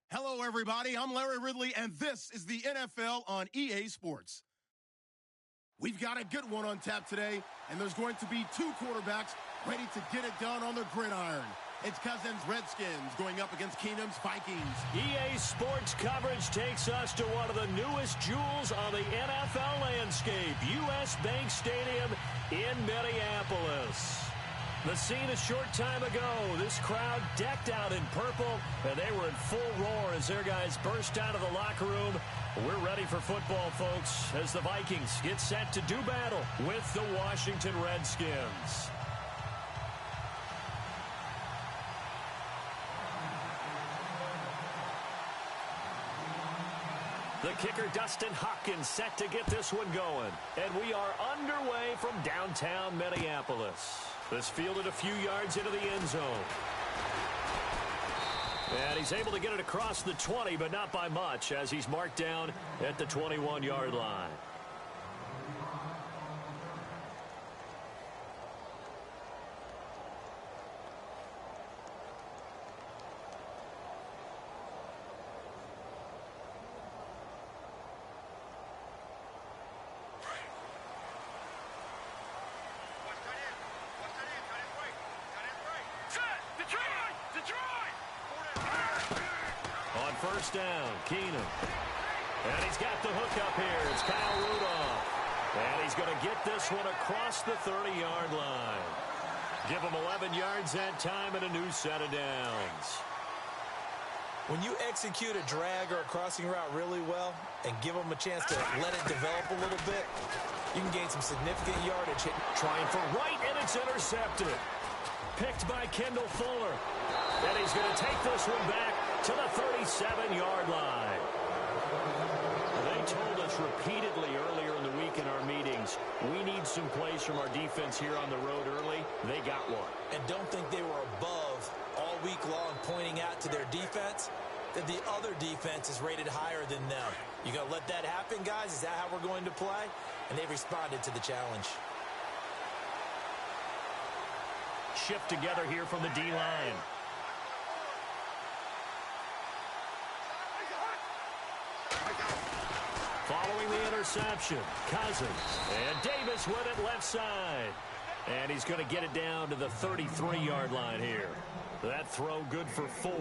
Hello, everybody. I'm Larry Ridley, and this is the NFL on EA Sports. We've got a good one on tap today, and there's going to be 2 quarterbacks ready to get it done on the gridiron. It's Cousins' Redskins going up against Keenum's Vikings. EA Sports coverage takes us to one of the newest jewels on the NFL landscape, U.S. Bank Stadium in Minneapolis. The scene a short time ago, this crowd decked out in purple, and they were in full roar as their guys burst out of the locker room. We're ready for football, folks, as the Vikings get set to do battle with the Washington Redskins. The kicker, Dustin Hopkins, set to get this one going. And we are underway from downtown Minneapolis. This fielded a few yards into the end zone. And he's able to get it across the 20, but not by much, as he's marked down at the 21-yard line. First down, Keenum. And he's got the hook up here. It's Kyle Rudolph. And he's going to get this one across the 30-yard line. Give him 11 yards that time and a new set of downs. When you execute a drag or a crossing route really well and give them a chance to let it develop a little bit, you can gain some significant yardage. Trying for right, and it's intercepted. Picked by Kendall Fuller. And he's going to take this one back to the 37-yard line. They told us repeatedly earlier in the week in our meetings. We need some plays from our defense here on the road early. They got one. And don't think they were above all week long pointing out to their defense that the other defense is rated higher than them. You going to let that happen, guys? Is that how we're going to play? And they responded to the challenge. Shift together here from the D-line. Following the interception, Cousins. And Davis with it left side. And he's going to get it down to the 33-yard line here. That throw good for 4.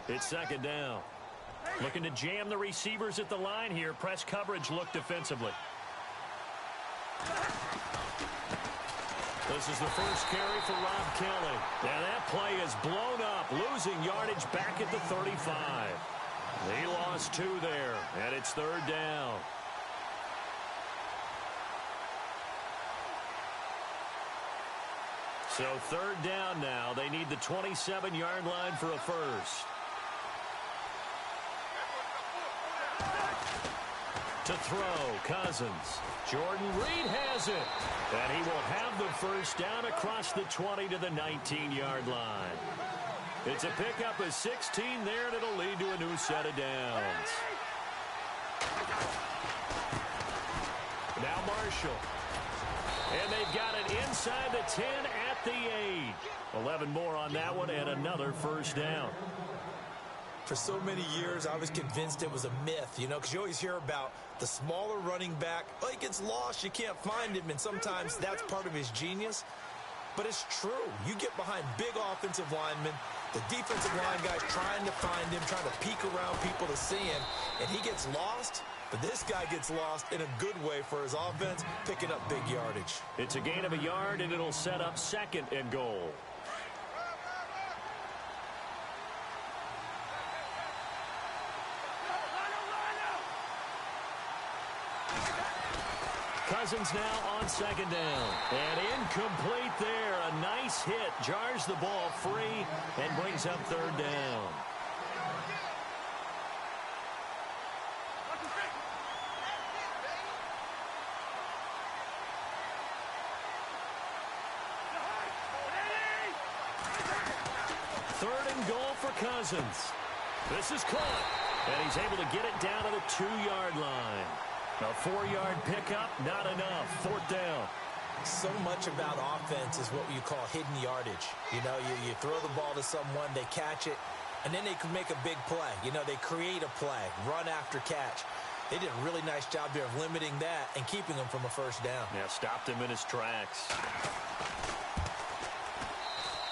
It's second down. Looking to jam the receivers at the line here. Press coverage look defensively. This is the first carry for Rob Kelly. And that play is blown up, losing yardage back at the 35. He lost 2 there, and it's third down. So third down now. They need the 27-yard line for a first. To throw, Cousins. Jordan Reed has it. And he will have the first down across the 20 to the 19-yard line. It's a pickup of 16 there, and it'll lead to a new set of downs. Now Marshall. And they've got it inside the 10 at the 8. 11 more on that one, and another first down. For so many years, I was convinced it was a myth, because you always hear about the smaller running back. Oh, he gets lost, you can't find him, and sometimes that's part of his genius. But it's true. You get behind big offensive linemen, the defensive line guys trying to find him, trying to peek around people to see him, and he gets lost. But this guy gets lost in a good way for his offense, picking up big yardage. It's a gain of a yard, and it'll set up second and goal. Cousins now on second down. And incomplete there. A nice hit. Jars the ball free and brings up third down. Third and goal for Cousins. This is caught. And he's able to get it down to the 2-yard line. A 4-yard pickup, not enough. Fourth down. So much about offense is what you call hidden yardage. You throw the ball to someone, they catch it, and then they can make a big play. They create a play, run after catch. They did a really nice job there of limiting that and keeping him from a first down. Yeah, stopped him in his tracks.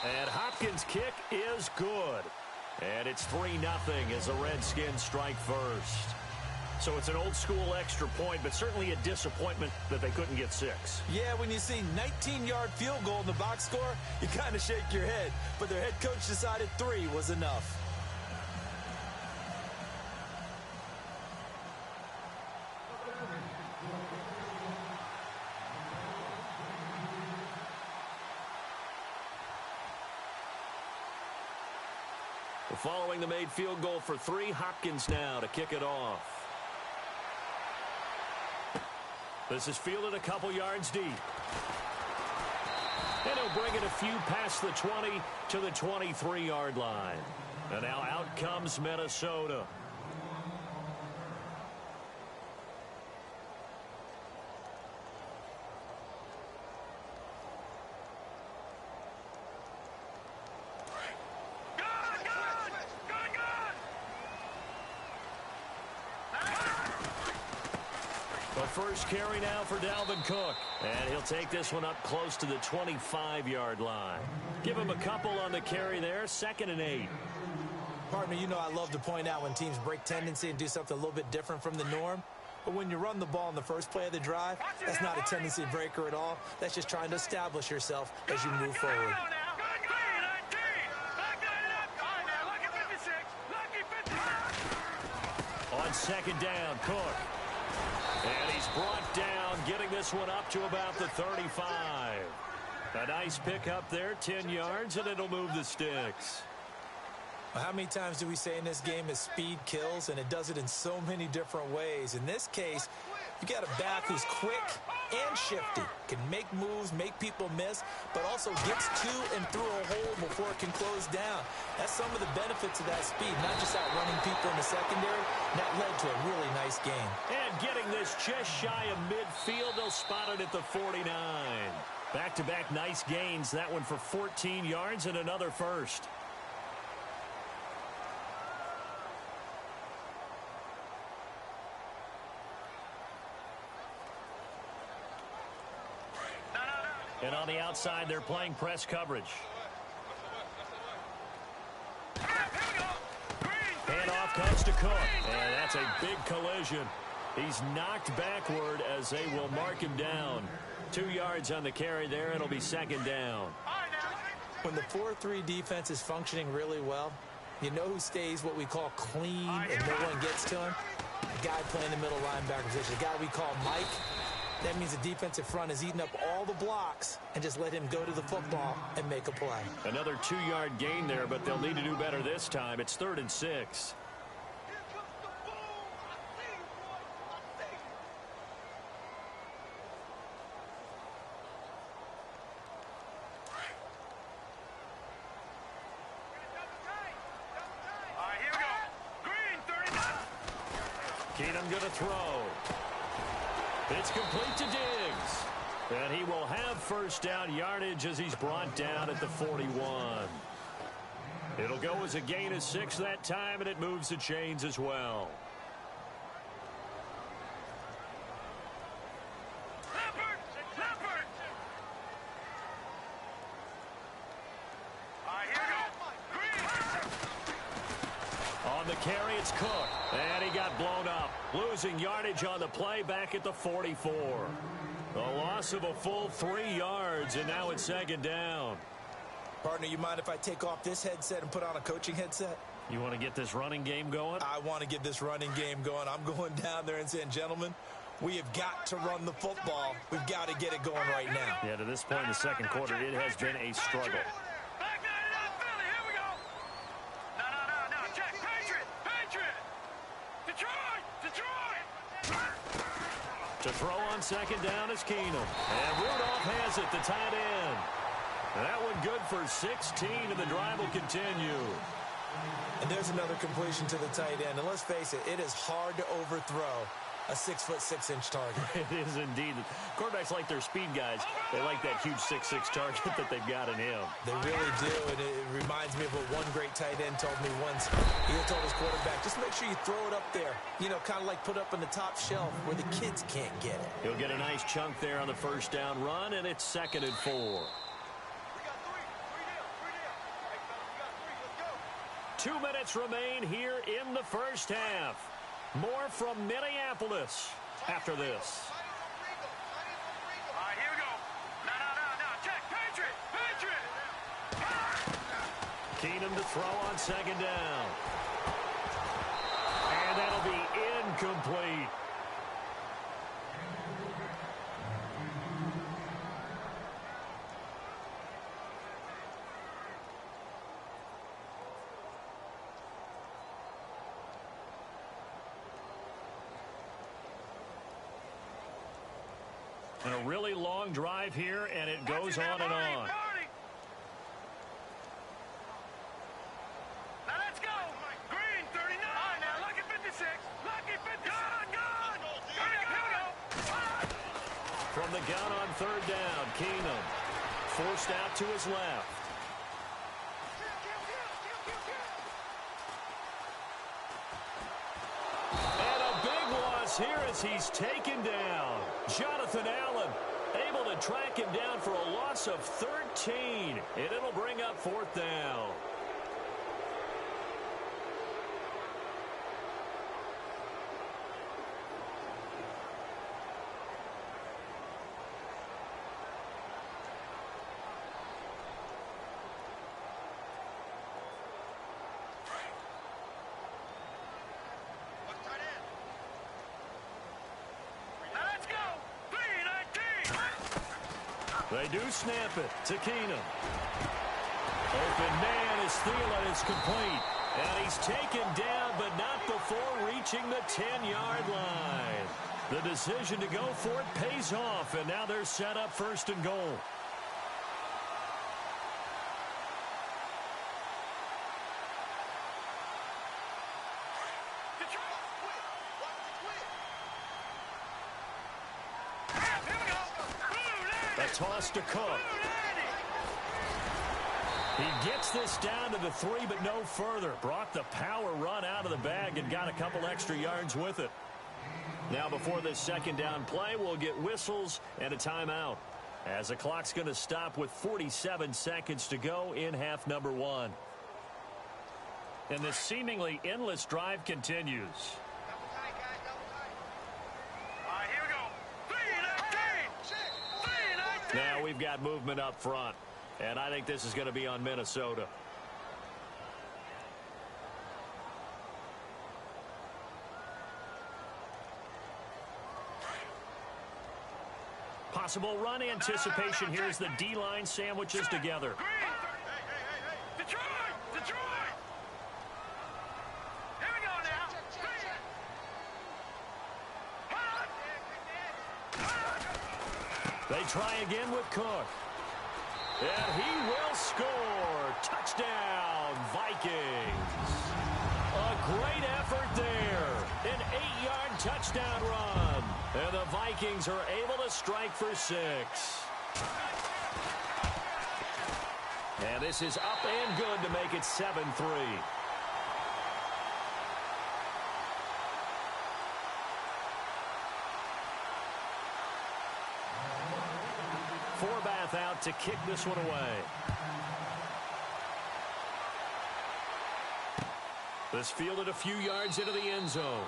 And Hopkins' kick is good. And it's 3-0 as the Redskins strike first. So it's an old-school extra point, but certainly a disappointment that they couldn't get 6. Yeah, when you see 19-yard field goal in the box score, you kind of shake your head. But their head coach decided 3 was enough. Following the made field goal for 3, Hopkins now to kick it off. This is fielded a couple yards deep. And he'll bring it a few past the 20 to the 23-yard line. And now out comes Minnesota. First carry now for Dalvin Cook. And he'll take this one up close to the 25-yard line. Give him a couple on the carry there. 2nd and 8. Partner, I love to point out when teams break tendency and do something a little bit different from the norm. But when you run the ball in the first play of the drive, that's not a tendency breaker at all. That's just trying to establish yourself as you move forward. On second down, Cook. And he's brought down, getting this one up to about the 35. A nice pickup there, 10 yards, and it'll move the sticks. Well, how many times do we say in this game is speed kills, and it does it in so many different ways. In this case, You got a back who's quick and shifty, can make moves, make people miss, but also gets to and through a hole before it can close down. That's some of the benefits of that speed, not just outrunning people in the secondary. That led to a really nice game. And getting this just shy of midfield, they'll spot it at the 49. Back-to-back nice gains. That one for 14 yards and another first. And on the outside, they're playing press coverage. Handoff comes to Cook. And that's a big collision. He's knocked backward as they will mark him down. 2 yards on the carry there. It'll be second down. When the 4-3 defense is functioning really well, you know who stays what we call clean and no one gets to him? The guy playing the middle linebacker position, the guy we call Mike. That means the defensive front is eating up all the blocks and just let him go to the football and make a play. Another 2-yard gain there, but they'll need to do better this time. It's 3rd and 6. Keenum going to throw. It's complete to Diggs. And he will have first down yardage as he's brought down at the 41. It'll go as a gain of 6 that time, and it moves the chains as well. On the carry, it's Cook. And he got blown up. Losing yardage on the play back at the 44. A loss of a full 3 yards, and now it's second down. Partner, you mind if I take off this headset and put on a coaching headset? You want to get this running game going? I want to get this running game going. I'm going down there and saying, gentlemen, we have got to run the football. We've got to get it going right now. Yeah, to this point in the second quarter, it has been a struggle. To throw on second down is Keenum. And Rudolph has it, the tight end. That one good for 16, and the drive will continue. And there's another completion to the tight end. And let's face it, it is hard to overthrow a 6'6" target. It is indeed. Quarterbacks like their speed guys. They like that huge 6'6" target that they've got in him. They really do, and it reminds me of what one great tight end told me once. He told his quarterback, just make sure you throw it up there. You know, kind of like put up on the top shelf where the kids can't get it. He'll get a nice chunk there on the first down run, and it's 2nd and 4. 2 minutes remain here in the first half. More from Minneapolis after this. All right, here we go. No. Check. Patriot. Keenum to throw on second down. And that'll be incomplete. And a really long drive here, and it goes on and on. Now let's go. Green, 39. All right, now, lucky 56. Lucky 56. Gun. Hurry up, here we go. From the gun on third down, Keenum forced out to his left. And a big loss here as he's taken down. Jonathan Allen able to track him down for a loss of 13, and it'll bring up 4th down. They do snap it to Keenum. Open man is Thielen. It's complete. And he's taken down, but not before reaching the 10-yard line. The decision to go for it pays off, and now they're set up 1st and goal. A toss to Cook. He gets this down to the 3, but no further. Brought the power run out of the bag and got a couple extra yards with it. Now before this 2nd down play, we'll get whistles and a timeout, as the clock's going to stop with 47 seconds to go in half number 1. And this seemingly endless drive continues. Now we've got movement up front, and I think this is going to be on Minnesota. Possible run anticipation. Here's the D-line sandwiches together. Detroit! Detroit! Here we go now. They try again with Cook. And he will score. Touchdown, Vikings. A great effort there. An 8-yard touchdown run. And the Vikings are able to strike for 6. And this is up and good to make it 7-3. Forbath out to kick this one away. This fielded a few yards into the end zone.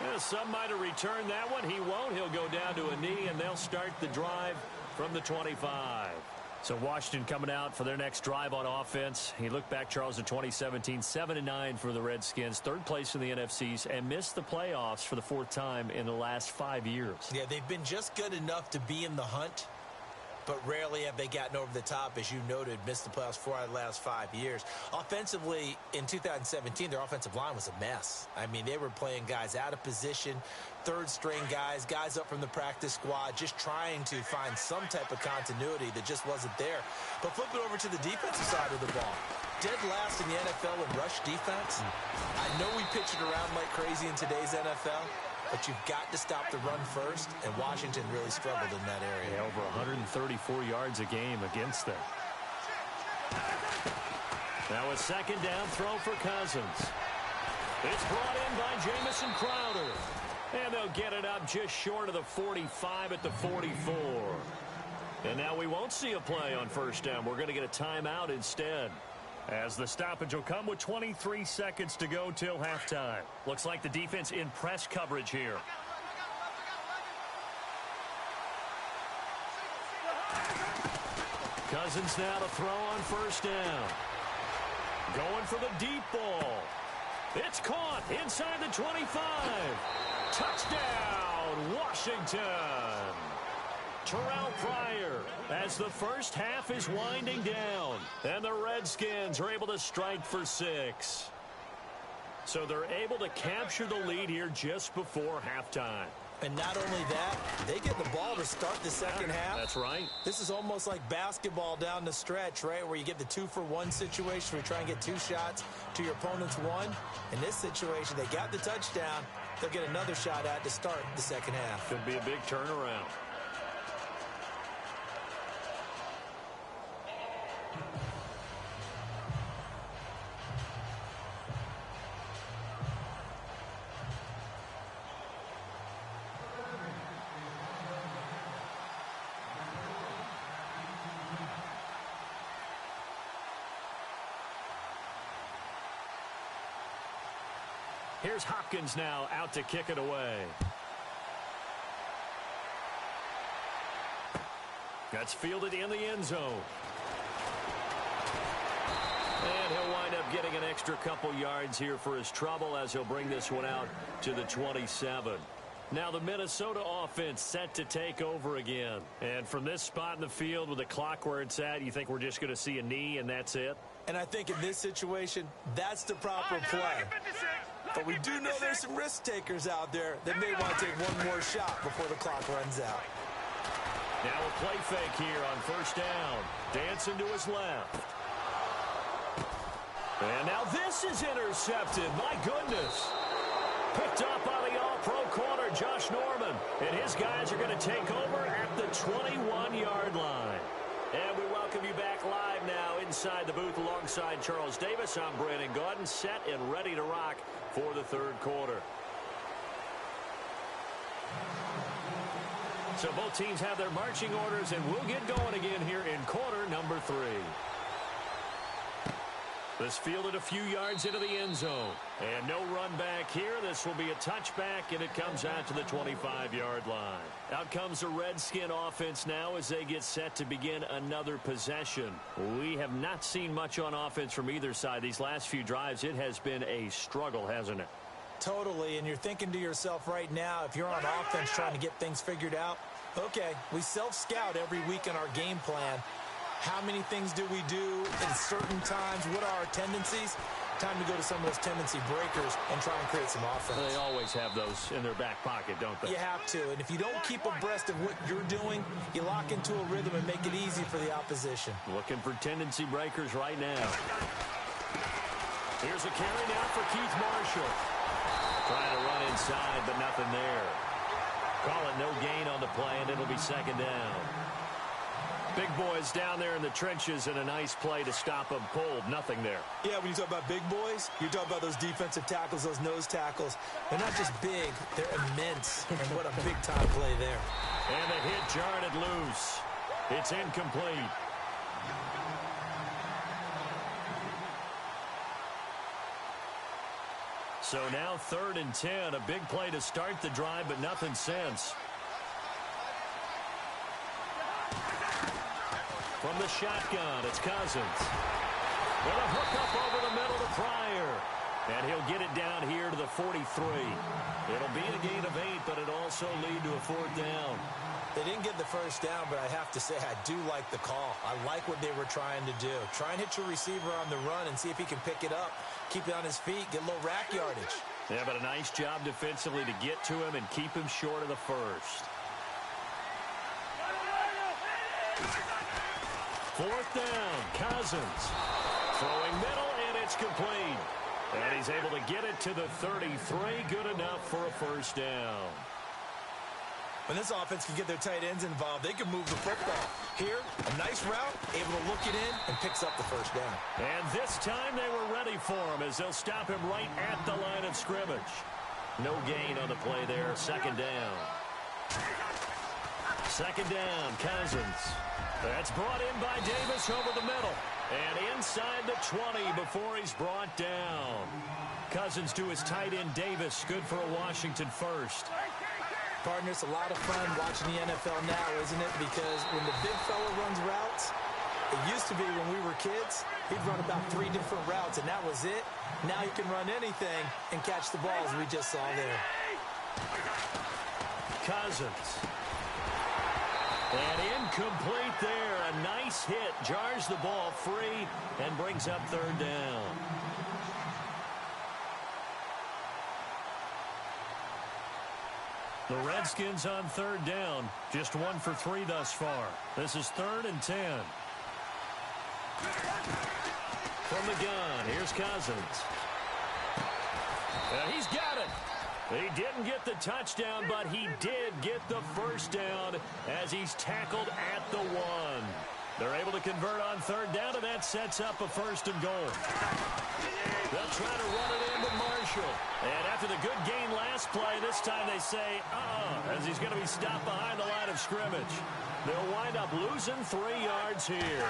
Yeah, some might have returned that one. He won't. He'll go down to a knee, and they'll start the drive from the 25. So Washington coming out for their next drive on offense. He looked back, Charles, in 2017, 7-9 for the Redskins, 3rd place in the NFCs, and missed the playoffs for the 4th time in the last 5 years. Yeah, they've been just good enough to be in the hunt, but rarely have they gotten over the top, as you noted, missed the playoffs 4 out of the last 5 years. Offensively, in 2017, their offensive line was a mess. I mean, they were playing guys out of position, 3rd-string guys, guys up from the practice squad, just trying to find some type of continuity that just wasn't there. But flip it over to the defensive side of the ball. Dead last in the NFL in rush defense. I know we pitch it around like crazy in today's NFL, but you've got to stop the run first, and Washington really struggled in that area. Yeah, over 134 yards a game against them. Now a 2nd down throw for Cousins. It's brought in by Jamison Crowder. And they'll get it up just short of the 45 at the 44. And now we won't see a play on 1st down. We're going to get a timeout instead, as the stoppage will come with 23 seconds to go till halftime. Looks like the defense in press coverage here. Cousins now to throw on 1st down. Going for the deep ball. It's caught inside the 25. Touchdown, Washington. Terrell Pryor, as the first half is winding down, and the Redskins are able to strike for 6. So they're able to capture the lead here just before halftime. And not only that, they get the ball to start the 2nd half. That's right. This is almost like basketball down the stretch, right, where you get the 2-for-1 situation where you try and get 2 shots to your opponent's 1. In this situation, they got the touchdown. They'll get another shot at to start the 2nd half. Could be a big turnaround. Here's Hopkins now out to kick it away. That's fielded in the end zone. And he'll wind up getting an extra couple yards here for his trouble, as he'll bring this one out to the 27. Now the Minnesota offense set to take over again. And from this spot in the field with the clock where it's at, you think we're just going to see a knee and that's it? And I think in this situation, that's the proper play. But we do know there's some risk takers out there that may want to take one more shot before the clock runs out. Now a play fake here on first down. Dancing to his left. And now this is intercepted. My goodness. Picked up by the all-pro corner, Josh Norman. And his guys are going to take over at the 21-yard line. And we welcome you back live now inside the booth alongside Charles Davis. I'm Brandon Gaudin, set and ready to rock for the third quarter. So both teams have their marching orders, and we'll get going again here in quarter number 3. This fielded a few yards into the end zone. And no run back here. This will be a touchback, and it comes out to the 25-yard line. Out comes the Redskin offense now as they get set to begin another possession. We have not seen much on offense from either side. These last few drives, it has been a struggle, hasn't it? Totally, and you're thinking to yourself right now, if you're on offense trying to get things figured out, okay, we self-scout every week in our game plan. How many things do we do at certain times? What are our tendencies? Time to go to some of those tendency breakers and try and create some offense. They always have those in their back pocket, don't they? You have to, and if you don't keep abreast of what you're doing, you lock into a rhythm and make it easy for the opposition. Looking for tendency breakers right now. Here's a carry now for Keith Marshall. Trying to run inside, but nothing there. Call it no gain on the play, and it'll be second down. Big boys down there in the trenches, and a nice play to stop them cold. Nothing there. Yeah, when you talk about big boys, you talk about those defensive tackles, those nose tackles. They're not just big, they're immense. And what a big-time play there. And the hit jarred it loose. It's incomplete. So now 3rd and 10. A big play to start the drive, but nothing since. From the shotgun, it's Cousins. With a hook up over the middle to Pryor. And he'll get it down here to the 43. It'll be a gain of 8, but it'll also lead to a 4th down. They didn't get the first down, but I have to say I do like the call. I like what they were trying to do. Try and hit your receiver on the run and see if he can pick it up. Keep it on his feet, get a little rack yardage. Yeah, but a nice job defensively to get to him and keep him short of the first. 4th down, Cousins. Throwing middle, and it's complete. And he's able to get it to the 33. Good enough for a first down. When this offense can get their tight ends involved, they can move the football. Here, a nice route, able to look it in, and picks up the first down. And this time they were ready for him as they'll stop him right at the line of scrimmage. No gain on the play there. 2nd down. 2nd down, Cousins. That's brought in by Davis over the middle. And inside the 20 before he's brought down. Cousins to his tight end, Davis. Good for a Washington first. Partner, it's a lot of fun watching the NFL now, isn't it? Because when the big fella runs routes, it used to be when we were kids, he'd run about 3 different routes, and that was it. Now he can run anything and catch the balls we just saw there. Cousins. And incomplete there. A nice hit. Jars the ball free and brings up 3rd down. The Redskins on 3rd down. Just 1 for 3 thus far. This is 3rd and 10. From the gun, here's Cousins. And he's got it. He didn't get the touchdown, but he did get the first down as he's tackled at the 1. They're able to convert on 3rd down, and that sets up a 1st and goal. They'll try to run it into Marshall. And after the good gain last play, this time they say, as he's going to be stopped behind the line of scrimmage. They'll wind up losing 3 yards here.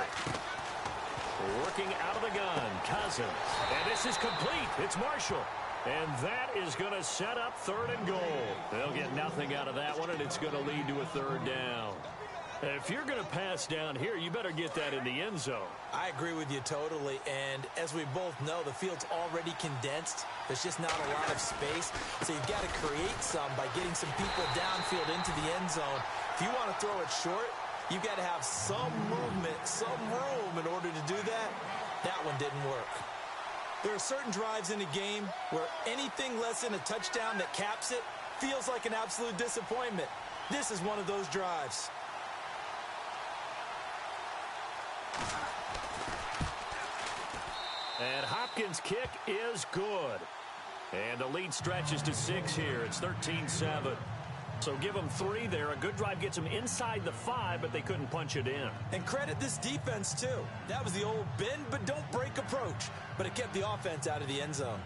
Working out of the gun, Cousins. And this is complete. It's Marshall. And that is going to set up 3rd and goal. They'll get nothing out of that one, and it's going to lead to a 3rd down. If you're going to pass down here, you better get that in the end zone. I agree with you totally, and as we both know, the field's already condensed. There's just not a lot of space, so you've got to create some by getting some people downfield into the end zone. If you want to throw it short, you've got to have some movement, some room in order to do that. That one didn't work. There are certain drives in a game where anything less than a touchdown that caps it feels like an absolute disappointment. This is one of those drives. And Hopkins' kick is good. And the lead stretches to 6 here. It's 13-7. So give them 3 there. A good drive gets them inside the 5, but they couldn't punch it in. And credit this defense, too. That was the old bend but don't break approach. But it kept the offense out of the end zone.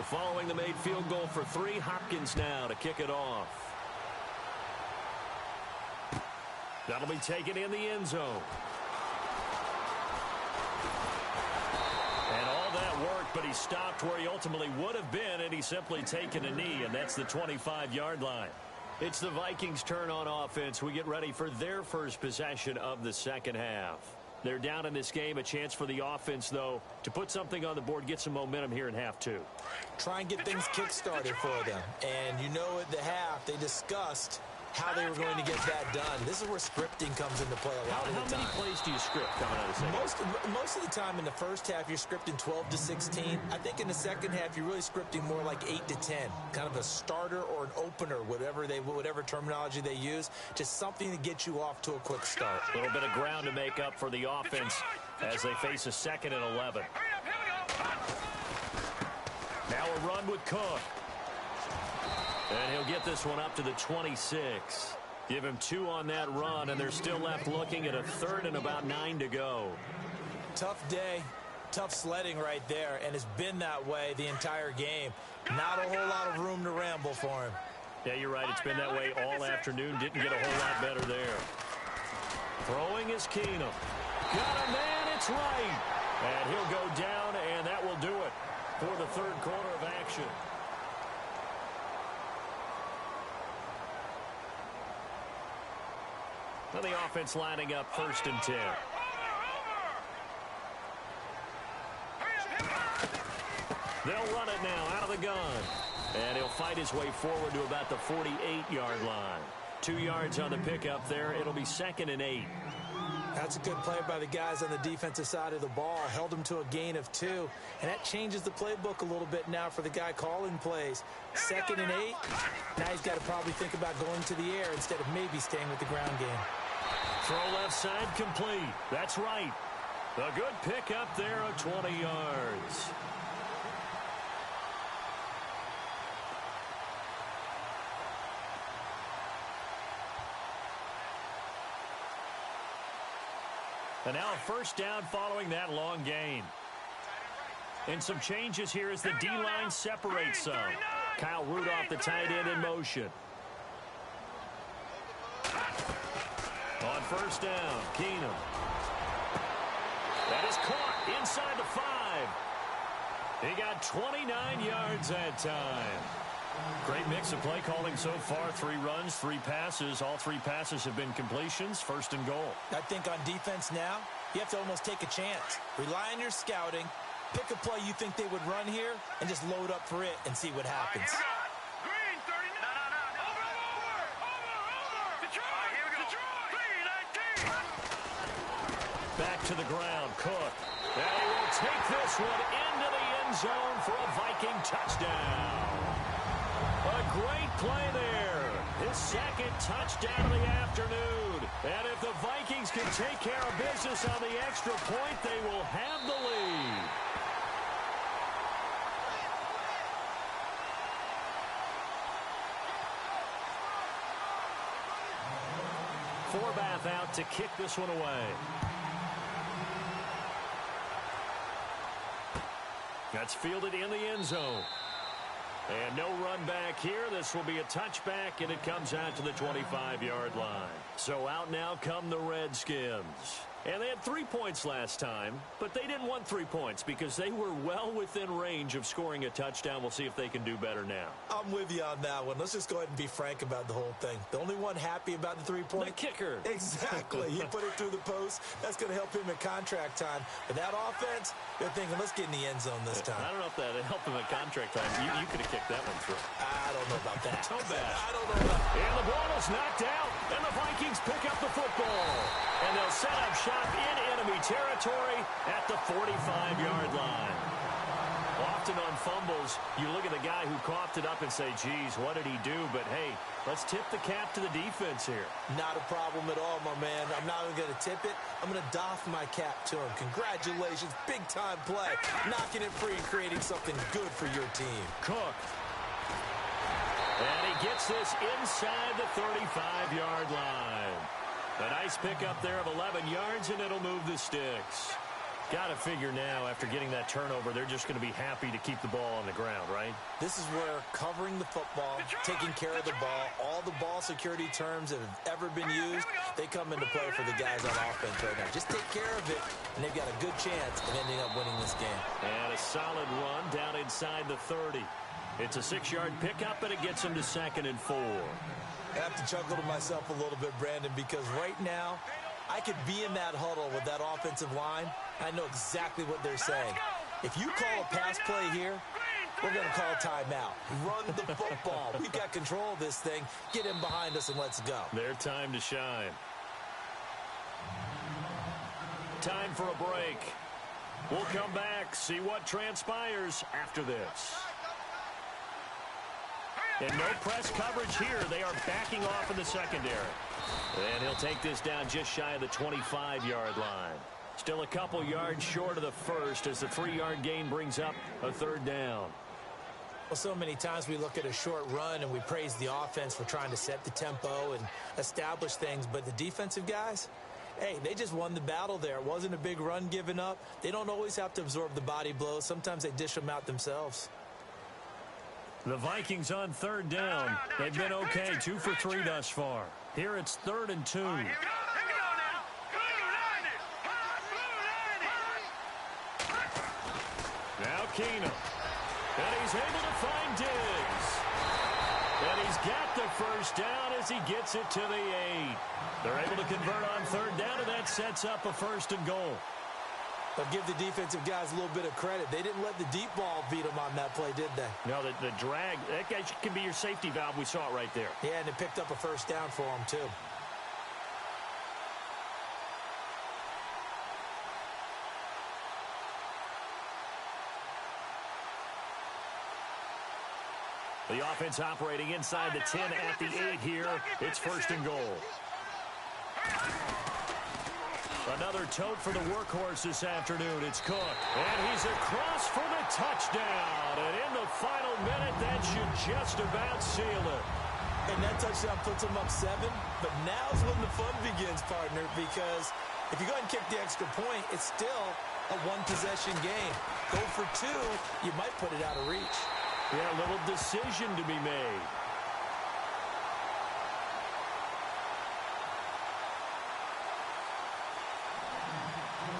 Following the made field goal for 3, Hopkins now to kick it off. That'll be taken in the end zone. And all that worked, but he stopped where he ultimately would have been, and he's simply taken a knee, and that's the 25-yard line. It's the Vikings' turn on offense. We get ready for their first possession of the second half. They're down in this game. A chance for the offense, though, to put something on the board, get some momentum here in half 2. Try and get things kick-started for them. And you know at the half, they discussed how they were going to get that done. This is where scripting comes into play a lot of the time. How many plays do you script coming out of the second? Most of the time in the first half, you're scripting 12 to 16. I think in the second half, you're really scripting more like 8 to 10. Kind of a starter or an opener, whatever terminology they use. Just something to get you off to a quick start. A little bit of ground to make up for the offense as they face a 2nd and 11. Now a run with Cook. And he'll get this one up to the 26. Give him 2 on that run, and they're still left looking at a 3rd and about 9 to go. Tough day, tough sledding right there, and it's been that way the entire game. Not a whole lot of room to ramble for him. Yeah, you're right. It's been that way all afternoon. Didn't get a whole lot better there. Throwing is Keenum. Got a man, it's right. And he'll go down, and that will do it for the 3rd quarter of action. Well, the offense lining up 1st and 10. They'll run it now out of the gun. And he'll fight his way forward to about the 48-yard line. 2 yards on the pickup there. It'll be 2nd and 8. That's a good play by the guys on the defensive side of the ball. Held them to a gain of 2. And that changes the playbook a little bit now for the guy calling plays. 2nd and 8. Now he's got to probably think about going to the air instead of maybe staying with the ground game. Throw left side complete. That's right. A good pickup there of 20 yards. And now a 1st down following that long gain. And some changes here as the D-line separates some. Kyle Rudolph, the tight end, in motion. On 1st down, Keenum. That is caught inside the 5. He got 29 yards that time. Great mix of play calling so far. 3 runs, 3 passes. All 3 passes have been completions. 1st and goal. I think on defense now, you have to almost take a chance. Rely on your scouting. Pick a play you think they would run here and just load up for it and see what happens. Green, 39. Over. Detroit. Here we go. Detroit. 3-19. Back to the ground, Cook. And he will take this one into the end zone for a Viking touchdown. A great play there. His 2nd touchdown of the afternoon. And if the Vikings can take care of business on the extra point, they will have the lead. Forbath out to kick this one away. That's fielded in the end zone. And no run back here. This will be a touchback, and it comes out to the 25-yard line. So out now come the Redskins. And they had 3 points last time, but they didn't want 3 points because they were well within range of scoring a touchdown. We'll see if they can do better now. I'm with you on that one. Let's just go ahead and be frank about the whole thing. The only one happy about the 3-point? The kicker. Exactly. He put it through the post. That's going to help him at contract time. But that offense, they're thinking, let's get in the end zone this time. I don't know if that helped him at contract time. You could have kicked that one through. I don't know about that. So bad. I don't know about that. And the ball is knocked out, and the Vikings pick up the football. And they'll set up shop in enemy territory at the 45-yard line. Often on fumbles, you look at the guy who coughed it up and say, geez, what did he do? But, hey, let's tip the cap to the defense here. Not a problem at all, my man. I'm not even going to tip it. I'm going to doff my cap to him. Congratulations. Big-time play. Knocking it free and creating something good for your team. Cook. And he gets this inside the 35-yard line. A nice pickup there of 11 yards, and it'll move the sticks. Got to figure now, after getting that turnover, they're just going to be happy to keep the ball on the ground, right? This is where covering the football, taking care of the ball, all the ball security terms that have ever been used, they come into play for the guys on offense right now. Just take care of it, and they've got a good chance of ending up winning this game. And a solid run down inside the 30. It's a 6-yard pickup, and it gets him to 2nd and 4. I have to chuckle to myself a little bit, Brandon, because right now, I could be in that huddle with that offensive line. I know exactly what they're saying. If you call a pass play here, we're going to call timeout. Run the football. We've got control of this thing. Get him behind us and let's go. Their time to shine. Time for a break. We'll come back, see what transpires after this. And no press coverage here. They are backing off in the secondary. And he'll take this down just shy of the 25-yard line. Still a couple yards short of the first as the 3-yard gain brings up a 3rd down. Well, so many times we look at a short run and we praise the offense for trying to set the tempo and establish things. But the defensive guys, hey, they just won the battle there. It wasn't a big run given up. They don't always have to absorb the body blows. Sometimes they dish them out themselves. The Vikings on 3rd down. They've been okay, 2 for 3 thus far. Here it's 3rd and 2. Now Keenum. And he's able to find Diggs. And he's got the first down as he gets it to the 8. They're able to convert on 3rd down, and that sets up a 1st and goal. But give the defensive guys a little bit of credit. They didn't let the deep ball beat them on that play, did they? No, the drag, that guy can be your safety valve. We saw it right there. Yeah, and it picked up a 1st down for them, too. The offense operating inside the 10 at the 8 here. It's 1st and goal. Another tote for the workhorse this afternoon. It's Cook. And he's across for the touchdown. And in the final minute, that should just about seal it. And that touchdown puts them up 7. But now's when the fun begins, partner, because if you go ahead and kick the extra point, it's still a one-possession game. Go for 2, you might put it out of reach. Yeah, a little decision to be made.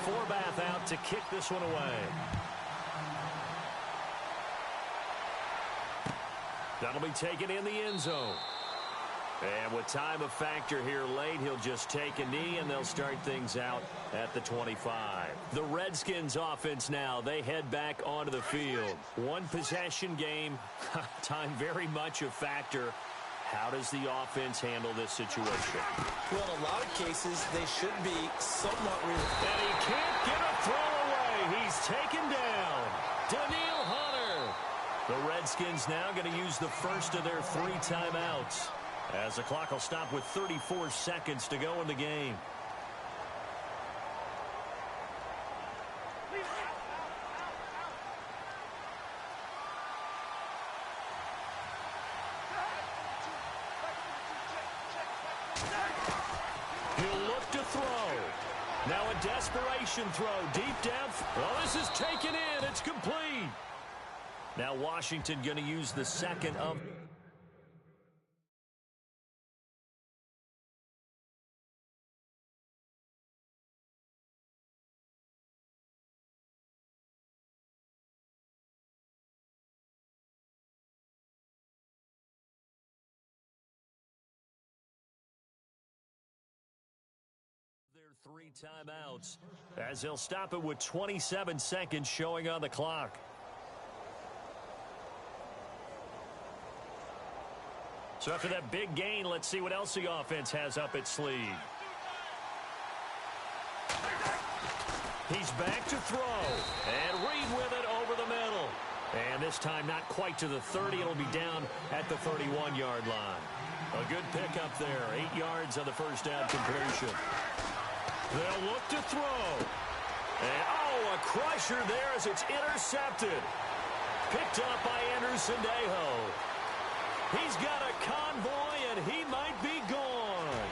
Forbath out to kick this one away. That'll be taken in the end zone. And with time a factor here late, he'll just take a knee, and they'll start things out at the 25. The Redskins offense now, they head back onto the field. One-possession game, time very much a factor. How does the offense handle this situation? Well, in a lot of cases, they should be somewhat real. And he can't get a throw away. He's taken down. Daniil Hunter. The Redskins now going to use the first of their 3 timeouts, as the clock will stop with 34 seconds to go in the game. He'll look to throw. Now a desperation throw deep down. Oh, this is taken in. It's complete. Now Washington going to use the second of... their 3 timeouts, as they'll stop it with 27 seconds showing on the clock. So after that big gain, let's see what else the offense has up its sleeve. He's back to throw. And Reed with it over the middle. And this time not quite to the 30. It'll be down at the 31-yard line. A good pickup there. 8 yards on the first down completion. They'll look to throw. And, a crusher there as it's intercepted. Picked up by Anderson Dejo. He's got a convoy, and he might be gone.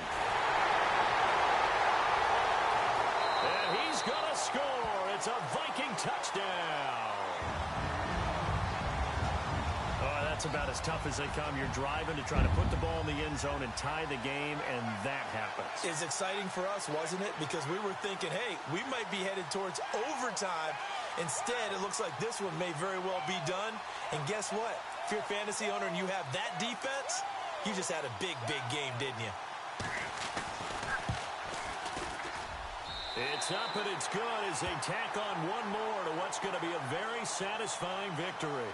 And he's going to score. It's a Viking touchdown. That's about as tough as they come. You're driving to try to put the ball in the end zone and tie the game, and that happens. It's exciting for us, wasn't it? Because we were thinking, hey, we might be headed towards overtime. Instead, it looks like this one may very well be done. And guess what? If you're a fantasy owner and you have that defense, you just had a big, big game, didn't you? It's up and it's good as they tack on one more to what's going to be a very satisfying victory.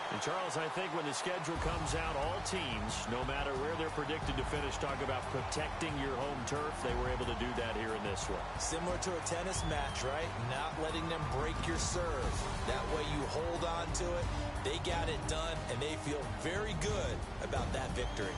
And, Charles, I think when the schedule comes out, all teams, no matter where they're predicted to finish, talk about protecting your home turf. They were able to do that here in this one. Similar to a tennis match, right? Not letting them break your serve. That way you hold on to it. They got it done, and they feel very good about that victory.